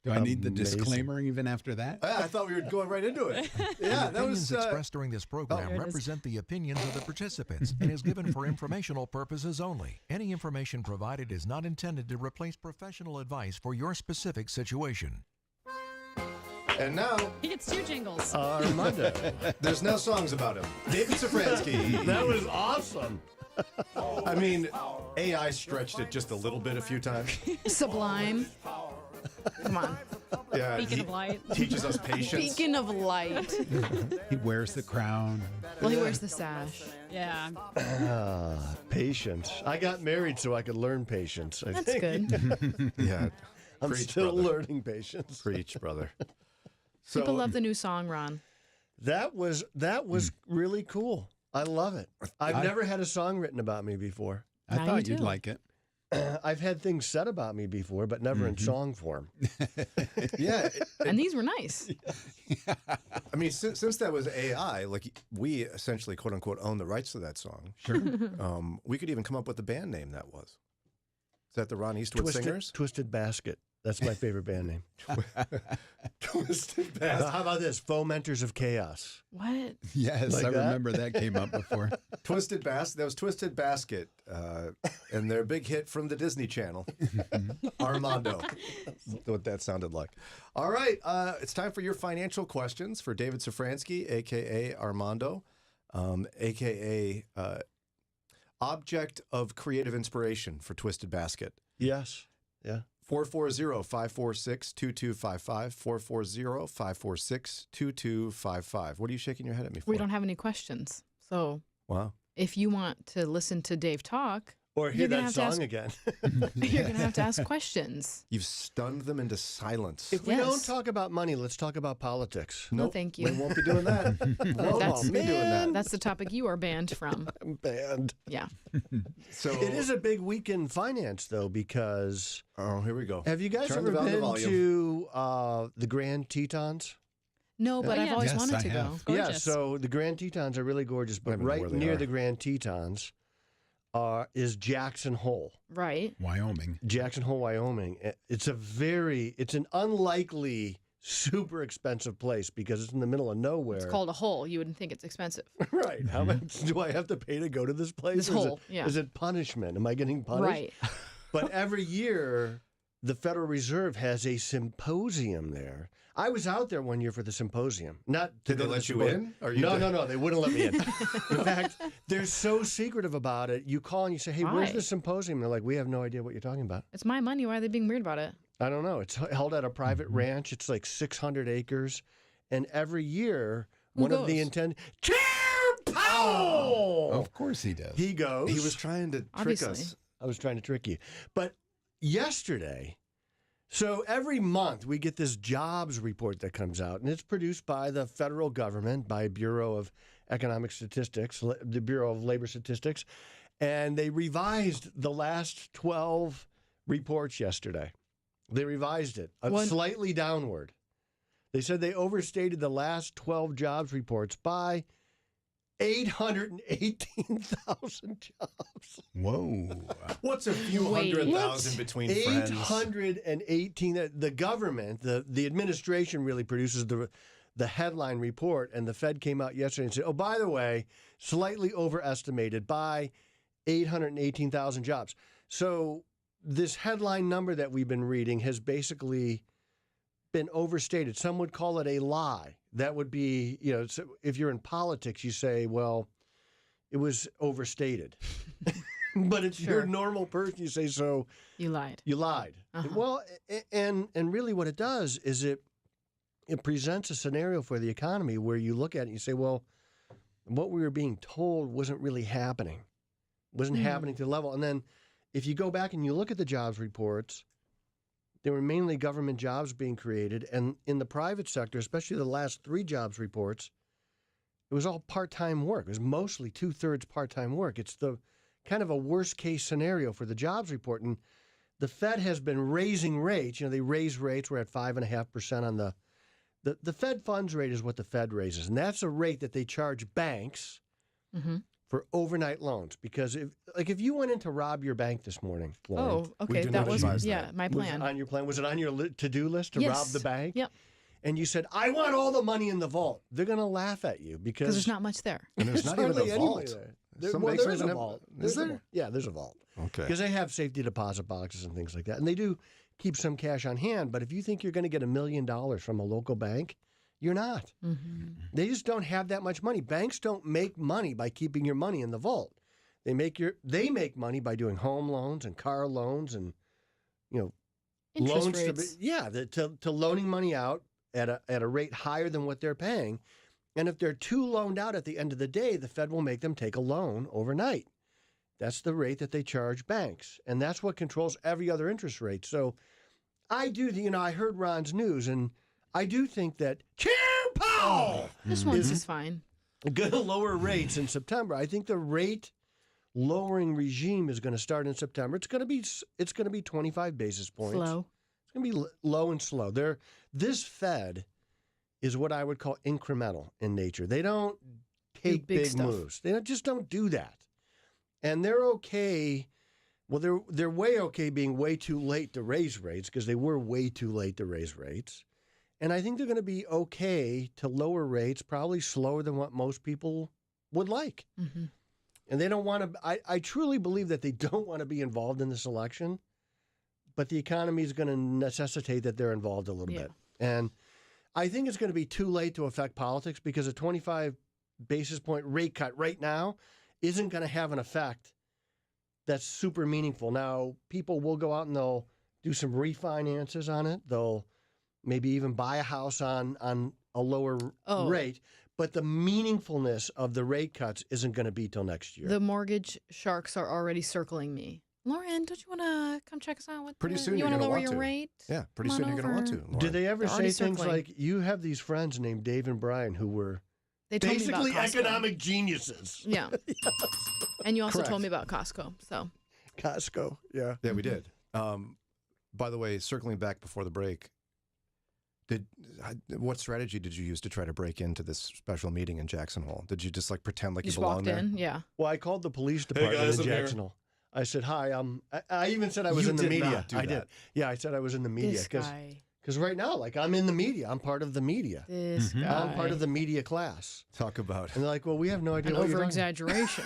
Do I need the disclaimer even after that? I thought we were going right into it. Yeah, The opinions expressed during this program represent the opinions of the participants and is given for informational purposes only. Any information provided is not intended to replace professional advice for your specific situation. And now, He gets 2 jingles. Armando. There's no songs about him. David Szfranski. That was awesome. I mean, AI stretched it just a little bit a few times. Sublime. Come on. Yeah, Beacon of light. Teaches us patience. Beacon of light. He wears the crown. Well, he wears the sash. Yeah. Patience. I got married so I could learn patience. I That's think. good. Yeah. I'm Preach, still brother. learning patience. Preach, brother. So, People love the new song, Ron. That was really cool. I love it. I've never had a song written about me before. I Now thought you you'd do. like it. I've had things said about me before, but never in song form. yeah. And these were nice. I mean, since that was AI, like we essentially, quote unquote, own the rights to that song. Sure. We could even come up with the band name that was. Is that the Ron Eastwood Singers? Twisted Basket. That's my favorite band name. Twisted Basket. How about this? Fomenters of Chaos. What? Yes, Like I that? remember that came up before. Twisted Basket. That was Twisted Basket, and their big hit from the Disney Channel, Armando. That's what that sounded like. All right, it's time for your financial questions for David Szfranski, aka Armando, aka object of creative inspiration for Twisted Basket. Yes. Yeah. 440-546-2255, 440-546-2255. What are you shaking your head at me for? We don't have any questions. So Wow. if you want to listen to Dave talk, Or hear you're gonna that have to song ask- again. you're going to have to ask questions. You've stunned them into silence. If we Yes. don't talk about money, let's talk about politics. No, Nope, thank We you. won't be doing that. That's, be doing that. that's the topic you are banned from. I'm banned. Yeah. So It is a big week in finance, though, because oh, here we go. have you guys Turn ever down the been volume. to the Grand Tetons? No, but Oh, I've yeah. always Yes, wanted I to go. have. Yeah, Gorgeous. so the Grand Tetons are really gorgeous, I but don't even know right where they near are. the Grand Tetons is Jackson Hole. Right. Wyoming. Jackson Hole, Wyoming. It's an unlikely, super expensive place because it's in the middle of nowhere. It's called a hole. You wouldn't think it's expensive. Right. How much do I have to pay to go to this place? This Or is hole, it, yeah. Is it punishment? Am I getting punished? Right. But every year, the Federal Reserve has a symposium there. I was out there one year for the symposium. Not to Did they go to let the you symposium. in? Or you No, did- no, they wouldn't let me in. In fact, they're so secretive about it. You call and you say, hey, where's Why? the symposium? And they're like, we have no idea what you're talking about. It's my money. Why are they being weird about it? I don't know. It's held at a private ranch. It's like 600 acres. And every year, Who one of the goes? intended... Chair Powell! Of course he does. He goes. He was trying to trick Obviously. us. I was trying to trick you. But yesterday, so every month we get this jobs report that comes out, and it's produced by the federal government, by Bureau of Economic Statistics, the Bureau of Labor Statistics, and they revised the last 12 reports yesterday. They revised it slightly downward. They said they overstated the last 12 jobs reports by 818,000 jobs. Whoa. What's a few Wait. 100,000 between friends? 818. The government, the administration really produces the headline report, and the Fed came out yesterday and said, oh, by the way, slightly overestimated by 818,000 jobs. So this headline number that we've been reading has basically been overstated. Some would call it a lie. That would be, so if you're in politics, you say, well, it was overstated. But it's your normal person. You say, so You lied. you lied. Uh-huh. Well, and really what it does is it presents a scenario for the economy where you look at it and you say, well, what we were being told wasn't really happening. Wasn't happening to the level. And then if you go back and you look at the jobs reports, there were mainly government jobs being created. And in the private sector, especially the last 3 jobs reports, it was all part-time work. It was mostly 2/3 part-time work. It's the kind of a worst-case scenario for the jobs report. And the Fed has been raising rates. They raise rates. We're at 5.5% on the Fed funds rate is what the Fed raises. And that's a rate that they charge banks for overnight loans. Because if you went in to rob your bank this morning, Lauren, okay, that was my plan. Was it on your plan? Was it on your to-do list to rob the bank? Yep. And you said, I want all the money in the vault. They're going to laugh at you because there's not much there. And there's not even a vault. There is a vault. Is there? Yeah, there's a vault. Okay. Because they have safety deposit boxes and things like that. And they do keep some cash on hand. But if you think you're going to get $1 million from a local bank, you're not. Mm-hmm. They just don't have that much money. Banks don't make money by keeping your money in the vault. They make money by doing home loans and car loans and, Interest loans rates. to loaning money out at a rate higher than what they're paying. And if they're too loaned out at the end of the day, the Fed will make them take a loan overnight. That's the rate that they charge banks. And that's what controls every other interest rate. So I heard Ron's news, and I do think that Chair Powell This one is fine. going to lower rates in September. I think the rate lowering regime is going to start in September. It's going to be 25 basis points. Slow. It's going to be low and slow. This Fed is what I would call incremental in nature. They don't take big stuff. moves. They just don't do that. And they're okay. Well, they're way okay being way too late to raise rates because they were way too late to raise rates. And I think they're going to be okay to lower rates, probably slower than what most people would like. Mm-hmm. And they don't want to, I truly believe that they don't want to be involved in this election, but the economy is going to necessitate that they're involved a little bit. And I think it's going to be too late to affect politics because a 25 basis point rate cut right now isn't going to have an effect that's super meaningful. Now, people will go out and they'll do some refinances on it. They'll maybe even buy a house on a lower rate. But the meaningfulness of the rate cuts isn't going to be till next year. The mortgage sharks are already circling me. Lauren, don't you want to come check us out? Pretty soon you you're want to gonna lower want your to. rate? Yeah, pretty soon you're going to want to. Lauren. Did they ever They're say already things circling. like, you have these friends named Dave and Brian who were They told me basically about Costco. economic geniuses? Yeah. And you also Correct. told me about Costco. So Costco, yeah. Yeah, we did. By the way, circling back before the break, what strategy did you use to try to break into this special meeting in Jackson Hole? Did you just pretend like you just belonged walked there? in. Yeah. Well, I called the police department guys, in I'm here. Jackson Hole. I said, hi, I even said I was You in the did media. not do I did. that. Yeah, I said I was in the media. This guy. Because right now, I'm in the media. I'm part of the media. This guy. I'm part of the media class. Talk about And they're like, well, we have no idea An what you're over talking exaggeration.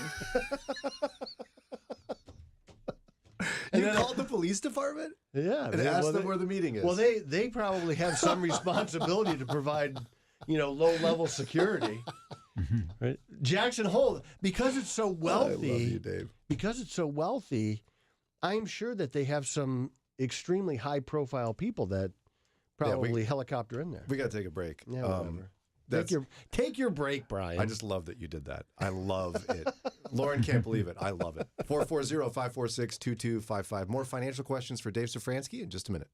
You called the police department? Yeah. And asked them where the meeting is. Well, they probably have some responsibility to provide, low-level security. Right? Jackson Hole, because it's so wealthy. I love you, Dave. Because it's so wealthy, I'm sure that they have some extremely high-profile people that probably helicopter in there. We got to take a break. Yeah, whatever. Take your break, Brian. I just love that you did that. I love it. Lauren can't believe it. I love it. 440-546-2255. More financial questions for Dave Szfranski in just a minute.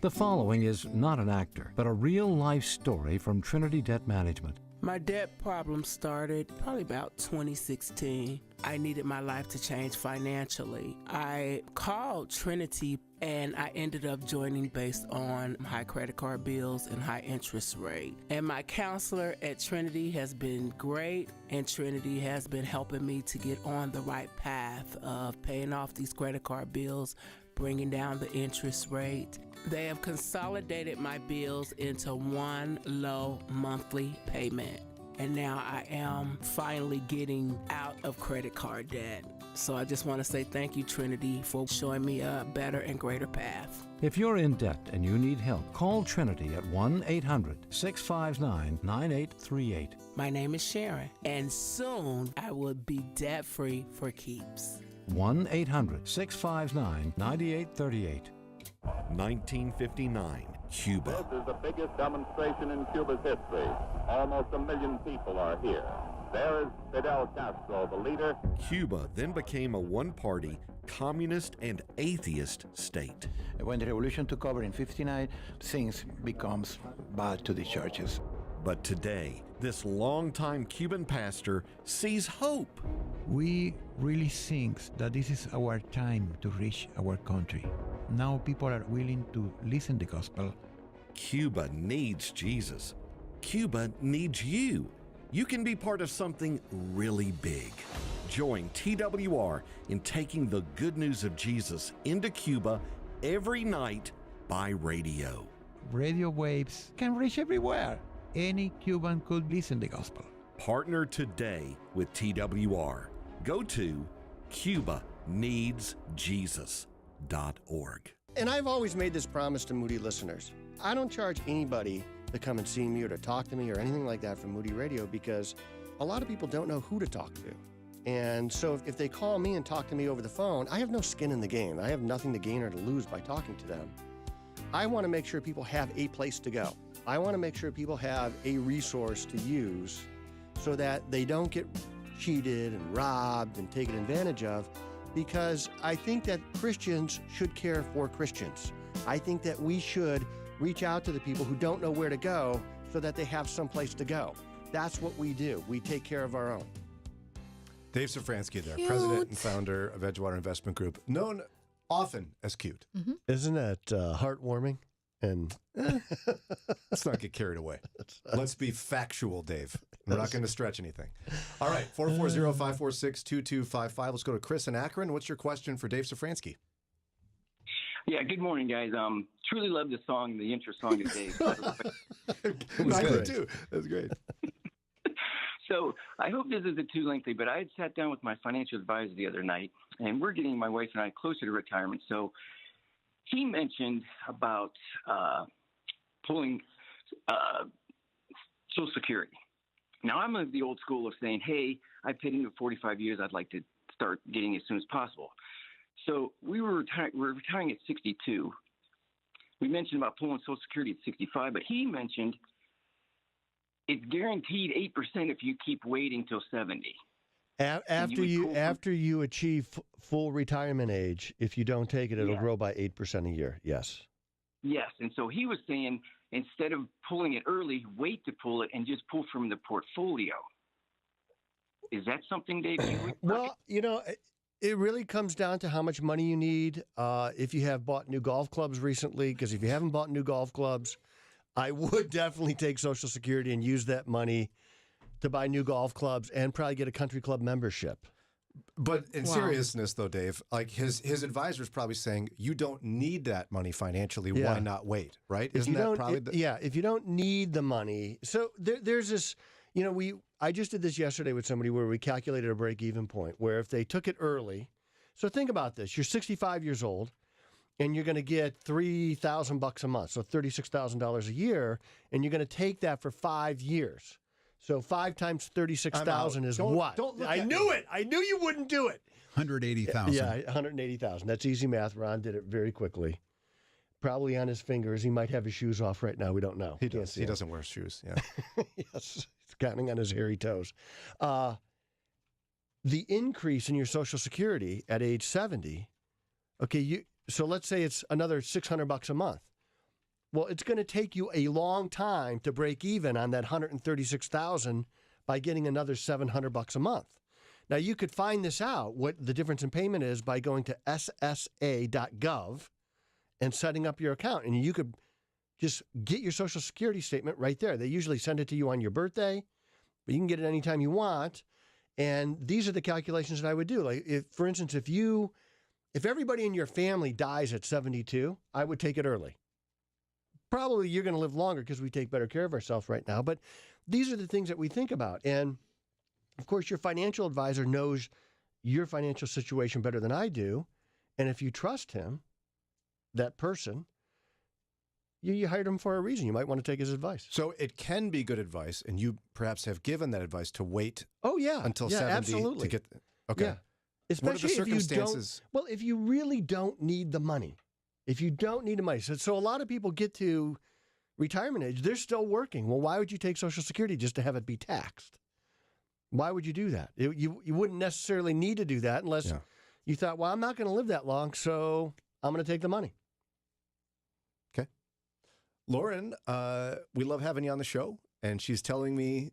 The following is not an actor, but a real-life story from Trinity Debt Management. My debt problem started probably about 2016. I needed my life to change financially. I called Trinity and I ended up joining based on high credit card bills and high interest rate. And my counselor at Trinity has been great, and Trinity has been helping me to get on the right path of paying off these credit card bills, bringing down the interest rate. They have consolidated my bills into one low monthly payment. And now I am finally getting out of credit card debt. So I just want to say thank you, Trinity, for showing me a better and greater path. If you're in debt and you need help, call Trinity at 1-800-659-9838. My name is Sharon, and soon I will be debt-free for keeps. 1-800-659-9838. 1959, Cuba. This is the biggest demonstration in Cuba's history. Almost 1 million people are here. There is Fidel Castro, the leader. Cuba then became a one-party, communist and atheist state. When the revolution took over in 59, things becomes bad to the churches. But today, this longtime Cuban pastor sees hope. We really think that this is our time to reach our country. Now people are willing to listen to the gospel. Cuba needs Jesus. Cuba needs you. You can be part of something really big. Join TWR in taking the good news of Jesus into Cuba every night by radio. Radio waves can reach everywhere. Any Cuban could listen to the gospel. Partner today with TWR. Go to CubaNeedsJesus.org. And I've always made this promise to Moody listeners. I don't charge anybody to come and see me or to talk to me or anything like that from Moody Radio because a lot of people don't know who to talk to. And so if they call me and talk to me over the phone, I have no skin in the game. I have nothing to gain or to lose by talking to them. I want to make sure people have a place to go. I want to make sure people have a resource to use so that they don't get cheated and robbed and taken advantage of, because I think that Christians should care for Christians. I think that we should reach out to the people who don't know where to go so that they have someplace to go. That's what we do. We take care of our own. Dave Szfranski there, Cute. president and founder of Edgewater Investment Group, known often as cute. Isn't that heartwarming? And let's not get carried away. Let's be factual, Dave. We're not going to stretch anything. All right, 440-546-2255. Let's go to Chris in Akron. What's your question for Dave Szfranski? Yeah, good morning, guys. Truly love the song, the intro song of Dave. I did too. That's great. So I hope this isn't too lengthy, but I had sat down with my financial advisor the other night, and we're getting, my wife and I, closer to retirement. So he mentioned about pulling Social Security. Now, I'm of the old school of saying, hey, I've paid into 45 years. I'd like to start getting as soon as possible. So we're retiring at 62. We mentioned about pulling Social Security at 65, but he mentioned it's guaranteed 8% if you keep waiting till 70. After you achieve full retirement age, if you don't take it, it'll Yeah. grow by 8% a year. Yes. Yes, and so he was saying instead of pulling it early, wait to pull it and just pull from the portfolio. Is that something, Dave? You would Well, you know, it really comes down to how much money you need. If you have bought new golf clubs recently, because if you haven't bought new golf clubs, I would definitely take Social Security and use that money to buy new golf clubs and probably get a country club membership. But in seriousness, though, Dave, like his advisor is probably saying you don't need that money financially. Yeah. Why not wait? Right? If Isn't you that don't- probably if you don't need the money. So there's this, you know, I just did this yesterday with somebody where we calculated a break-even point where if they took it early. So think about this. You're 65 years old and you're going to get $3,000 a month, so $36,000 a year, and you're going to take that for 5 years. So 5 times 36,000 is what? Don't look I at knew me. it. I knew you wouldn't do it. 180,000. Yeah, 180,000. That's easy math. Ron did it very quickly. Probably on his fingers. He might have his shoes off right now. We don't know. He Can't does. see He him. doesn't wear shoes. Yeah. Yes, he's counting on his hairy toes. The increase in your Social Security at age 70, okay, so let's say it's another $600 a month. Well, it's going to take you a long time to break even on that $136,000 by getting another $700 a month. Now, you could find this out, what the difference in payment is, by going to ssa.gov and setting up your account. And you could just get your Social Security statement right there. They usually send it to you on your birthday, but you can get it anytime you want. And these are the calculations that I would do. Like, if, for instance, if everybody in your family dies at 72, I would take it early. Probably you're going to live longer because we take better care of ourselves right now. But these are the things that we think about. And, of course, your financial advisor knows your financial situation better than I do. And if you trust him, that person, you hired him for a reason. You might want to take his advice. So it can be good advice, and you perhaps have given that advice to wait. Oh yeah, until yeah, 70 absolutely. to get. Okay. Yeah. What are the Especially if you circumstances? don't. Well, if you really don't need the money, if you don't need the money, so a lot of people get to retirement age, they're still working. Well, why would you take Social Security just to have it be taxed? Why would you do that? You wouldn't necessarily need to do that unless you thought, well, I'm not going to live that long, so I'm going to take the money. Okay. Lauren, we love having you on the show, and she's telling me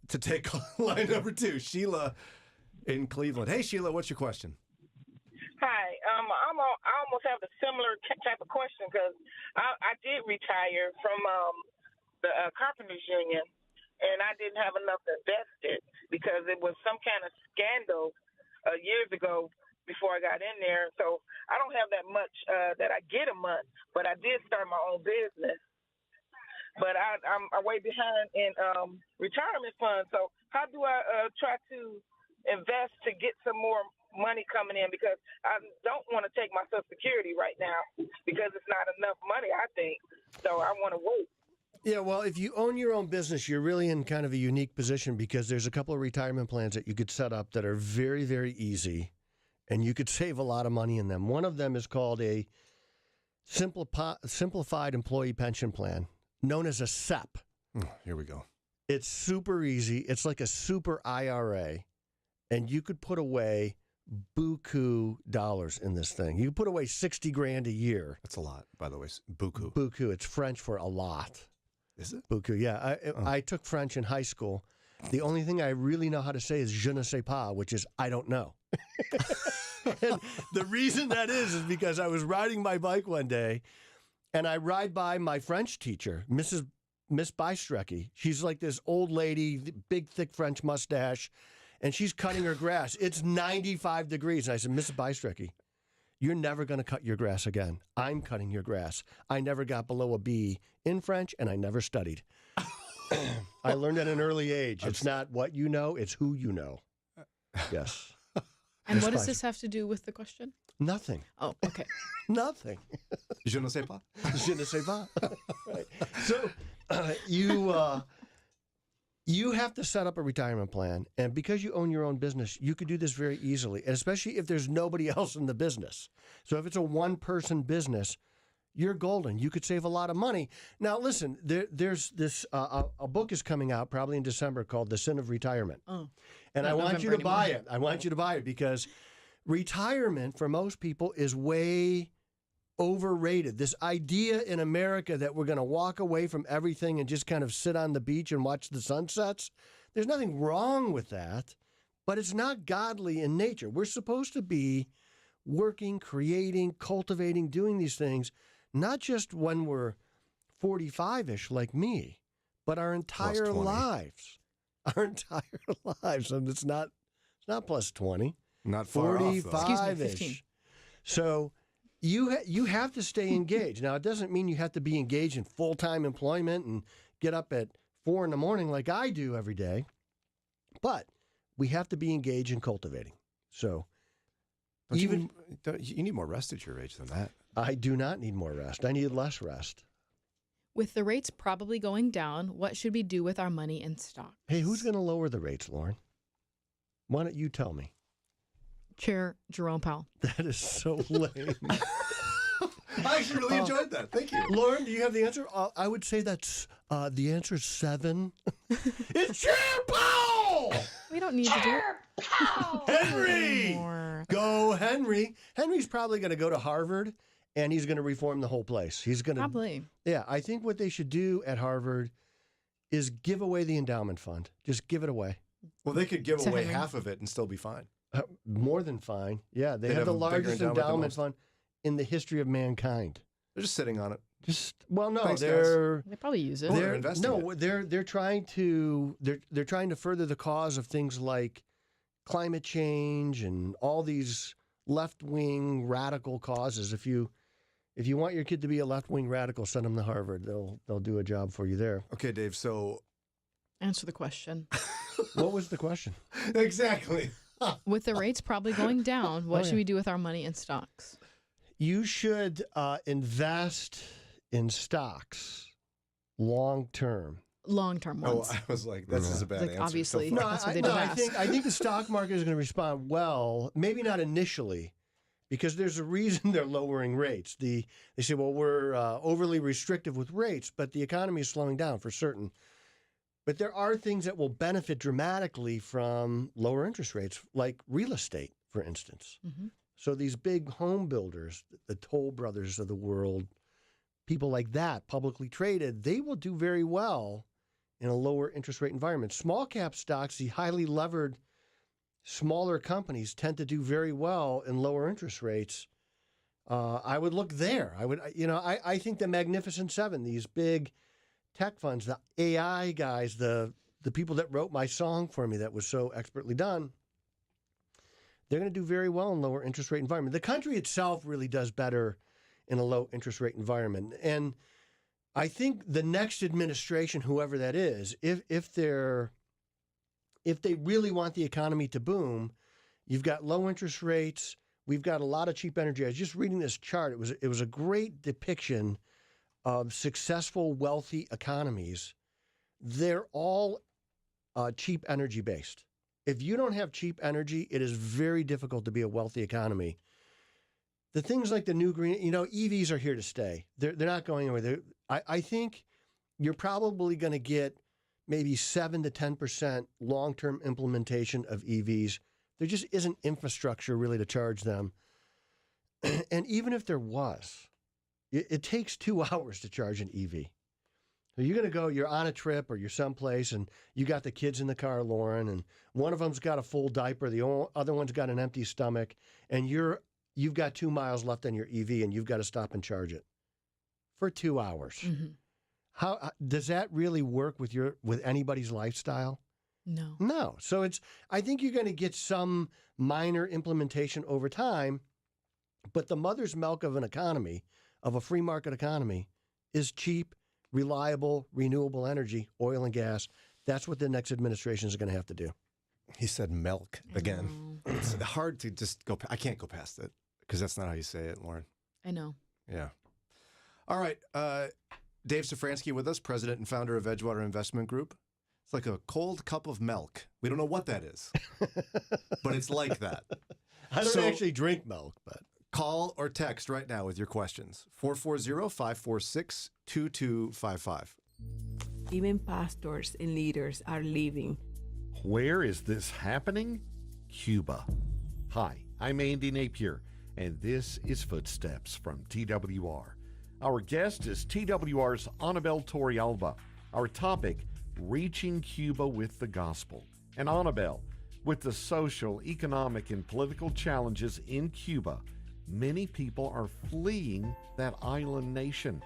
to take line number 2, Sheila in Cleveland. Hey, Sheila, what's your question? Hi, I almost have a similar type of question because I did retire from the Carpenters Union, and I didn't have enough invested because it was some kind of scandal years ago before I got in there. So I don't have that much that I get a month, but I did start my own business. But I'm way behind in retirement funds. So how do I try to invest to get some more money coming in? Because I don't want to take my Social Security right now because it's not enough money, I think. So I want to wait. Yeah, well, if you own your own business, you're really in kind of a unique position because there's a couple of retirement plans that you could set up that are very, very easy, and you could save a lot of money in them. One of them is called a Simplified Employee Pension Plan, known as a SEP. Here we go. It's super easy. It's like a super IRA, and you could put away buku dollars in this thing. You could put away $60,000 a year. That's a lot, by the way. Buku. Buku. It's French for a lot. Is it? Buku, yeah. I took French in high school. The only thing I really know how to say is je ne sais pas, which is I don't know. And the reason that is because I was riding my bike one day, and I ride by my French teacher, Miss Bystrecki. She's like this old lady, big, thick French mustache, and she's cutting her grass. It's 95 degrees. And I said, Miss Bystrecki, you're never going to cut your grass again. I'm cutting your grass. I never got below a B in French, and I never studied. I learned at an early age. It's not what you know, it's who you know. Yes. And what does this have to do with the question? Nothing. Oh, okay. Nothing. Je ne sais pas. Je ne sais pas. Right. So you have to set up a retirement plan, and because you own your own business, you could do this very easily, and especially if there's nobody else in the business. So if it's a one-person business, you're golden. You could save a lot of money. Now, listen, there's this a book is coming out probably in December called The Sin of Retirement. Oh, and I want you to buy it. I want you to buy it because retirement for most people is way overrated. This idea in America that we're going to walk away from everything and just kind of sit on the beach and watch the sunsets, there's nothing wrong with that, but it's not godly in nature. We're supposed to be working, creating, cultivating, doing these things, not just when we're 45-ish like me, but our entire lives. Our entire lives. And it's not plus 20. Not far 45-ish. So you have to stay engaged. Now, it doesn't mean you have to be engaged in full-time employment and get up at 4 a.m. like I do every day, but we have to be engaged in cultivating. So you need more rest at your age than that. I do not need more rest. I need less rest. With the rates probably going down, what should we do with our money in stocks? Hey, who's going to lower the rates, Lauren? Why don't you tell me? Chair Jerome Powell. That is so lame. I actually really enjoyed that. Thank you. Lauren, do you have the answer? I would say that's the answer is 7. It's Chair Powell! We don't need to do it. Henry! Go Henry. Henry's probably going to go to Harvard, and he's going to reform the whole place. He's going to probably. Yeah, I think what they should do at Harvard is give away the endowment fund. Just give it away. Well, they could give away half of it and still be fine. More than fine. Yeah, they have the largest endowment fund in the history of mankind. They're just sitting on it. Thanks, they probably use it. They're investing. They're trying to further the cause of things like climate change and all these left-wing radical causes. If you want your kid to be a left-wing radical, send them to Harvard. They'll do a job for you there. Okay, Dave. So answer the question. What was the question? Exactly. With the rates probably going down, what should we do with our money in stocks? You should invest in stocks long-term. Long-term ones. Oh, I was like, this is a bad answer. Obviously, so that's what they ask. I think the stock market is going to respond well, maybe not initially, because there's a reason they're lowering rates. They say, well, we're overly restrictive with rates, but the economy is slowing down for certain. But there are things that will benefit dramatically from lower interest rates, like real estate, for instance. Mm-hmm. So these big home builders, the Toll Brothers of the world, people like that, publicly traded, they will do very well in a lower interest rate environment. Small cap stocks, the highly levered smaller companies tend to do very well in lower interest rates. I would look there. I think the Magnificent Seven, these big tech funds, the AI guys, the the people that wrote my song for me that was so expertly done, they're going to do very well in lower interest rate environment. The country itself really does better in a low interest rate environment. And I think the next administration, whoever that is, if they really want the economy to boom, you've got low interest rates. We've got a lot of cheap energy. I was just reading this chart. It was a great depiction of successful, wealthy economies. They're all cheap energy based. If you don't have cheap energy, it is very difficult to be a wealthy economy. The things like the new green, EVs are here to stay. They're not going anywhere. I think you're probably going to get maybe 7 to 10% long-term implementation of EVs. There just isn't infrastructure really to charge them. And even if there was, it takes 2 hours to charge an EV. So you're going to go, you're on a trip or you're someplace and you got the kids in the car, Lauren, and one of them's got a full diaper, the other one's got an empty stomach, and you've got 2 miles left on your EV and you've got to stop and charge it for 2 hours. Mm-hmm. How does that really work with anybody's lifestyle? No. So I think you're going to get some minor implementation over time, but the mother's milk of an economy, of a free market economy, is cheap, reliable, renewable energy, oil and gas. That's what the next administration is going to have to do. He said milk again. It's hard to just go. I can't go past it because that's not how you say it, Lauren. I know. Yeah. All right. Dave Szfranski with us, president and founder of Edgewater Investment Group. It's like a cold cup of milk. We don't know what that is, but it's like that. I don't actually drink milk, but call or text right now with your questions. 440-546-2255. Even pastors and leaders are leaving. Where is this happening? Cuba. Hi, I'm Andy Napier, and this is Footsteps from TWR. Our guest is TWR's Annabelle Torrealba. Our topic, Reaching Cuba with the Gospel. And Annabelle, with the social, economic, and political challenges in Cuba, many people are fleeing that island nation.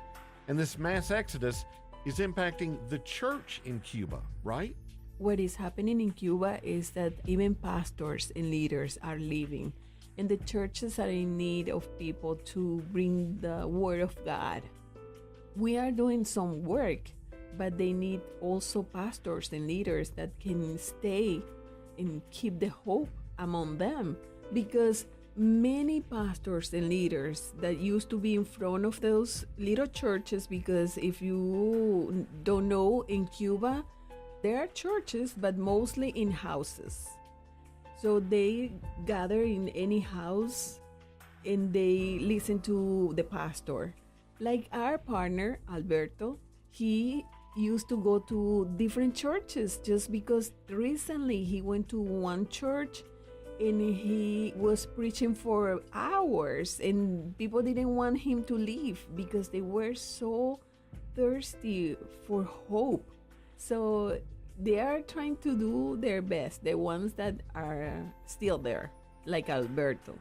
And this mass exodus is impacting the church in Cuba, right? What is happening in Cuba is that even pastors and leaders are leaving, and the churches are in need of people to bring the Word of God. We are doing some work, but they need also pastors and leaders that can stay and keep the hope among them, because many pastors and leaders that used to be in front of those little churches, because if you don't know, in Cuba, there are churches, but mostly in houses. So they gather in any house and they listen to the pastor. Like our partner, Alberto, he used to go to different churches just because recently he went to one church and he was preaching for hours and people didn't want him to leave because they were so thirsty for hope. So they are trying to do their best, the ones that are still there, like Alberto.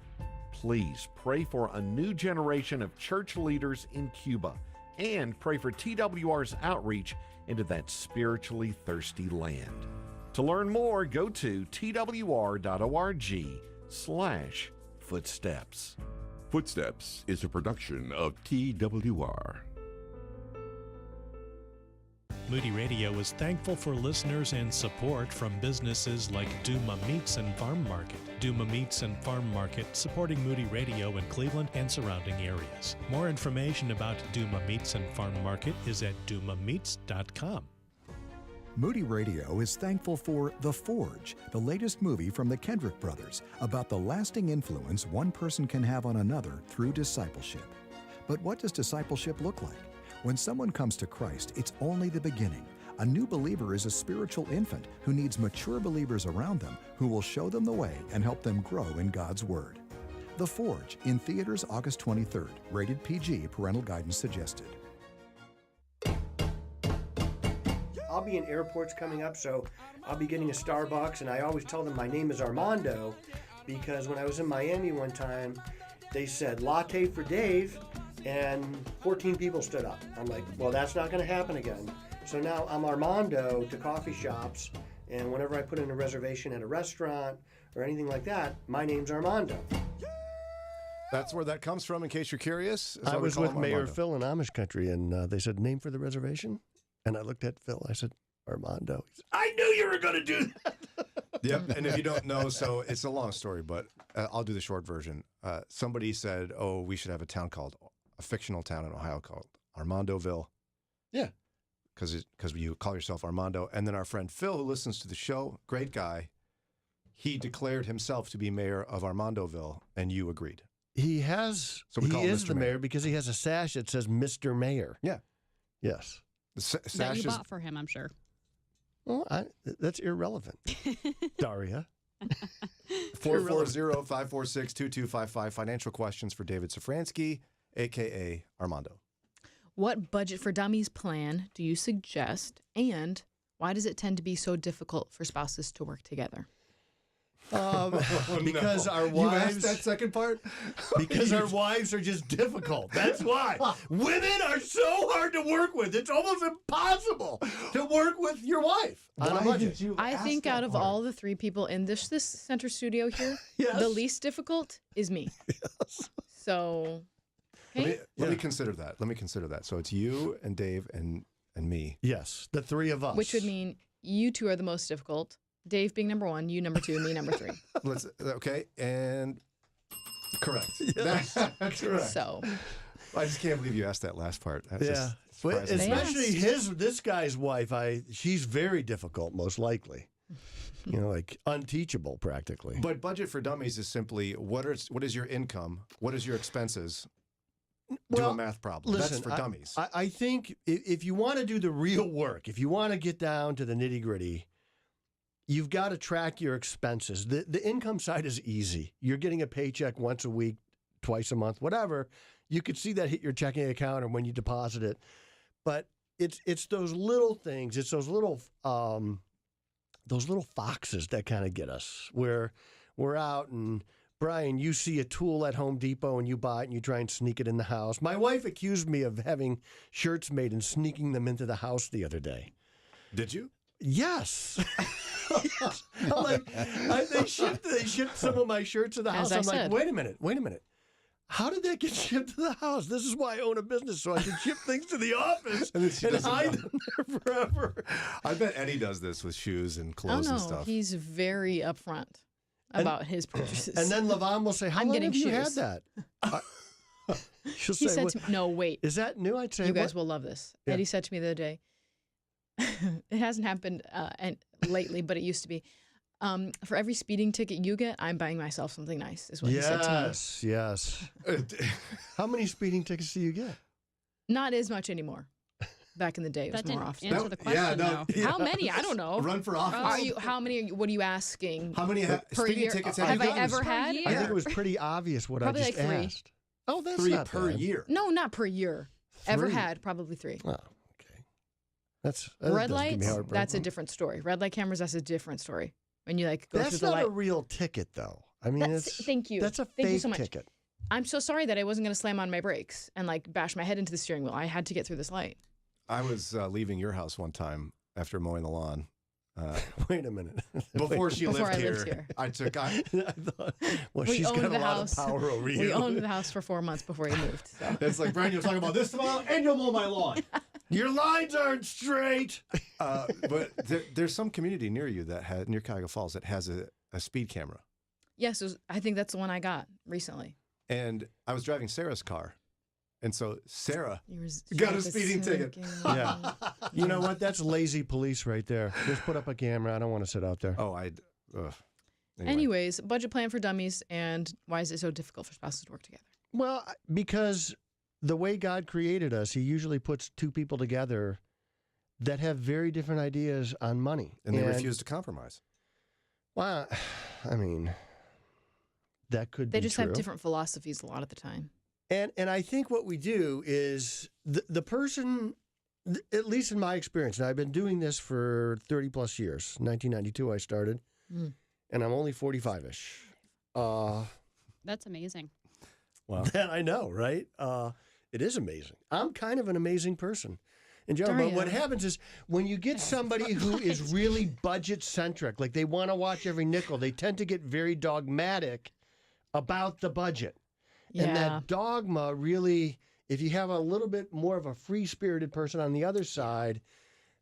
Please pray for a new generation of church leaders in Cuba and pray for TWR's outreach into that spiritually thirsty land. To learn more, go to twr.org/footsteps. Footsteps is a production of TWR. Moody Radio is thankful for listeners and support from businesses like Duma Meats and Farm Market. Duma Meats and Farm Market, supporting Moody Radio in Cleveland and surrounding areas. More information about Duma Meats and Farm Market is at dumameats.com. Moody Radio is thankful for The Forge, the latest movie from the Kendrick brothers about the lasting influence one person can have on another through discipleship. But what does discipleship look like? When someone comes to Christ, it's only the beginning. A new believer is a spiritual infant who needs mature believers around them who will show them the way and help them grow in God's Word. The Forge, in theaters August 23rd. Rated PG, parental guidance suggested. I'll be in airports coming up, so I'll be getting a Starbucks, and I always tell them my name is Armando because when I was in Miami one time, they said latte for Dave, and 14 people stood up. I'm like, well, that's not going to happen again. So now I'm Armando to coffee shops, and whenever I put in a reservation at a restaurant or anything like that, my name's Armando. That's where that comes from, in case you're curious. I was with Mayor Phil in Amish country, and they said, name for the reservation? And I looked at Phil. I said, Armando. He said, I knew you were going to do that. Yep, and if you don't know, so it's a long story, but I'll do the short version. Somebody said, oh, we should have a fictional town in Ohio called Armandoville. Yeah. Because you call yourself Armando. And then our friend Phil, who listens to the show, great guy, he declared himself to be mayor of Armandoville, and you agreed. He has. So we call him is Mr. the mayor Mayor because he has a sash that says Mr. Mayor. Yeah. Yes. That you bought for him, I'm sure. Well, that's irrelevant, Daria. 440-546-2255. Financial questions for David Szfranski, a.k.a. Armando. What budget for dummies plan do you suggest, and why does it tend to be so difficult for spouses to work together? Because our wives. You asked that second part? Because our wives are just difficult. That's why. Women are so hard to work with. It's almost impossible to work with your wife on a budget. I think out of all the three people in this center studio here, the least difficult is me. Yes. So, Let me consider that. So it's you and Dave and me. Yes, the three of us. Which would mean you two are the most difficult. Dave being number one, you number two, me number three. And correct. Yes. That's correct. So I just can't believe you asked that last part. That's yeah, just but especially this guy's wife. She's very difficult, most likely. Like unteachable practically. But budget for dummies is simply what is your income? What is your expenses? Do a math problem. Listen, That's for dummies. I think if you want to do the real work, if you want to get down to the nitty gritty, you've got to track your expenses. The income side is easy. You're getting a paycheck once a week, twice a month, whatever. You could see that hit your checking account or when you deposit it. But it's those little things. It's those little foxes that kind of get us. Where we're out and Brian, you see a tool at Home Depot and you buy it and you try and sneak it in the house. My wife accused me of having shirts made and sneaking them into the house the other day. Did you? Yes. I'm like, they shipped some of my shirts to the house. I'm like, wait a minute. How did that get shipped to the house? This is why I own a business, so I can ship things to the office and hide them there forever. I bet Eddie does this with shoes and clothes and stuff. He's very upfront about his purchases. And then Levon will say, how long have you had that? She'll he say, said to me, no, wait. Is that new? I'd say, you guys will love this. Yeah. Eddie said to me the other day, it hasn't happened lately, but it used to be. For every speeding ticket you get, I'm buying myself something nice, is what he said to me. Yes. How many speeding tickets do you get? Not as much anymore. Back in the day, it was more often. Answer the question, though. How many? I don't know. Run for office. What are you asking? How many per speeding year? tickets have I ever had? I think it was pretty obvious what probably I just like 3. asked. Oh, that's 3 not per bad. year. No, not per year. 3. Ever had, probably 3. Oh, okay. That red doesn't give me lights, heartburn. that's a different story. Red light cameras, that's a different story. When you go that's through the not light. a real ticket, though. I mean, thank you. That's a Thank you fake so much. ticket. I'm so sorry that I wasn't going to slam on my brakes and bash my head into the steering wheel. I had to get through this light. I was leaving your house one time after mowing the lawn. Wait a minute. Before I lived here. I thought, well, we she's owned got the a lot house. of power over you. We owned the house for 4 months before he moved. So. It's like, Brian, you'll talk about this tomorrow, and you'll mow my lawn. Your lines aren't straight. But there's some community near you near Cuyahoga Falls that has a speed camera. Yes, I think that's the one I got recently. And I was driving Sarah's car. And so Sarah You got a speeding ticket. Yeah. You know what? That's lazy police right there. Just put up a camera. I don't want to sit out there. Oh, Anyway. Anyways, budget plan for dummies, and why is it so difficult for spouses to work together? Well, because the way God created us, he usually puts 2 people together that have very different ideas on money. And they refuse to compromise. Well, I mean, that could be They just true. have different philosophies a lot of the time. And I think what we do is the person, at least in my experience, and I've been doing this for 30 plus years. 1992 I started, and I'm only 45-ish. That's amazing. Well, that I know, right? It is amazing. I'm kind of an amazing person. in general. But what happens is when you get somebody who is really budget centric, like they want to watch every nickel, they tend to get very dogmatic about the budget. And that dogma really, if you have a little bit more of a free-spirited person on the other side,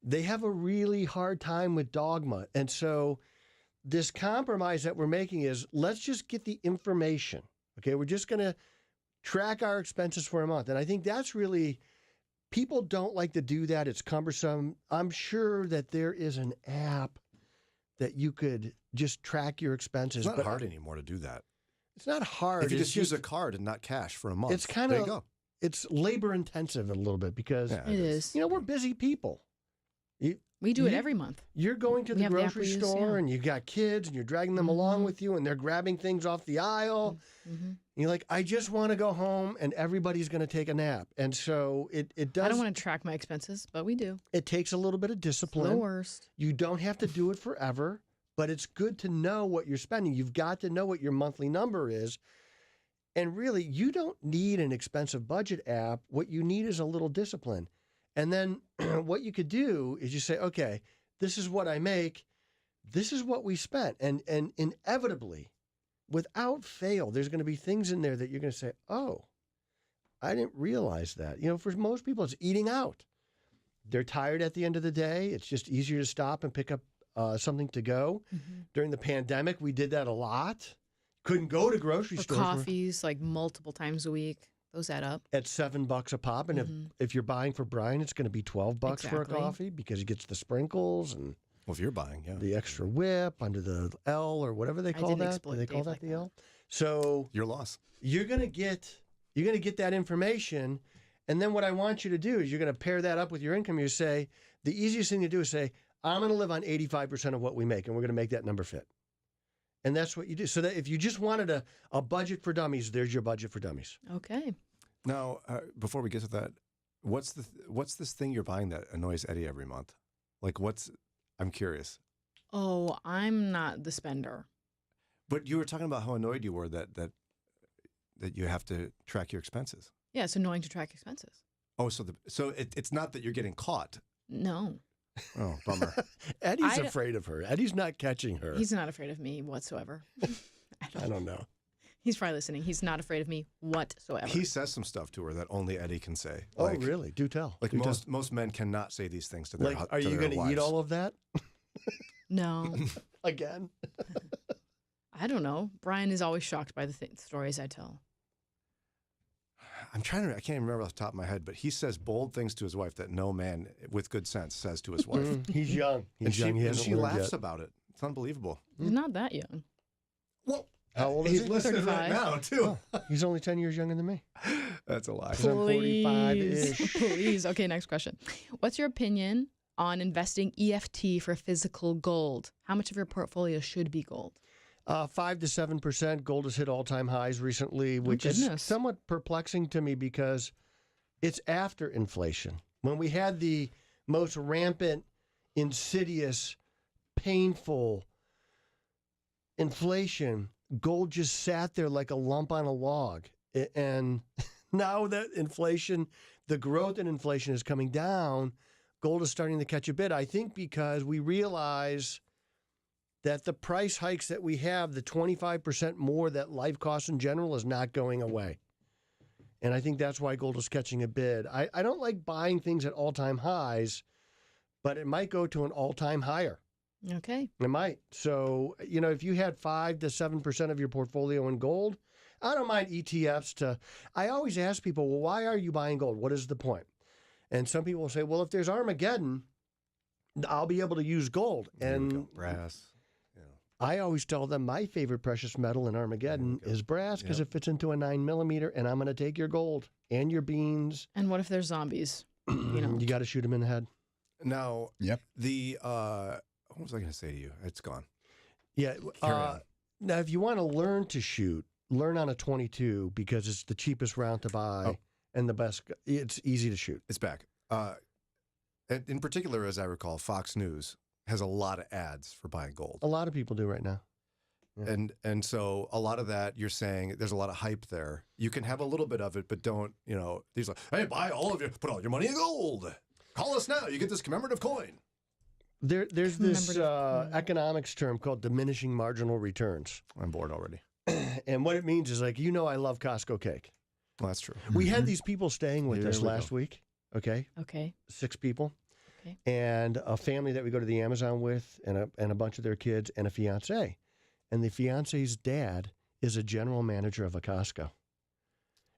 they have a really hard time with dogma. And so this compromise that we're making is, let's just get the information. Okay, we're just going to track our expenses for a month. And I think that's really, people don't like to do that. It's cumbersome. I'm sure that there is an app that you could just track your expenses. It's not hard anymore to do that. It's not hard. If you just use a card and not cash for a month, it's kind there of, you go. It's labor intensive a little bit because it is. You know, we're busy people. We do it every month. You're going to We the have the app grocery we use, store and you got kids and you're dragging them along with you and they're grabbing things off the aisle. Mm-hmm. You're like, I just want to go home and everybody's going to take a nap. And so it does. I don't want to track my expenses, but we do. It takes a little bit of discipline. The worst. You don't have to do it forever, but it's good to know what you're spending. You've got to know what your monthly number is. And really, you don't need an expensive budget app. What you need is a little discipline. And then what you could do is you say, okay, this is what I make. This is what we spent. And inevitably, without fail, there's going to be things in there that you're going to say, oh, I didn't realize that. You know, for most people, it's eating out. They're tired at the end of the day. It's just easier to stop and pick up something to go. Mm-hmm. During the pandemic, we did that a lot. Couldn't go to grocery Or stores. coffees, like multiple times a week. Those add up. At $7 a pop. And if you're buying for Brian, it's going to be $12 for a Exactly. coffee because he gets the sprinkles and Well, if you're buying, the extra whip under the L or whatever they call didn't that. exploit Do they call Dave that like the L? So your loss. You're going to get that information. And then what I want you to do is you're going to pair that up with your income. You say, the easiest thing to do is say, I'm going to live on 85% of what we make, and we're going to make that number fit. And that's what you do. So that if you just wanted a budget for dummies, there's your budget for dummies. Okay. Now, before we get to that, what's this thing you're buying that annoys Eddie every month? Like, I'm curious. Oh, I'm not the spender. But you were talking about how annoyed you were that you have to track your expenses. Yeah, it's annoying to track expenses. Oh, so it's not that you're getting caught. No. Oh, bummer. Eddie's afraid of her. Eddie's not catching her. He's not afraid of me whatsoever. I don't know. He's probably listening. He's not afraid of me whatsoever. He says some stuff to her that only Eddie can say. Oh, really? Do tell. Like Do tell. most men cannot say these things to their Like, wives. are you going to eat all of that? No. Again? I don't know. Brian is always shocked by the stories I tell. I can't even remember off the top of my head, but he says bold things to his wife that no man with good sense says to his wife. He's young. He's young. He and hasn't she learned laughs yet. about it. It's unbelievable. He's not that young. Well, how old is he's he? listening right 35. now, too. Oh, he's only 10 years younger than me. That's a lie. 'Cause I'm 45-ish. Please. Okay, next question. What's your opinion on investing EFT for physical gold? How much of your portfolio should be gold? 5 to 7%. Gold has hit all-time highs recently, which is goodness. somewhat perplexing to me because it's after inflation. When we had the most rampant, insidious, painful inflation, gold just sat there like a lump on a log. And now that inflation, the growth in inflation is coming down, gold is starting to catch a bit. I think because we realize that the price hikes that we have, the 25% more that life costs in general, is not going away. And I think that's why gold is catching a bid. I don't like buying things at all-time highs, but it might go to an all-time higher. Okay. It might. So, you know, if you had 5 to 7% of your portfolio in gold, I don't mind ETFs I always ask people, well, why are you buying gold? What is the point? And some people will say, well, if there's Armageddon, I'll be able to use gold. And brass. I always tell them my favorite precious metal in Armageddon is brass because it fits into a 9mm, and I'm going to take your gold and your beans. And what if there's zombies? You got to shoot them in the head. Now, the what was I going to say to you? It's gone. Yeah. Carry on. Now, if you want to learn to shoot, learn on a 22 because it's the cheapest round to buy and the best. It's easy to shoot. It's back. In particular, as I recall, Fox News has a lot of ads for buying gold. A lot of people do right now. Yeah. And so a lot of that, you're saying there's a lot of hype there. You can have a little bit of it, but don't, these like, hey, buy all of your, put all your money in gold. Call us now. You get this commemorative coin. There's this economics term called diminishing marginal returns. I'm bored already. And what it means is I love Costco cake. Well, that's true. We had these people staying with us last week. Okay. 6 people. Okay. And a family that we go to the Amazon with, and a bunch of their kids, and a fiance. And the fiance's dad is a general manager of a Costco.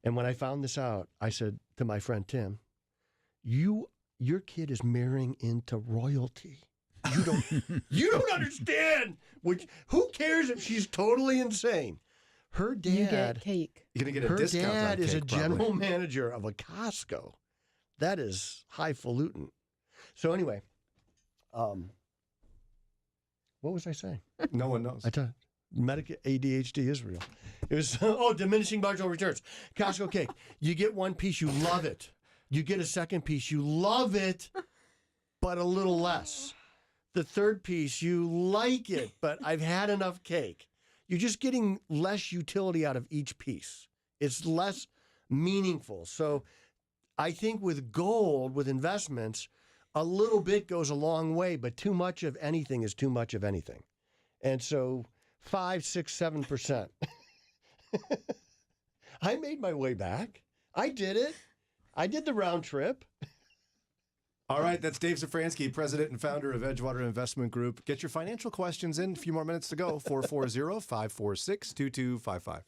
And when I found this out, I said to my friend Tim, your kid is marrying into royalty. You don't understand. Who cares if she's totally insane? Her dad. You get cake. You're gonna get a her discount. dad on is cake, a general probably. manager of a Costco. That is highfalutin. So anyway, what was I saying? No one knows. I tell you, ADHD is real. It was diminishing marginal returns. Costco cake. You get one piece, you love it. You get a second piece, you love it, but a little less. The third piece, you like it, but I've had enough cake. You're just getting less utility out of each piece. It's less meaningful. So I think with gold, with investments, a little bit goes a long way, but too much of anything is too much of anything. And so 5, 6, 7%. I made my way back. I did it. I did the round trip. All right, that's Dave Szfranski, president and founder of Edgewater Investment Group. Get your financial questions in. A few more minutes to go. 440-546-2255.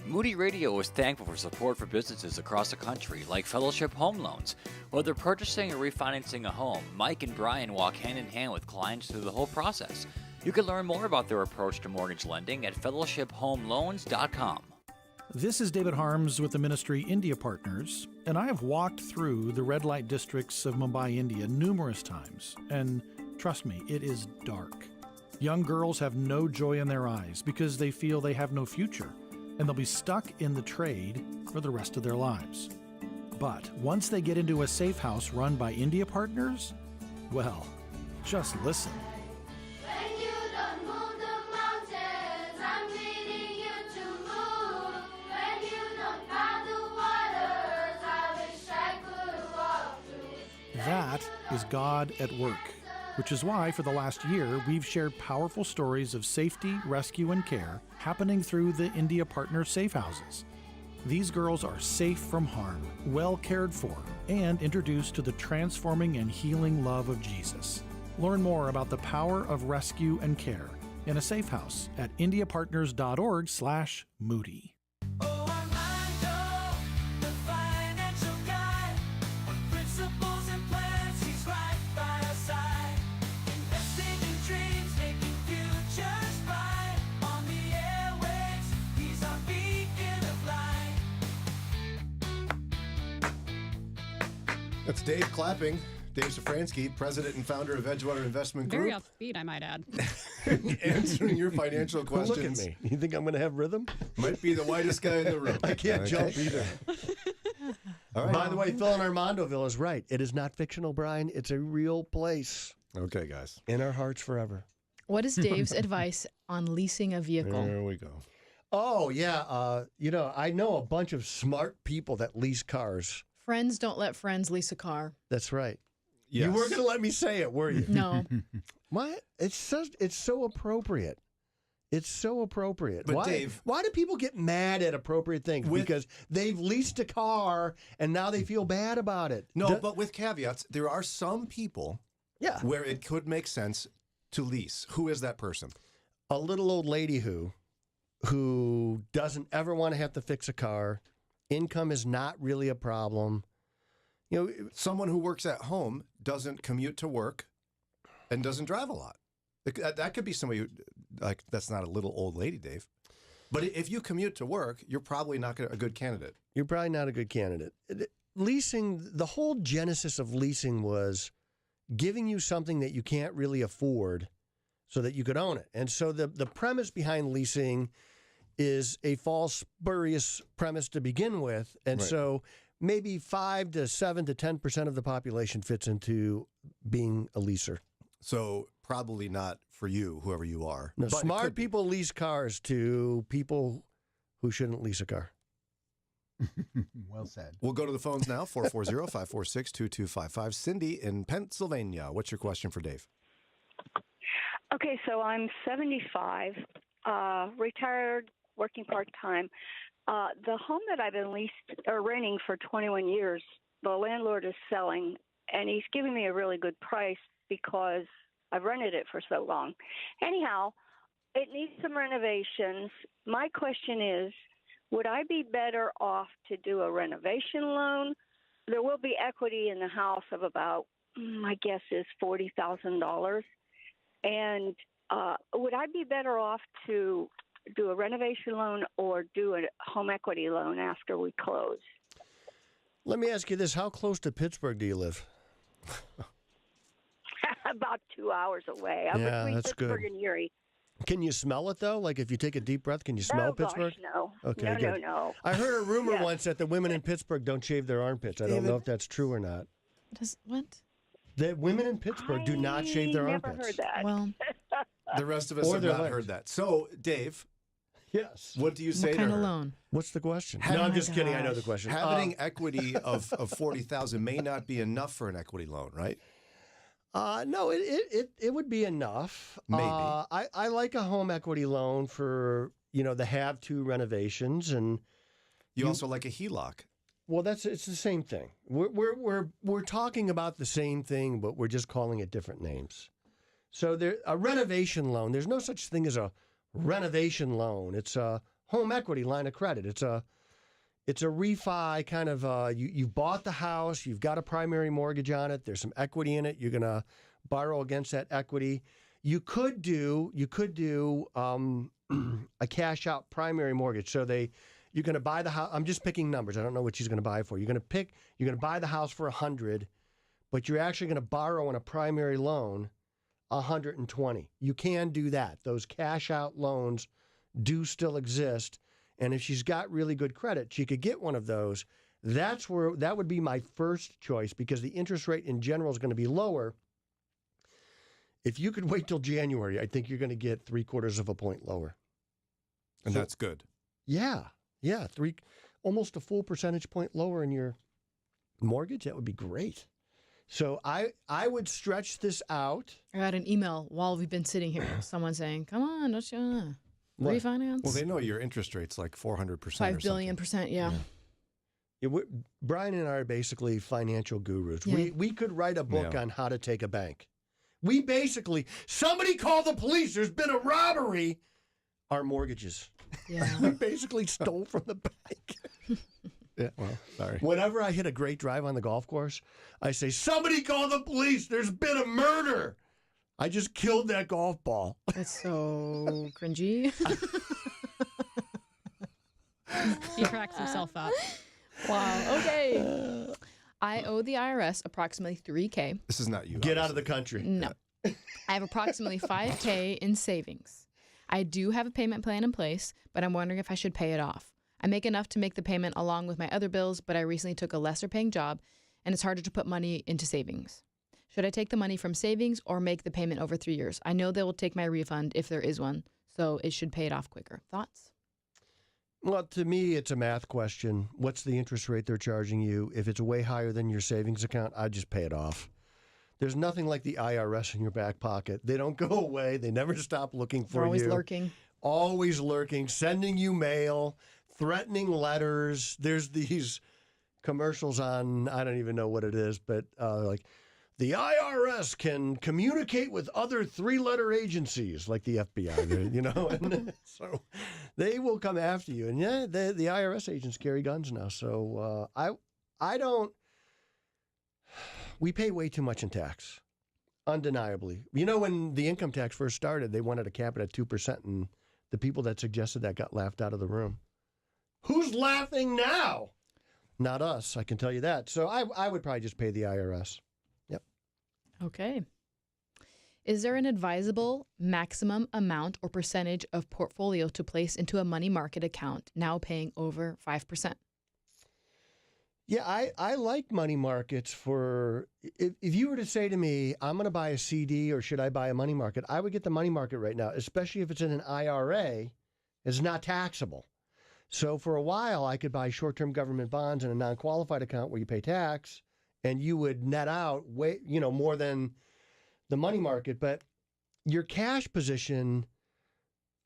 Moody Radio is thankful for support for businesses across the country, like Fellowship Home Loans. Whether purchasing or refinancing a home, Mike and Brian walk hand in hand with clients through the whole process. You can learn more about their approach to mortgage lending at fellowshiphomeloans.com. This is David Harms with the ministry India Partners, and I have walked through the red light districts of Mumbai, India numerous times, and trust me, it is dark. Young girls have no joy in their eyes because they feel they have no future, and they'll be stuck in the trade for the rest of their lives. But once they get into a safe house run by India Partners, well, just listen. That is God at work, which is why for the last year we've shared powerful stories of safety, rescue, and care happening through the India Partner Safe Houses. These girls are safe from harm, well cared for, and introduced to the transforming and healing love of Jesus. Learn more about the power of rescue and care in a safe house at indiapartners.org/Moody. That's Dave clapping. Dave Szfranski, president and founder of Edgewater Investment Group. Very upbeat, I might add. Answering your financial questions. Look at me. You think I'm going to have rhythm? Might be the whitest guy in the room. I can't jump either. All right. By the way, Phil in Armandoville is right. It is not fictional, Brian. It's a real place. Okay, guys. In our hearts forever. What is Dave's advice on leasing a vehicle? There we go. Oh, yeah. I know a bunch of smart people that lease cars. Friends don't let friends lease a car. That's right. Yes. You weren't going to let me say it, were you? No. What? It's so appropriate. It's so appropriate. But Dave, why do people get mad at appropriate things? Because they've leased a car and now they feel bad about it. No, but with caveats, there are some people where it could make sense to lease. Who is that person? A little old lady who doesn't ever want to have to fix a car. Income is not really a problem. You know, someone who works at home doesn't commute to work and doesn't drive a lot. That could be somebody who, like, that's not a little old lady, Dave. But if you commute to work, you're probably not a good candidate. You're probably not a good candidate. Leasing, the whole genesis of leasing was giving you something that you can't really afford so that you could own it. And so the premise behind leasing is a false, spurious premise to begin with. And so maybe 5 to 7 to 10% of the population fits into being a leaser. So probably not for you, whoever you are. No, smart people lease cars to people who shouldn't lease a car. Well said. We'll go to the phones now, 440-546-2255. Cindy in Pennsylvania. What's your question for Dave? Okay, so I'm 75, retired, working part-time. The home that I've been renting for 21 years, the landlord is selling, and he's giving me a really good price because I've rented it for so long. Anyhow, it needs some renovations. My question is, would I be better off to do a renovation loan? There will be equity in the house of about, my guess is $40,000. And would I be better off to do a renovation loan or do a home equity loan after we close? Let me ask you this. How close to Pittsburgh do you live? About 2 hours away. I'm between that's Pittsburgh good. and Erie. Can you smell it, though? Like, if you take a deep breath, can you smell Pittsburgh? Gosh, no. Okay, good. No. I heard a rumor once that the women in Pittsburgh don't shave their armpits. I don't know if that's true or not. What? The women in Pittsburgh do not shave their never armpits. heard that. Well, The rest of us Or have their not legs. heard that. So, Dave. Yes. What do you say what kind to of her? loan? What's the question? Oh No, I'm my just kidding. I know the question. Having equity of $40,000 may not be enough for an equity loan, right? No, it would be enough. Maybe. I like a home equity loan for the have-to renovations, and you also like a HELOC. Well, it's the same thing. We're talking about the same thing, but we're just calling it different names. So a renovation loan. There's no such thing as a renovation loan. It's a home equity line of credit. It's a refi kind of. You've bought the house. You've got a primary mortgage on it. There's some equity in it. You're gonna borrow against that equity. You could do a cash out primary mortgage. So you're going to buy the house. I'm just picking numbers. I don't know what she's going to buy for. You're going to buy the house for $100, but you're actually going to borrow on a primary loan $120. You can do that. Those cash out loans do still exist. And if she's got really good credit, she could get one of those. That would be my first choice because the interest rate in general is going to be lower. If you could wait till January, I think you're going to get 0.75 of a point lower. And that's good. Yeah. Almost a full percentage point lower in your mortgage. That would be great. So I would stretch this out. I got an email while we've been sitting here. Someone saying, "Come on, don't you refinance?" Well, they know your interest rate's like 400%. 5 billion%. Yeah. Brian and I are basically financial gurus. Yeah. We could write a book on how to take a bank. We basically, somebody call the police. There's been a robbery. Our mortgages. Yeah. We basically stole from the bank. Yeah, well, sorry. Whenever I hit a great drive on the golf course, I say, somebody call the police. There's been a murder. I just killed that golf ball. That's so cringy. He cracks himself up. Wow. Okay. I owe the IRS approximately $3,000. This is not you. Get out of the country. No. I have approximately $5,000 in savings. I do have a payment plan in place, but I'm wondering if I should pay it off. I make enough to make the payment along with my other bills, but I recently took a lesser paying job, and it's harder to put money into savings. Should I take the money from savings or make the payment over 3 years? I know they will take my refund if there is one, so it should pay it off quicker. Thoughts? Well, to me, it's a math question. What's the interest rate they're charging you? If it's way higher than your savings account, I'd just pay it off. There's nothing like the IRS in your back pocket. They don't go away. They never stop looking for you. They're always lurking. Always lurking, sending you mail, threatening letters. There's these commercials on, I don't even know what it is, but like, the IRS can communicate with other 3-letter agencies like the FBI, you know, and so they will come after you. And yeah, the IRS agents carry guns now. So I don't, we pay way too much in tax, undeniably. You know, when the income tax first started, they wanted to cap it at 2%, and the people that suggested that got laughed out of the room. Who's laughing now? Not us, I can tell you that. So I would probably just pay the IRS. Okay. Is there an advisable maximum amount or percentage of portfolio to place into a money market account now paying over 5%? Yeah, I like money markets for, if you were to say to me, I'm going to buy a CD or should I buy a money market, I would get the money market right now, especially if it's in an IRA. It's not taxable. So for a while, I could buy short-term government bonds in a non-qualified account where you pay tax, and you would net out way, more than the money market. But your cash position,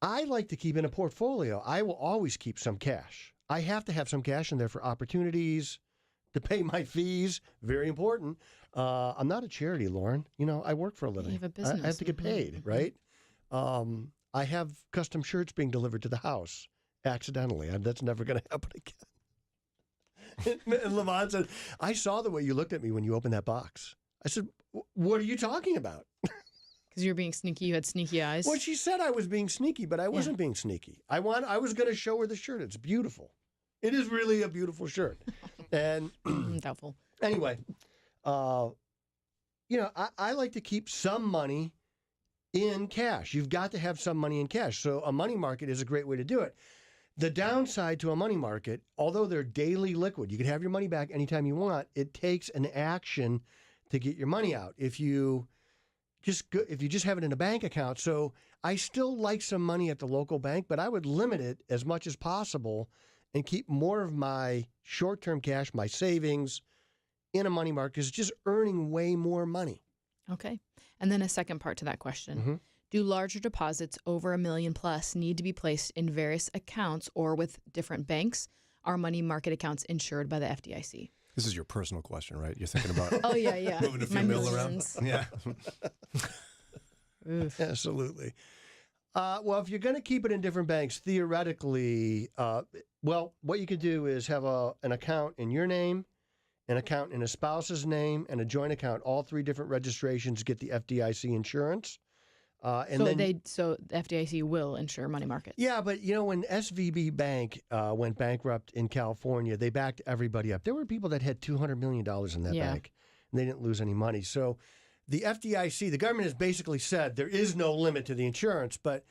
I like to keep in a portfolio. I will always keep some cash. I have to have some cash in there for opportunities, to pay my fees. Very important. I'm not a charity, Lauren. I work for a living. You have a business. I have to get paid, right? I have custom shirts being delivered to the house accidentally. That's never going to happen again. And Levon said, I saw the way you looked at me when you opened that box. I said, what are you talking about? Because you were being sneaky. You had sneaky eyes. Well, she said I was being sneaky, but I wasn't being sneaky. I was going to show her the shirt. It's beautiful. It is really a beautiful shirt. And doubtful. Anyway, I like to keep some money in cash. You've got to have some money in cash. So a money market is a great way to do it. The downside to a money market, although they're daily liquid, you can have your money back anytime you want. It takes an action to get your money out. If you just have it in a bank account. So I still like some money at the local bank, but I would limit it as much as possible and keep more of my short-term cash, my savings, in a money market, because it's just earning way more money. Okay. And then a second part to that question. Mm-hmm. Do larger deposits over $1 million plus need to be placed in various accounts or with different banks? Are money market accounts insured by the FDIC? This is your personal question, right? You're thinking about oh, yeah. moving a few mil around? Yeah. Absolutely. Well, if you're going to keep it in different banks, theoretically, what you could do is have an account in your name, an account in a spouse's name, and a joint account. All three different registrations get the FDIC insurance. So the FDIC will insure money markets. Yeah, but when SVB Bank went bankrupt in California, they backed everybody up. There were people that had $200 million in that bank, and they didn't lose any money. So the FDIC, the government has basically said there is no limit to the insurance, but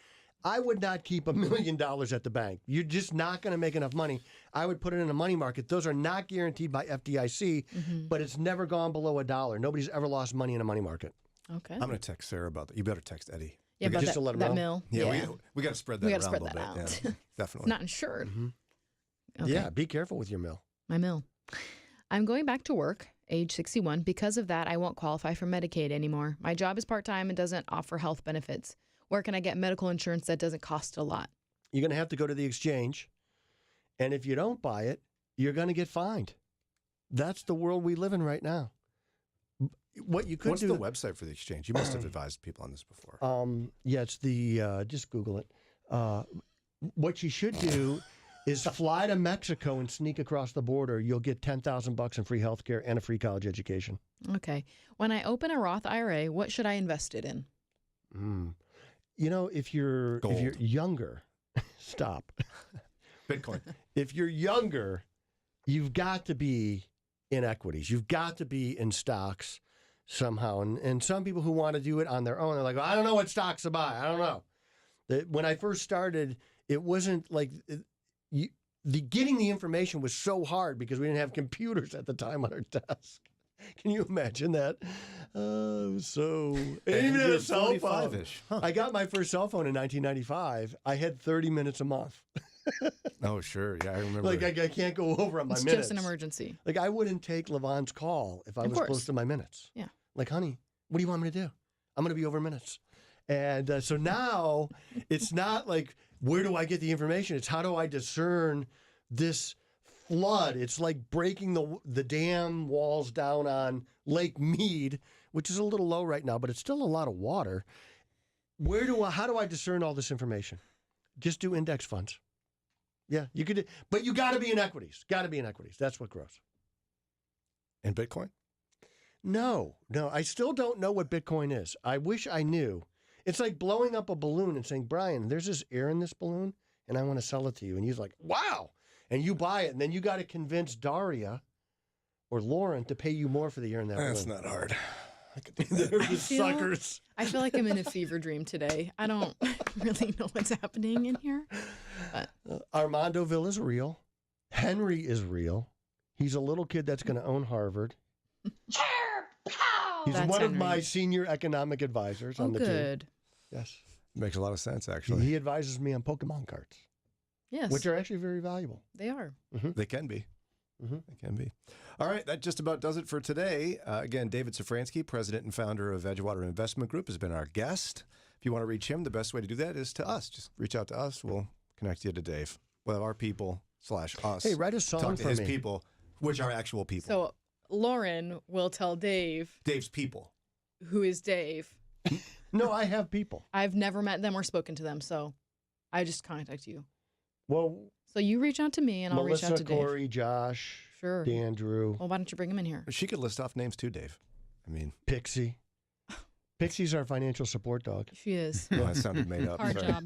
I would not keep $1 million at the bank. You're just not going to make enough money. I would put it in a money market. Those are not guaranteed by FDIC, but it's never gone below $1. Nobody's ever lost money in a money market. Okay. I'm going to text Sarah about that. You better text Eddie. Yeah, but just to let him know. Mill. Yeah, we got to spread that around a little bit. Out. Yeah, definitely. It's not insured. Okay. Yeah, be careful with your mill. My mill. I'm going back to work, age 61. Because of that, I won't qualify for Medicaid anymore. My job is part-time and doesn't offer health benefits. Where can I get medical insurance that doesn't cost a lot? You're going to have to go to the exchange. And if you don't buy it, you're going to get fined. That's the world we live in right now. What you could What's do. What's the website for the exchange? You must have advised people on this before. Yeah, it's just Google it. What you should do is fly to Mexico and sneak across the border. You'll get $10,000 in free health care and a free college education. Okay. When I open a Roth IRA, what should I invest it in? If you're younger, stop. Bitcoin. If you're younger, you've got to be in equities. You've got to be in stocks somehow. And some people who want to do it on their own, they're like, I don't know what stocks to buy. I don't know. When I first started, it wasn't like getting the information was so hard because we didn't have computers at the time on our desk. Can you imagine that? So even a cell phone. Huh. I got my first cell phone in 1995. I had 30 minutes a month. Oh, sure. Yeah, I remember. Like I can't go over on my it's minutes. It's just an emergency. Like I wouldn't take Levon's call if I was close to my minutes. Yeah. Like, honey, what do you want me to do? I'm going to be over minutes. And so now it's not like, where do I get the information? It's how do I discern this flood? It's like breaking the dam walls down on Lake Mead, which is a little low right now, but it's still a lot of water. How do I discern all this information? Just do index funds. Yeah, you could, but you got to be in equities. Got to be in equities. That's what grows. And Bitcoin? No, I still don't know what Bitcoin is. I wish I knew. It's like blowing up a balloon and saying, Brian, there's this air in this balloon, and I want to sell it to you. And he's like, wow. And you buy it, and then you got to convince Daria or Lauren to pay you more for the air in that balloon. That's not hard. They're just suckers. I feel like I'm in a fever dream today. I don't really know what's happening in here. But. Armandoville is real. Henry is real. He's a little kid that's going to own Harvard. He's That's one Henry. of my senior economic advisors on the team. Good. Yes. Makes a lot of sense, actually. He advises me on Pokemon cards. Yes. which are actually very valuable. They are. They can be. They can be. All right, that just about does it for today. Again, David Szfranski, president and founder of Edgewater Investment Group, has been our guest. If you want to reach him, the best way to do that is to us. Just reach out to us. We'll connect you to Dave. Well, our people / us. Hey, write a song talk to for his me. people, which are actual people. So Lauren will tell Dave. Dave's people. Who is Dave? No, I have people. I've never met them or spoken to them, so I just contact you. Well, so you reach out to me, and I'll reach out to Dave. Corey, Josh, sure, Dan, Drew. Well, why don't you bring him in here? She could list off names too, Dave. I mean, Pixie. Pixie's our financial support dog. She is. Well, that sounded made up. Hard Sorry. job.